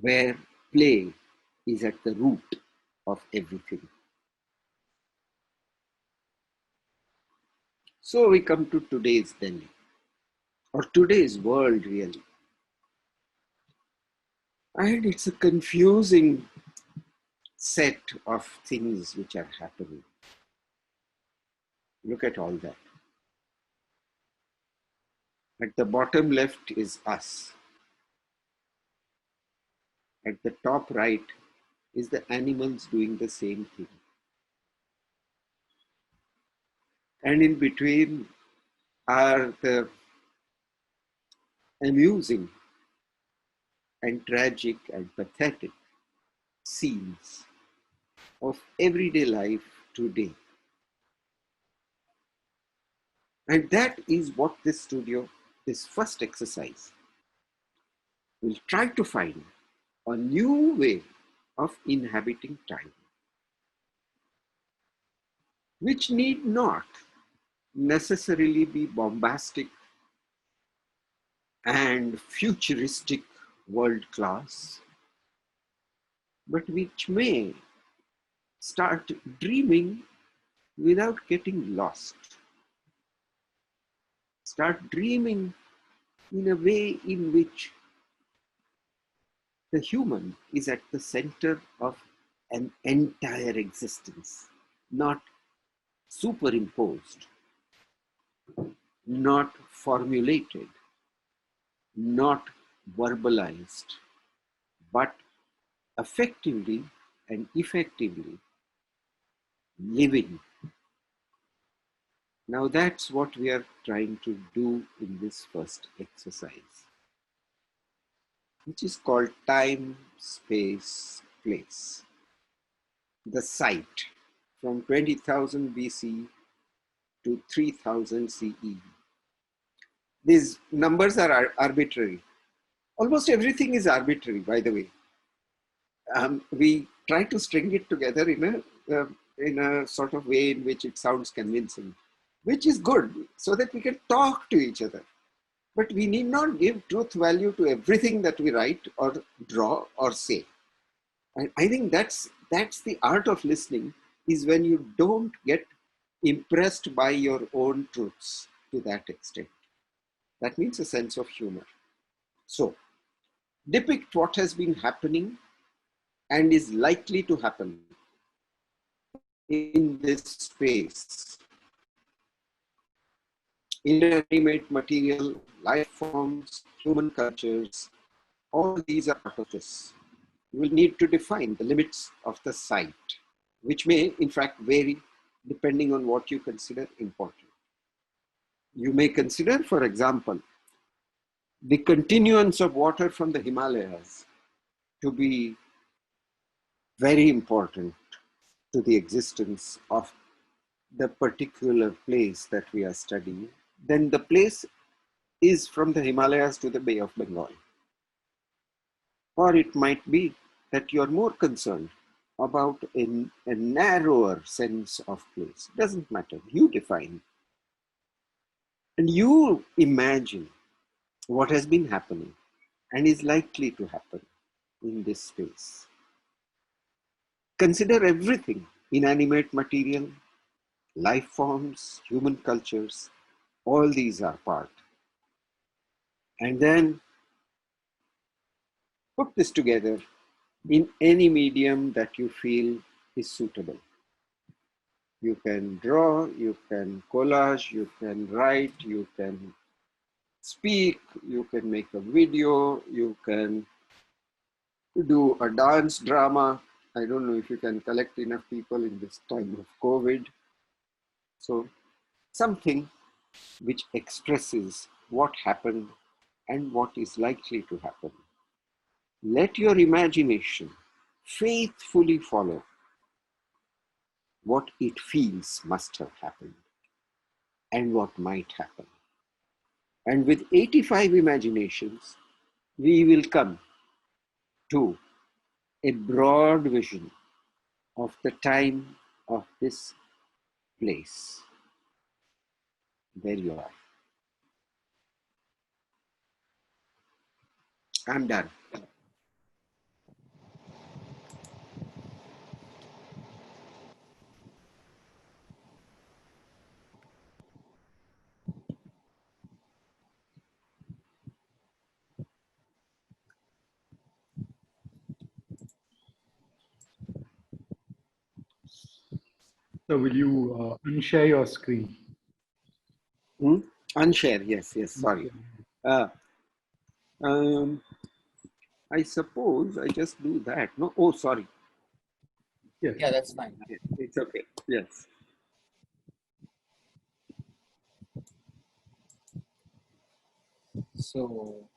where play is at the root of everything. So we come to today's Delhi, or today's world really. And it's a confusing set of things which are happening. Look at all that. At the bottom left is us. At the top right is the animals doing the same thing. And in between are the amusing and tragic and pathetic scenes of everyday life today. And that is what this studio, this first exercise, will try to find a new way of inhabiting time, which need not necessarily be bombastic and futuristic world class, but which may start dreaming without getting lost. Start dreaming in a way in which the human is at the center of an entire existence, not superimposed, not formulated, not verbalized, but effectively and effectively living. Now that's what we are trying to do in this first exercise, which is called time, space, place. The site from 20,000 BC to 3000 CE. These numbers are arbitrary. Almost everything is arbitrary, by the way. We try to string it together in a sort of way in which it sounds convincing, which is good, so that we can talk to each other. But we need not give truth value to everything that we write or draw or say. And I think that's the art of listening, is when you don't get impressed by your own truths to that extent. That means a sense of humor. So, depict what has been happening and is likely to happen in this space. Inanimate material, life forms, human cultures, all these are part of this. You will need to define the limits of the site, which may in fact vary depending on what you consider important. You may consider, for example, the continuance of water from the Himalayas to be very important to the existence of the particular place that we are studying. Then the place is from the Himalayas to the Bay of Bengal. Or it might be that you're more concerned about a narrower sense of place. Doesn't matter, you define. And you imagine what has been happening and is likely to happen in this space. Consider everything: inanimate material, life forms, human cultures, all these are part. And then put this together in any medium that you feel is suitable. You can draw, you can collage, you can write, you can speak, you can make a video, you can do a dance drama. I don't know if you can collect enough people in this time of COVID. So something which expresses what happened and what is likely to happen. Let your imagination faithfully follow what it feels must have happened and what might happen. And with 85 imaginations, we will come to a broad vision of the time of this place. There you are. I'm done. So will you unshare your screen? Unshare, yes, sorry. I suppose I just do that. No, oh, sorry. Yes. Yeah, that's fine. It's okay, yes. So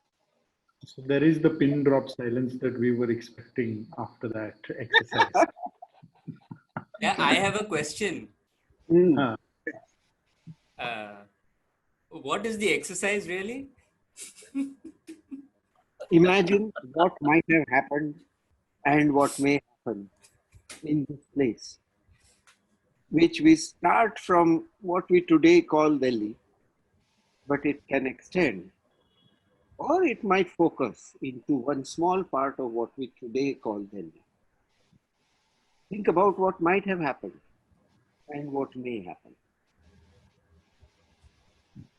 there is the pin drop silence that we were expecting after that exercise. Yeah, I have a question. What is the exercise really? Imagine what might have happened and what may happen in this place, which we start from what we today call Delhi, but it can extend, or it might focus into one small part of what we today call Delhi. Think about what might have happened and what may happen.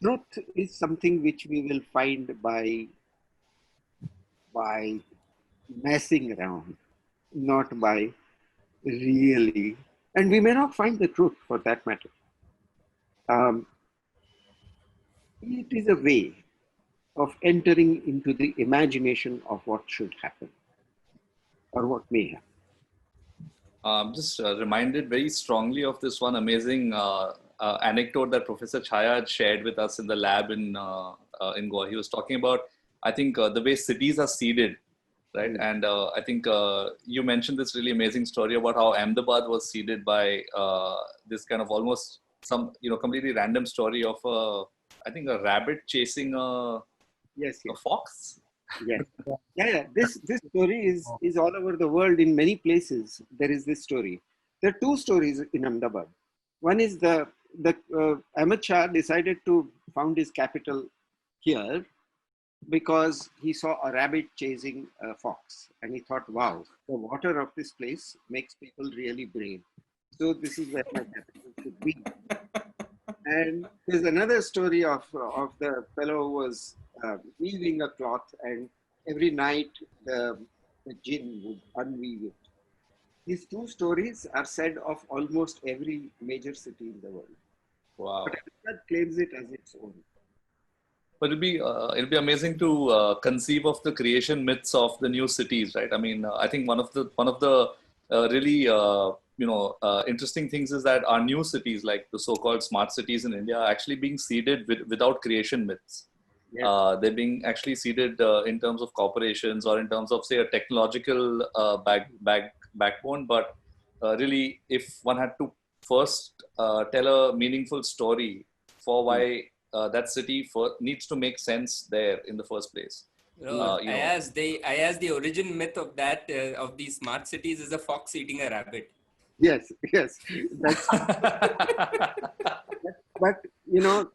Truth is something which we will find by messing around, not by really, and we may not find the truth for that matter. It is a way of entering into the imagination of what should happen or what may happen. I'm just reminded very strongly of this one amazing anecdote that Professor Chaya had shared with us in the lab in Goa. He was talking about, I think, the way cities are seeded, right? And I think you mentioned this really amazing story about how Ahmedabad was seeded by this kind of almost some, completely random story of, I think, a rabbit chasing a fox. Yes. Yeah. This story is all over the world. In many places, there is this story. There are two stories in Ahmedabad. One is the Ahmed Shah decided to found his capital here because he saw a rabbit chasing a fox, and he thought, "Wow, the water of this place makes people really brave. So this is where my capital should be." And there's another story of the fellow who was weaving a cloth, and every night the jinn would unweave it. These two stories are said of almost every major city in the world. Wow! But Ahmedabad claims it as its own. But it'll be amazing to conceive of the creation myths of the new cities, right? I mean, I think one of the really interesting things is that our new cities, like the so-called smart cities in India, are actually being seeded without creation myths. Yeah. They're being actually seeded in terms of corporations or in terms of, say, a technological backbone. But really, if one had to first tell a meaningful story for why that city needs to make sense there in the first place. I asked the origin myth of that of these smart cities is a fox eating a rabbit. Yes. That's but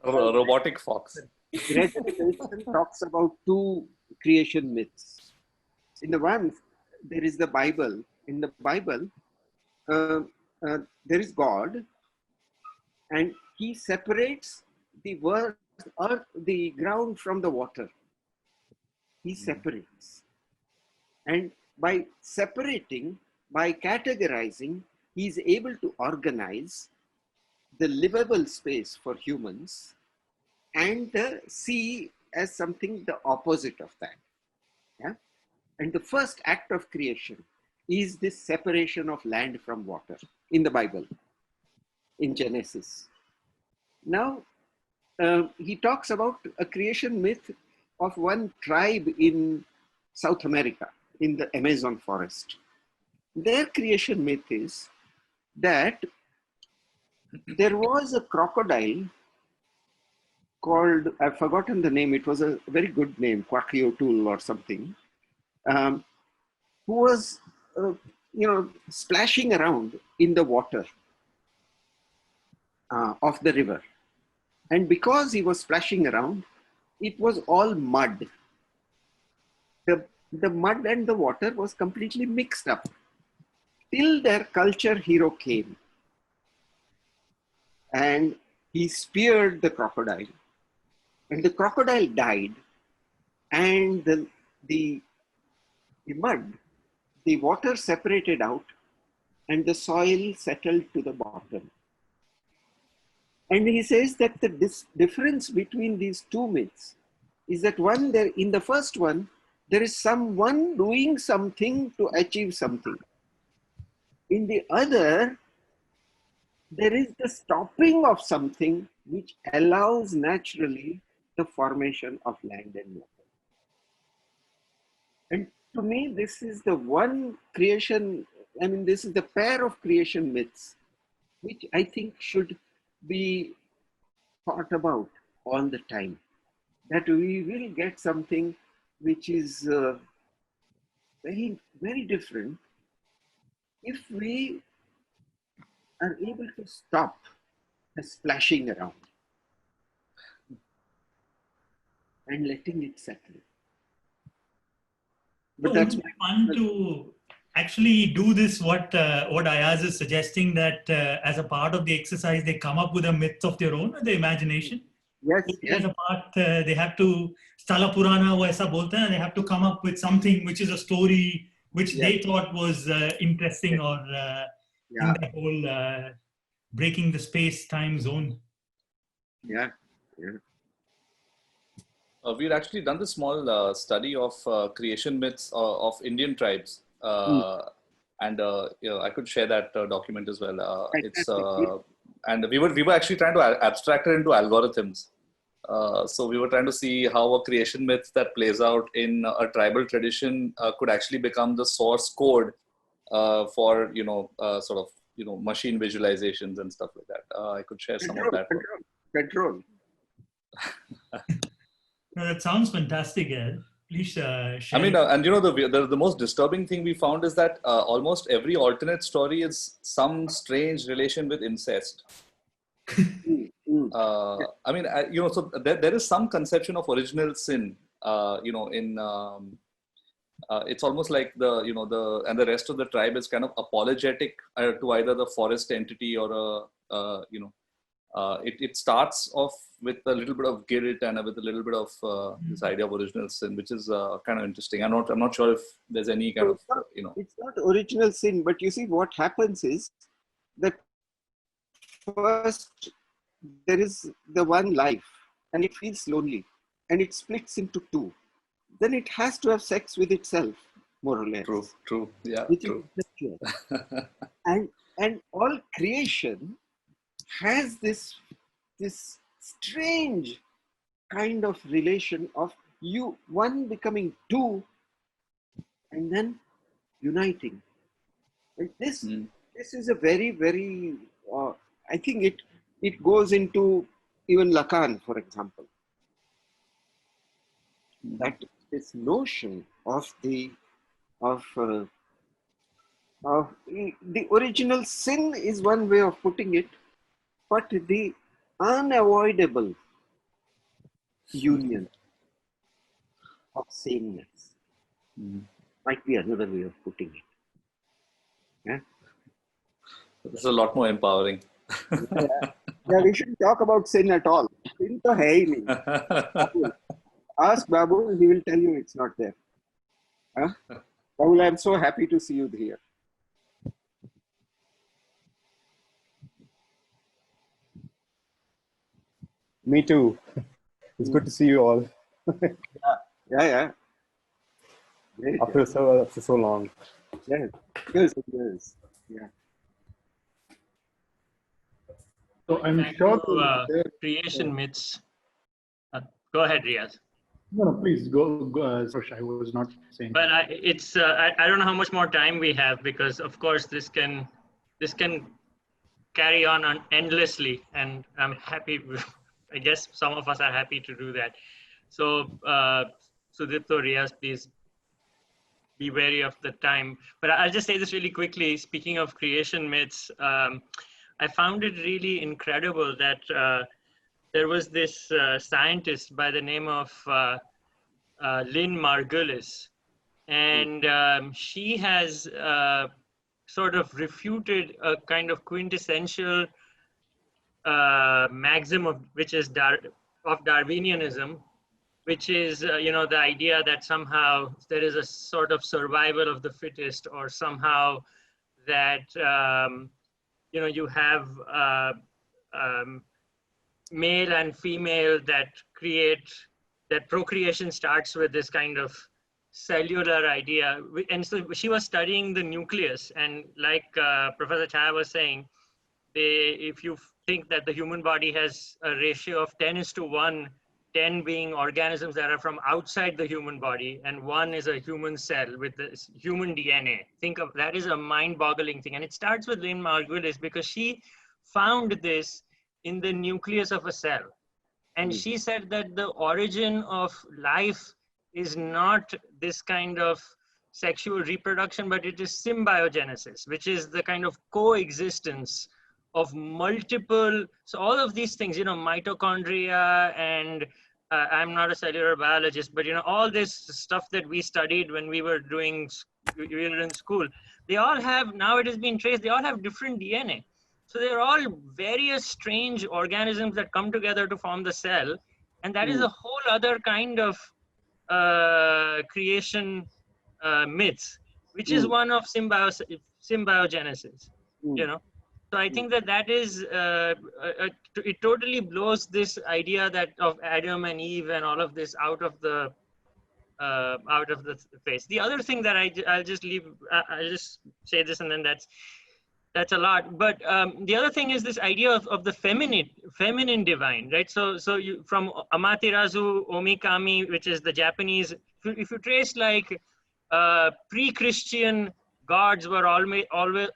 robotic fox. Greta Wilson talks about two creation myths. In the one, there is the Bible. In the Bible, there is God, and He separates the earth, the ground from the water. He separates, and by separating, by categorizing, he is able to organize the livable space for humans and the sea as something the opposite of that. Yeah? And the first act of creation is this separation of land from water in the Bible, in Genesis. Now, he talks about a creation myth of one tribe in South America, in the Amazon forest. Their creation myth is that there was a crocodile called, I've forgotten the name, it was a very good name, Kwaki O'Toole or something, who was, splashing around in the water of the river. And because he was splashing around, it was all mud. The mud and the water was completely mixed up till their culture hero came. And he speared the crocodile. And the crocodile died. And the mud, the water separated out and the soil settled to the bottom. And he says that the difference between these two myths is that in the first one, there is someone doing something to achieve something. In the other, there is the stopping of something which allows naturally the formation of land and water. And to me, this is the one creation, this is the pair of creation myths, which I think should be thought about all the time. That we will get something which is very, very different if we are able to stop the splashing around and letting it settle. But that's fun to actually do this. What Ayaz is suggesting, that as a part of the exercise, they come up with a myth of their own, the imagination. Yes. As a part, they have to Stala Purana, waisa bolte hain, they have to come up with something which is a story which they thought was interesting, or in the whole breaking the space-time zone. Yeah. We've actually done this small study of creation myths of Indian tribes, and I could share that document as well. And we were actually trying to abstract it into algorithms. So we were trying to see how a creation myth that plays out in a tribal tradition could actually become the source code for machine visualizations and stuff like that. I could share some of that. Control. No, that sounds fantastic, Ed. Please share. The most disturbing thing we found is that almost every alternate story is some strange relation with incest. So there is some conception of original sin, it's almost like the rest of the tribe is kind of apologetic to either the forest entity or it starts off with a little bit of guilt and with a little bit of this idea of original sin, which is kind of interesting. I'm not sure if there's any kind It's not original sin, but you see what happens is that first there is the one life and it feels lonely and it splits into two. Then it has to have sex with itself, more or less. True. Yeah, true. And all creation has this strange kind of relation of one becoming two and then uniting. And this is a very, very, I think it goes into even Lacan, for example. That this notion of the original sin is one way of putting it, but the unavoidable union of sameness might be another way of putting it. Yeah, this is a lot more empowering. We shouldn't talk about sin at all. Sin to hai nahi. Ask Babu, he will tell you it's not there. Huh? Babu, I'm so happy to see you here. Me too. It's good to see you all. Yeah. After so long. Yeah, yes. Yeah. So I'm sure creation myths. Go ahead, Riaz. No, please go. Sorry, I was not saying. But I don't know how much more time we have, because of course this can carry on endlessly, and I'm happy. I guess some of us are happy to do that. So, Sudipto, Riaz, please be wary of the time. But I'll just say this really quickly. Speaking of creation myths, I found it really incredible that there was this scientist by the name of Lynn Margulis, and she has sort of refuted a kind of quintessential maxim of which is of Darwinianism, which is the idea that somehow there is a sort of survival of the fittest, or somehow that you have male and female that procreation starts with this kind of cellular idea. And so she was studying the nucleus, and like Professor Chaya was saying, if you think that the human body has a ratio of 10:1, 10 being organisms that are from outside the human body, and 1 is a human cell with the human DNA. Think of that is a mind-boggling thing. And it starts with Lynn Margulis, because she found this in the nucleus of a cell. And she said that the origin of life is not this kind of sexual reproduction, but it is symbiogenesis, which is the kind of coexistence of multiple, so all of these things, mitochondria, and I'm not a cellular biologist, but all this stuff that we studied when we were in school, they all have, now it has been traced, they all have different DNA. So they're all various strange organisms that come together to form the cell. And that is a whole other kind of creation myth, which is one of symbiogenesis, So I think that is, it totally blows this idea of Adam and Eve and all of this out of the face. The other thing that I'll just say this, and then that's a lot. But the other thing is this idea of the feminine divine, right? So you, from Amaterasu, Omikami, which is the Japanese, if you trace like pre-Christian gods were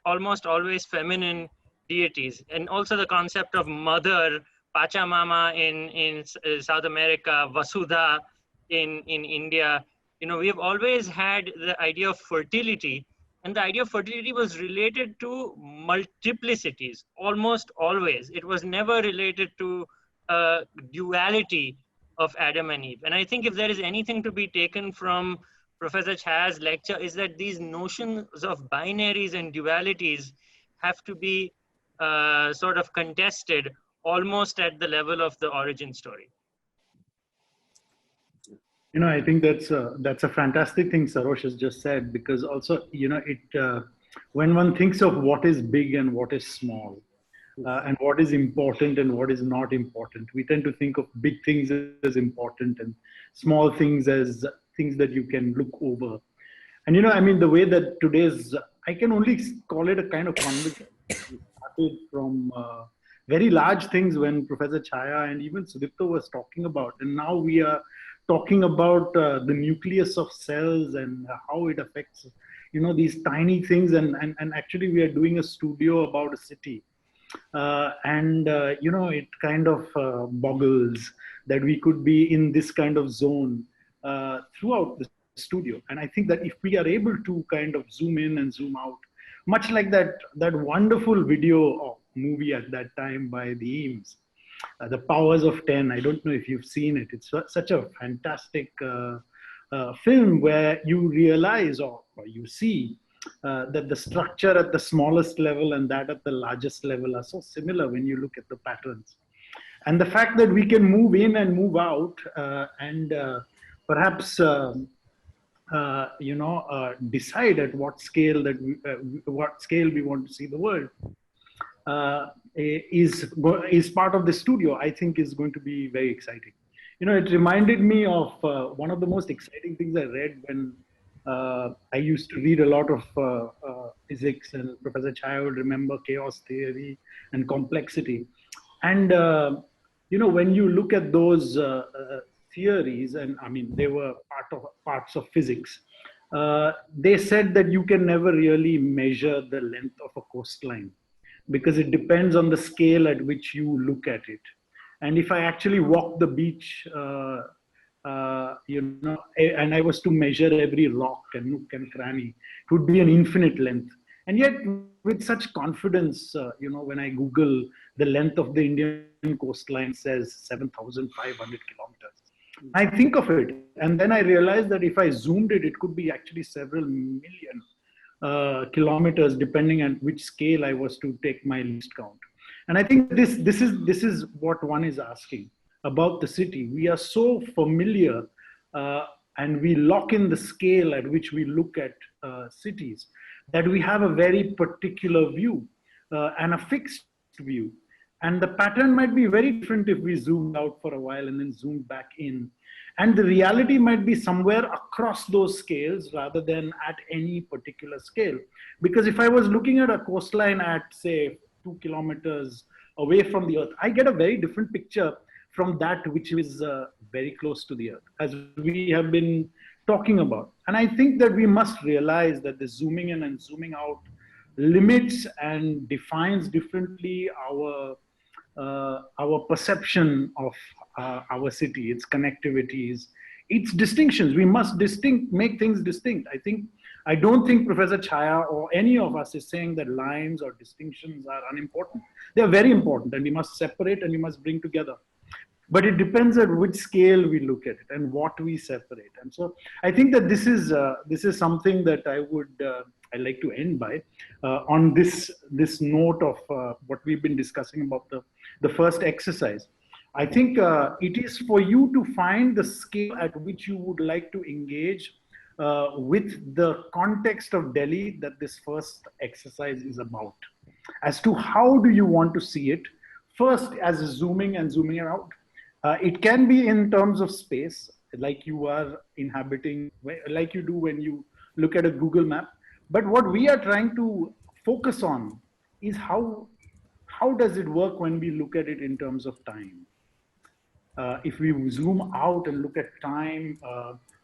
almost always feminine deities. And also the concept of mother, Pachamama in South America, Vasudha in India. We have always had the idea of fertility. And the idea of fertility was related to multiplicities, almost always. It was never related to duality of Adam and Eve. And I think if there is anything to be taken from Professor Chaya's lecture, is that these notions of binaries and dualities have to be sort of contested almost at the level of the origin story. I think that's a fantastic thing Sarosh has just said, because also, when one thinks of what is big and what is small, and what is important and what is not important, we tend to think of big things as important and small things as things that you can look over. And, the way that today's, I can only call it a kind of conversation started from very large things when Professor Chaya and even Sudipto was talking about. And now we are talking about the nucleus of cells and how it affects, these tiny things. And actually we are doing a studio about a city. It kind of boggles that we could be in this kind of zone throughout the studio. And I think that if we are able to kind of zoom in and zoom out, much like that wonderful video or movie at that time by the Eames, The Powers of 10. I don't know if you've seen it. It's such a fantastic film where you realize or you see that the structure at the smallest level and that at the largest level are so similar when you look at the patterns. And the fact that we can move in and move out and perhaps decide at what scale we want to see the world is part of the studio, I think is going to be very exciting. It reminded me of one of the most exciting things I read when I used to read a lot of physics, and Professor Chaya would remember chaos theory and complexity. And, when you look at those theories, and I mean, they were parts of physics, they said that you can never really measure the length of a coastline. because it depends on the scale at which you look at it. And if I actually walk the beach, and I was to measure every rock and nook and cranny, it would be an infinite length. And yet, with such confidence, when I Google the length of the Indian coastline, says 7,500 kilometers. I think of it, and then I realized that if I zoomed it, it could be actually several million kilometers, depending on which scale I was to take my least count. And I think this is what one is asking about the city. We are so familiar, and we lock in the scale at which we look at cities, that we have a very particular view and a fixed view. And the pattern might be very different if we zoomed out for a while and then zoomed back in. And the reality might be somewhere across those scales rather than at any particular scale. Because if I was looking at a coastline at, say, 2 kilometers away from the earth, I get a very different picture from that which is very close to the earth, as we have been talking about. And I think that we must realize that the zooming in and zooming out limits and defines differently our perception of our city, its connectivities, its distinctions. We must make things distinct. I don't think Professor Chaya or any of us is saying that lines or distinctions are unimportant. They're very important, and we must separate and we must bring together. But it depends on which scale we look at it and what we separate. And so I think that this is something that I like to end by on this note of what we've been discussing about the first exercise. I think it is for you to find the scale at which you would like to engage with the context of Delhi that this first exercise is about. As to how do you want to see it, first as zooming and zooming out. It can be in terms of space, like you are inhabiting, like you do when you look at a Google map. But what we are trying to focus on is how does it work when we look at it in terms of time. If we zoom out and look at time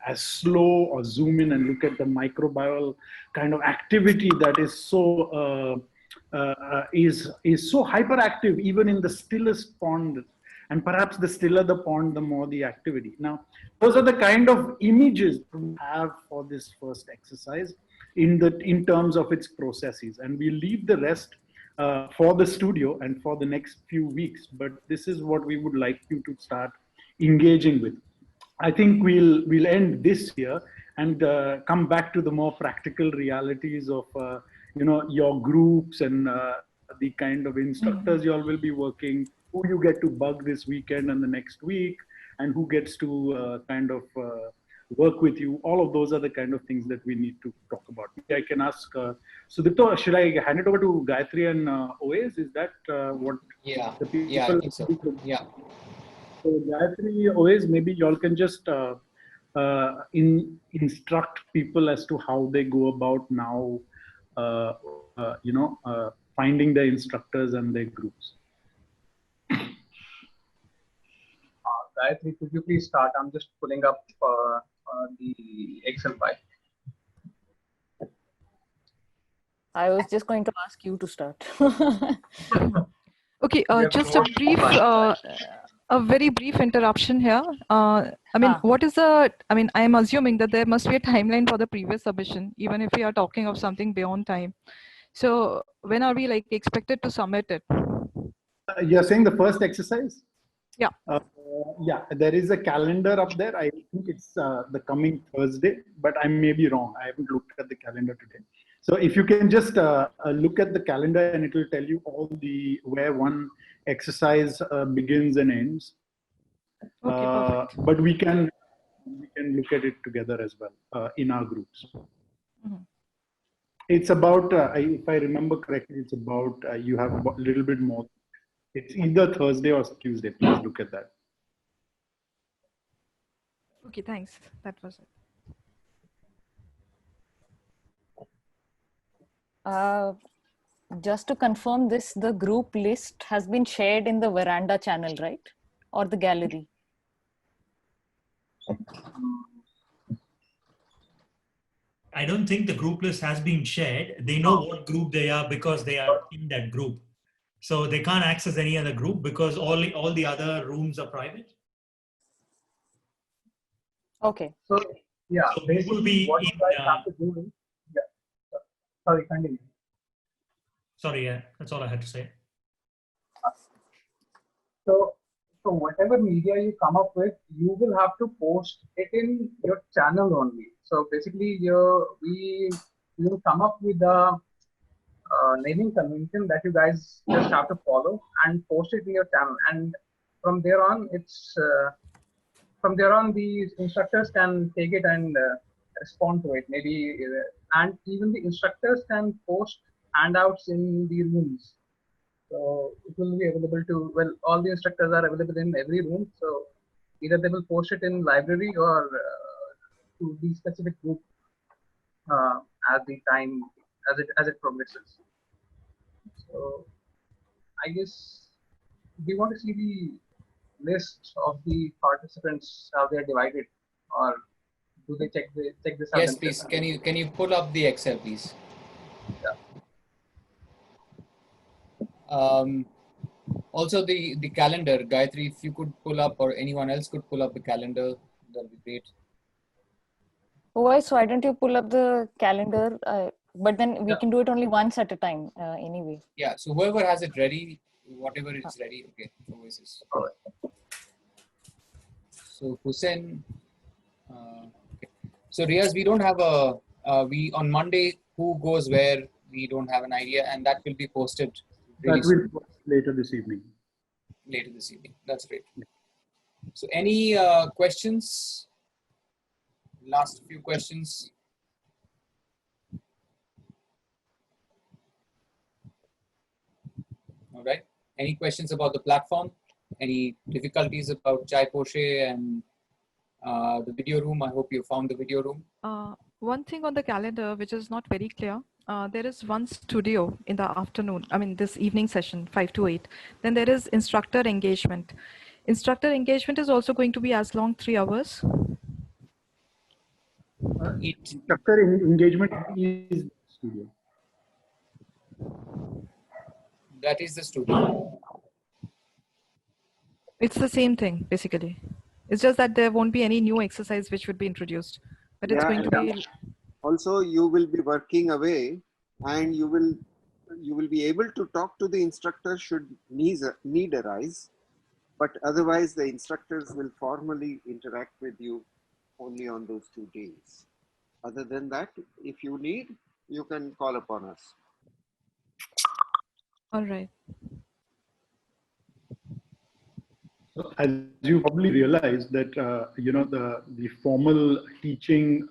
as slow, or zoom in and look at the microbial kind of activity that is so so hyperactive even in the stillest pond. And perhaps the stiller the pond, the more the activity. Now, those are the kind of images we have for this first exercise in terms of its processes. And we leave the rest for the studio and for the next few weeks. But this is what we would like you to start engaging with. I think we'll end this year and come back to the more practical realities of your groups and the kind of instructors you all will be working, who you get to bug this weekend and the next week, and who gets to work with you. All of those are the kind of things that we need to talk about. I can ask Sudipto, should I hand it over to Gayatri and Oasis? Is that what the people... Yeah, I think so. Yeah. So Gayatri, Oasis, maybe you all can just instruct people as to how they go about now, finding their instructors and their groups. Gayatri, could you please start? I'm just pulling up the Excel file. I was just going to ask you to start. Okay, just a brief, a very brief interruption here. I am assuming that there must be a timeline for the previous submission, even if we are talking of something beyond time. So when are we expected to submit it? You're saying the first exercise? Yeah. Yeah, there is a calendar up there. I think it's the coming Thursday, but I may be wrong. I haven't looked at the calendar today. So if you can just look at the calendar, and it will tell you where one exercise begins and ends. Okay, but we can look at it together as well in our groups. Mm-hmm. It's about, if I remember correctly, it's about you have a little bit more. It's either Thursday or Tuesday. Please look at that. Okay, thanks. That was it. Just to confirm this, the group list has been shared in the Veranda channel, right? Or the gallery? I don't think the group list has been shared. They know what group they are because they are in that group. So they can't access any other group because all the other rooms are private. Okay. So yeah, So we will be what you in, guys have to do is, yeah. Sorry, continue. Sorry, yeah, that's all I had to say. So whatever media you come up with, you will have to post it in your channel only. So basically, we will come up with a naming convention that you guys just have to follow and post it in your channel. And from there on, the instructors can take it and respond to it. Maybe, and even the instructors can post handouts in the rooms. So it will be available to, well, all the instructors are available in every room. So either they will post it in library or to the specific group as the time, as it progresses. So I guess, do you want to see the list of the participants, how they are divided, or do they check this out? Yes, please. Can you pull up the Excel, please? Yeah. Also the calendar, Gayatri, if you could pull up, or anyone else could pull up the calendar, that'll be great. Why? So why don't you pull up the calendar? But then we can do it only once at a time anyway. Yeah. So whoever has it ready, whatever is ready. Okay. So voices. So Hussein. Okay. So Riaz, we don't have we on Monday who goes where, we don't have an idea, and that will be posted really soon. That will post later this evening. Later this evening. That's great. So any questions? Last few questions. All right. Any questions about the platform? Any difficulties about Chai Poshe and the video room? I hope you found the video room. One thing on the calendar, which is not very clear, there is one studio in the afternoon, I mean this evening session, 5 to 8. Then there is instructor engagement. Instructor engagement is also going to be as long 3 hours. Instructor engagement is the studio. That is the studio. It's the same thing, basically. It's just that there won't be any new exercise which would be introduced, but it's going to be. Also, you will be working away, and you will be able to talk to the instructor should need arise, but otherwise the instructors will formally interact with you only on those 2 days. Other than that, if you need, you can call upon us. All right. So as you probably realize that the formal teaching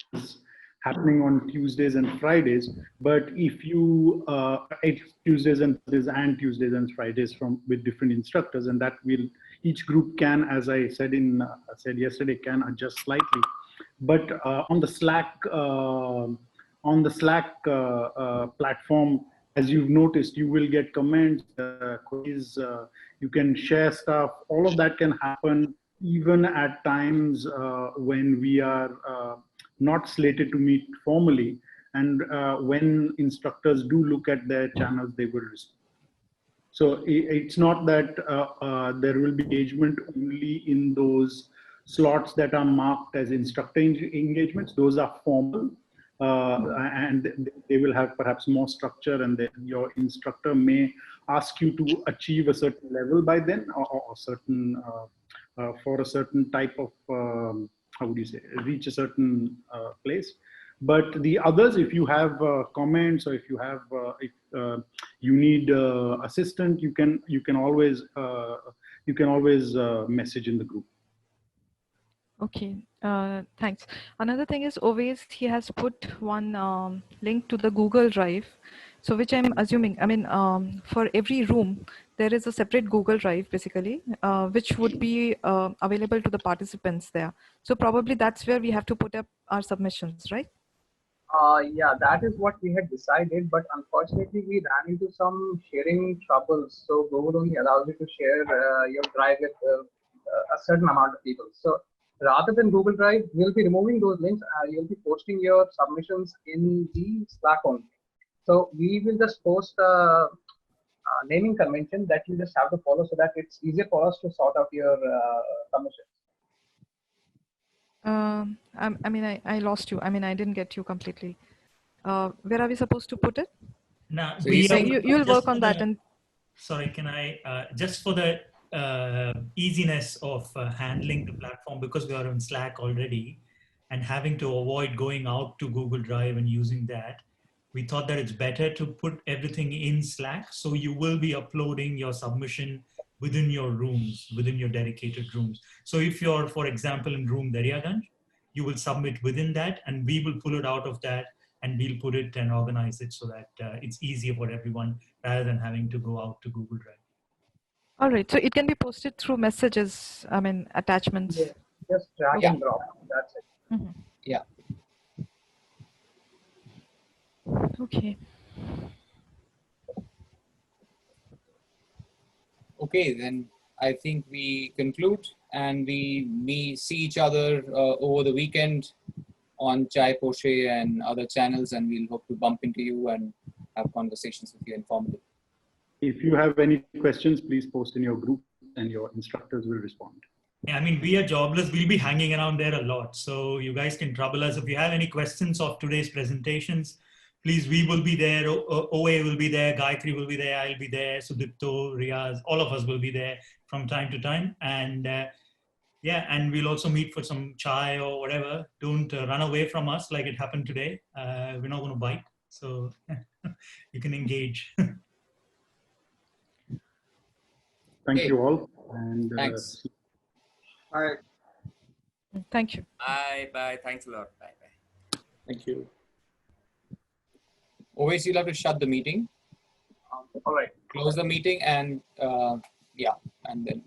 is happening on Tuesdays and Fridays, but if you Tuesdays and Thursdays and Tuesdays and Fridays with different instructors, and that will each group can, as I said yesterday, can adjust slightly. But on the Slack platform, as you've noticed, you will get comments, quiz, you can share stuff. All of that can happen even at times when we are not slated to meet formally. And when instructors do look at their channels, they will respond. So it's not that there will be engagement only in those slots that are marked as instructor engagements. Those are formal. And they will have perhaps more structure, and then your instructor may ask you to achieve a certain level by then, or certain for a certain type of how would you say, reach a certain place. But the others, if you have comments, or if you have you need assistant, you can always message in the group. Okay, thanks. Another thing is, always he has put one link to the Google Drive. So which I'm assuming, I mean, for every room, there is a separate Google Drive, basically, which would be available to the participants there. So probably that's where we have to put up our submissions, right? Yeah, that is what we had decided, but unfortunately we ran into some sharing troubles. So Google only allows you to share your drive with a certain amount of people. So rather than Google Drive, we'll be removing those links. You'll be posting your submissions in the Slack only. So we will just post a naming convention that you just have to follow so that it's easier for us to sort out your submissions. I mean, I lost you. I mean, I didn't get you completely. Where are we supposed to put it? Now, So you'll work on that. And sorry, can I, just for the easiness of handling the platform, because we are on Slack already and having to avoid going out to Google Drive and using that, we thought that it's better to put everything in Slack. So you will be uploading your submission within your rooms, within your dedicated rooms. So if you're, for example, in room Daryaganj, you will submit within that and we will pull it out of that and we'll put it and organize it so that it's easier for everyone rather than having to go out to Google Drive. all right, so it can be posted through messages, I mean, attachments. Yeah, just drag and drop, that's it. Mm-hmm. Yeah. Okay. Okay, then I think we conclude and we see each other over the weekend on Chai Poshe and other channels, and we'll hope to bump into you and have conversations with you informally. If you have any questions, please post in your group and your instructors will respond. Yeah, I mean, we are jobless. We'll be hanging around there a lot. So you guys can trouble us. If you have any questions of today's presentations, please, we will be there. OA will be there. Gayatri will be there. I'll be there. Sudipto, Riyaz, all of us will be there from time to time. And yeah, and we'll also meet for some chai or whatever. Don't run away from us like it happened today. We're not going to bite. So you can engage. Thank you all. And thanks. All right. Thank you. Bye. Bye. Thanks a lot. Bye. Bye. Thank you. Always, you'll have to shut the meeting. All right. Close the meeting and yeah, and then